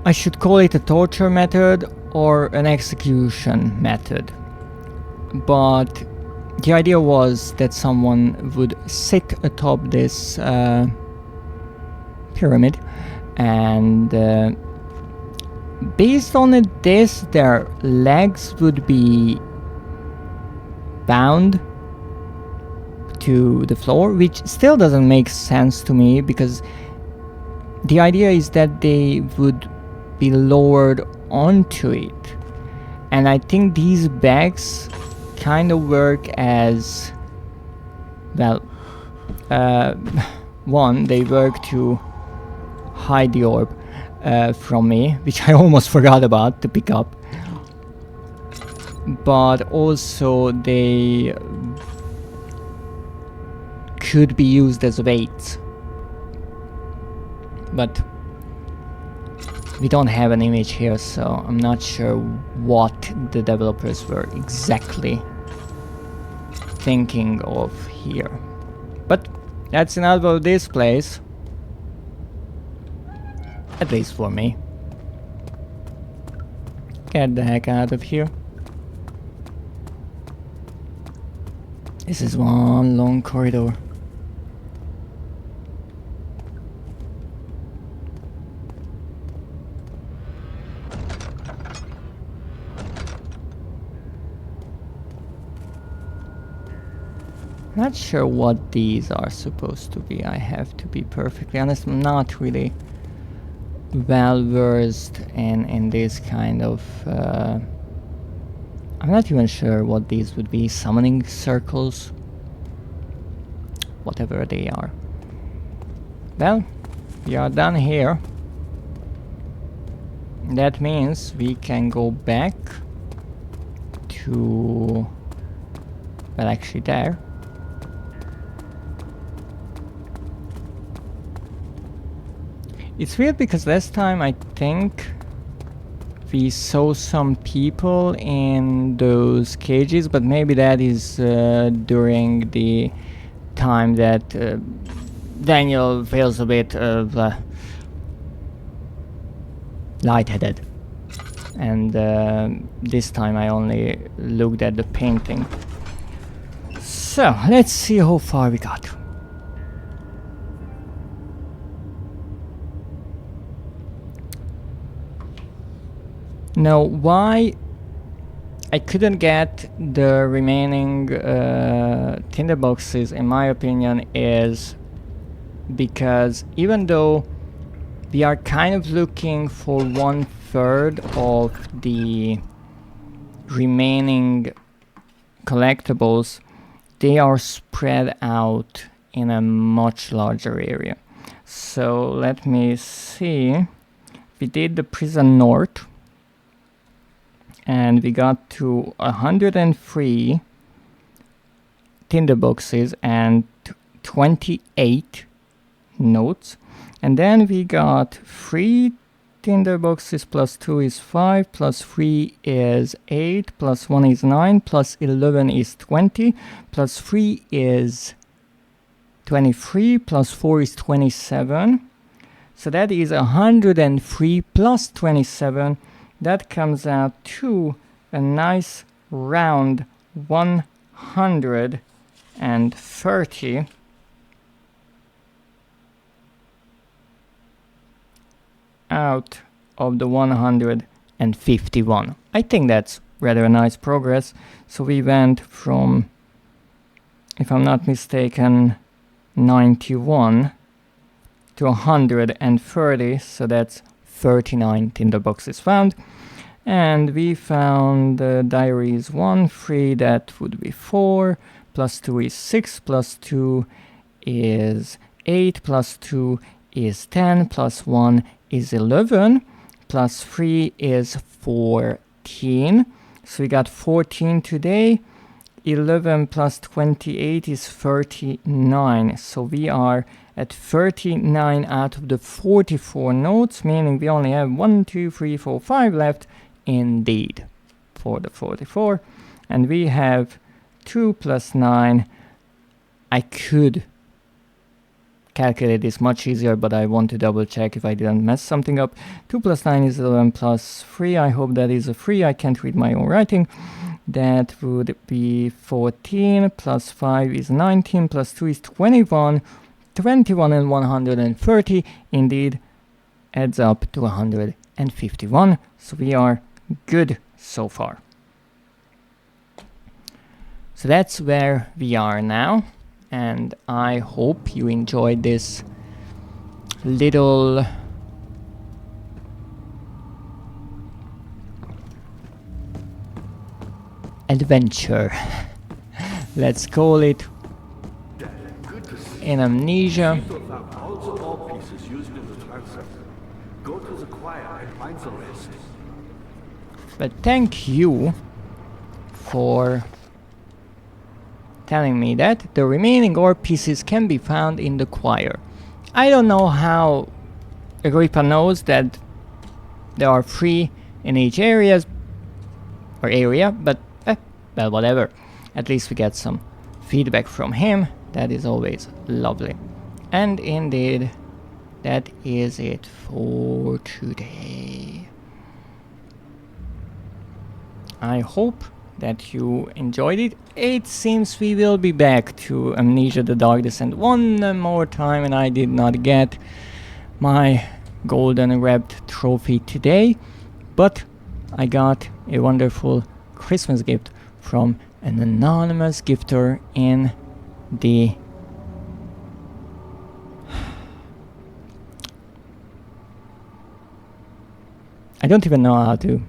I should call it a torture method or an execution method, but the idea was that someone would sit atop this pyramid, and based on this, their legs would be bound to the floor, which still doesn't make sense to me, because the idea is that they would be lowered onto it. And I think these bags kind of work as, well, one, they work to hide the orb from me, which I almost forgot about to pick up. But also they could be used as weights. But we don't have an image here, so I'm not sure what the developers were exactly thinking of here. But that's enough of this place. At least for me. Get the heck out of here. This is one long corridor. Not sure what these are supposed to be. I have to be perfectly honest. I'm not really well versed in this kind of I'm not even sure what these would be. Summoning circles, whatever they are. Well, we are done here. That means we can go back to, well, actually there. It's weird because last time I think we saw some people in those cages, but maybe that is during the time that Daniel feels a bit lightheaded. And this time I only looked at the painting. So, let's see how far we got. Now, why I couldn't get the remaining tinderboxes, in my opinion, is because even though we are kind of looking for 1/3 of the remaining collectibles, they are spread out in a much larger area. So let me see. We did the Prison North. And we got to 103 tinderboxes and 28 notes. And then we got 3 tinderboxes plus 2 is 5, plus 3 is 8, plus 1 is 9, plus 11 is 20, plus 3 is 23, plus 4 is 27. So that is 103 plus 27. That comes out to a nice round 130 out of the 151. I think that's rather a nice progress. So we went from, if I'm not mistaken, 91 to 130, so that's 39 tinderboxes found. And we found diaries 1, 3, that would be 4, plus 2 is 6, plus 2 is 8, plus 2 is 10, plus 1 is 11, plus 3 is 14. So we got 14 today. 11 plus 28 is 39. So we are at 39 out of the 44 notes, meaning we only have 1, 2, 3, 4, 5 left indeed for the 44. And we have 2 plus 9. I could calculate this much easier, but I want to double check if I didn't mess something up. 2 plus 9 is 11 plus 3. I hope that is a 3. I can't read my own writing. That would be 14 plus 5 is 19 plus 2 is 21. 21 and 130 indeed adds up to 151. So we are good so far. So that's where we are now. And I hope you enjoyed this little adventure. Let's call it in Amnesia. Seems to have found all the ore pieces used in the transfer. Go to the choir and find the rest. But thank you for telling me that the remaining ore pieces can be found in the choir. I don't know how Agrippa knows that there are 3 in each area, but well, whatever. At least we get some feedback from him. That is always lovely. And indeed, that is it for today. I hope that you enjoyed it. It seems we will be back to Amnesia the Dark Descent one more time, and I did not get my golden wrapped trophy today, but I got a wonderful Christmas gift from an anonymous gifter in the I don't even know how to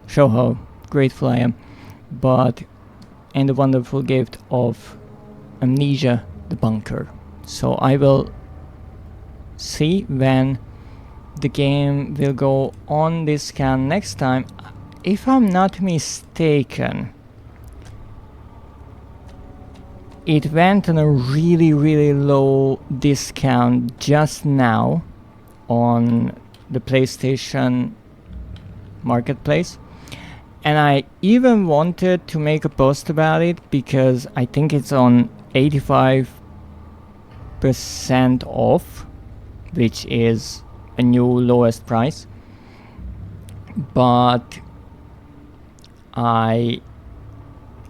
show how grateful I am, but and the wonderful gift of Amnesia the Bunker. So I will see when the game will go on discount next time. If I'm not mistaken, it went on a really low discount just now on the PlayStation Marketplace. And I even wanted to make a post about it because I think it's on 85% off, which is a new lowest price. But I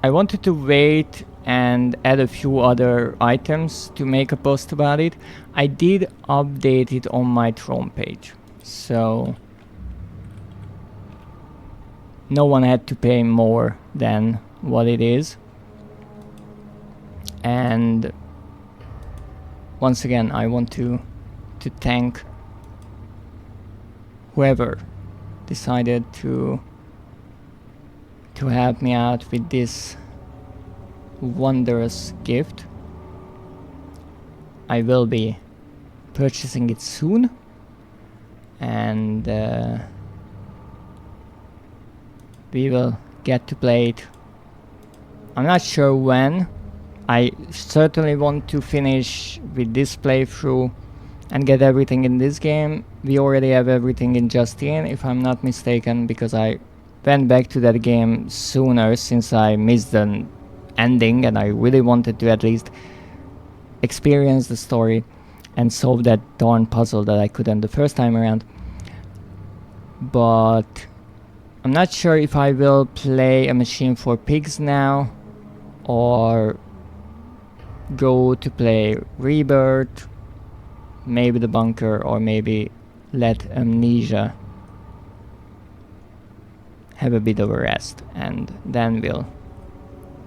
wanted to wait and add a few other items to make a post about it. I did update it on my Throne page, so no one had to pay more than what it is. And once again, I want to thank whoever decided to help me out with this wondrous gift. I will be purchasing it soon, and we will get to play it. I'm not sure when. I certainly want to finish with this playthrough and get everything in this game. We already have everything in Justine, if I'm not mistaken, because I went back to that game sooner since I missed the ending, and I really wanted to at least experience the story and solve that darn puzzle that I couldn't the first time around. But I'm not sure if I will play A Machine for Pigs now or go to play Rebirth, maybe the Bunker, or maybe let Amnesia have a bit of a rest, and then we'll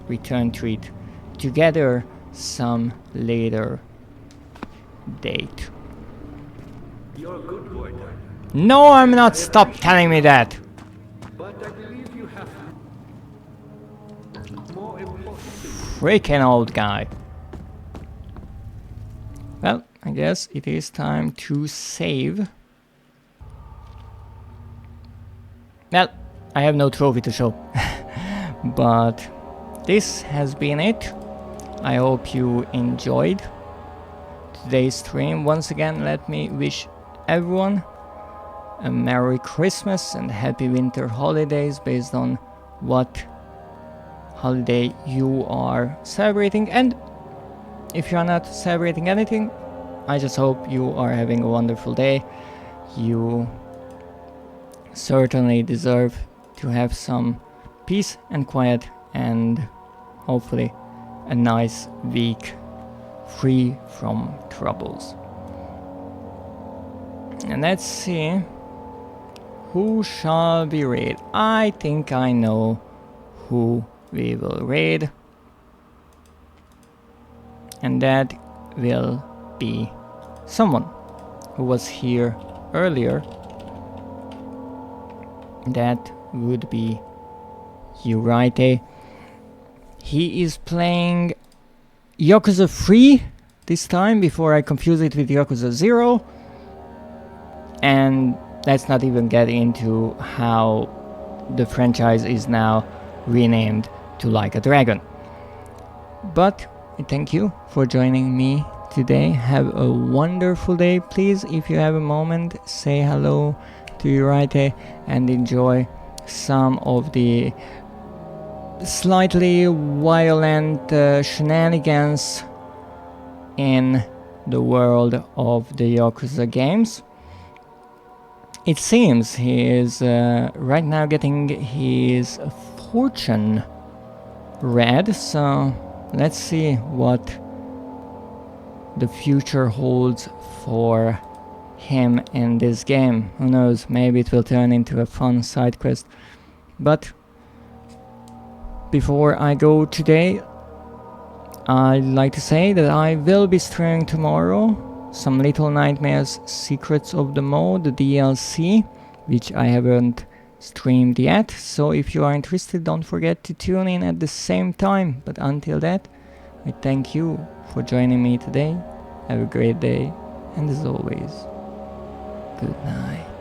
return to it together some later date. You're a good boy, Dad. No, I'm not. Stop telling me that. But I believe you have more important things. Freaking old guy. Well, I guess it is time to save. Well, I have no trophy to show. But this has been it. I hope you enjoyed today's stream. Once again, let me wish everyone a Merry Christmas and Happy Winter Holidays based on what holiday you are celebrating. And if you are not celebrating anything, I just hope you are having a wonderful day. You certainly deserve to have some peace and quiet, and hopefully a nice week free from troubles. And let's see who shall we raid. I think I know who we will raid, and that will be someone who was here earlier. That would be Uraite. He is playing Yakuza 3 this time before I confuse it with Yakuza 0. And let's not even get into how the franchise is now renamed to Like a Dragon. But thank you for joining me today. Have a wonderful day. Please, if you have a moment, say hello to Yuraite and enjoy some of the slightly violent shenanigans in the world of the Yakuza games. It seems he is right now getting his fortune read, so let's see what the future holds for him in this game. Who knows, maybe it will turn into a fun side quest. But before I go today, I'd like to say that I will be streaming tomorrow some Little Nightmares Secrets of the Mode, the DLC, which I haven't streamed yet. So if you are interested, don't forget to tune in at the same time. But until that, I thank you for joining me today. Have a great day, and as always, good night.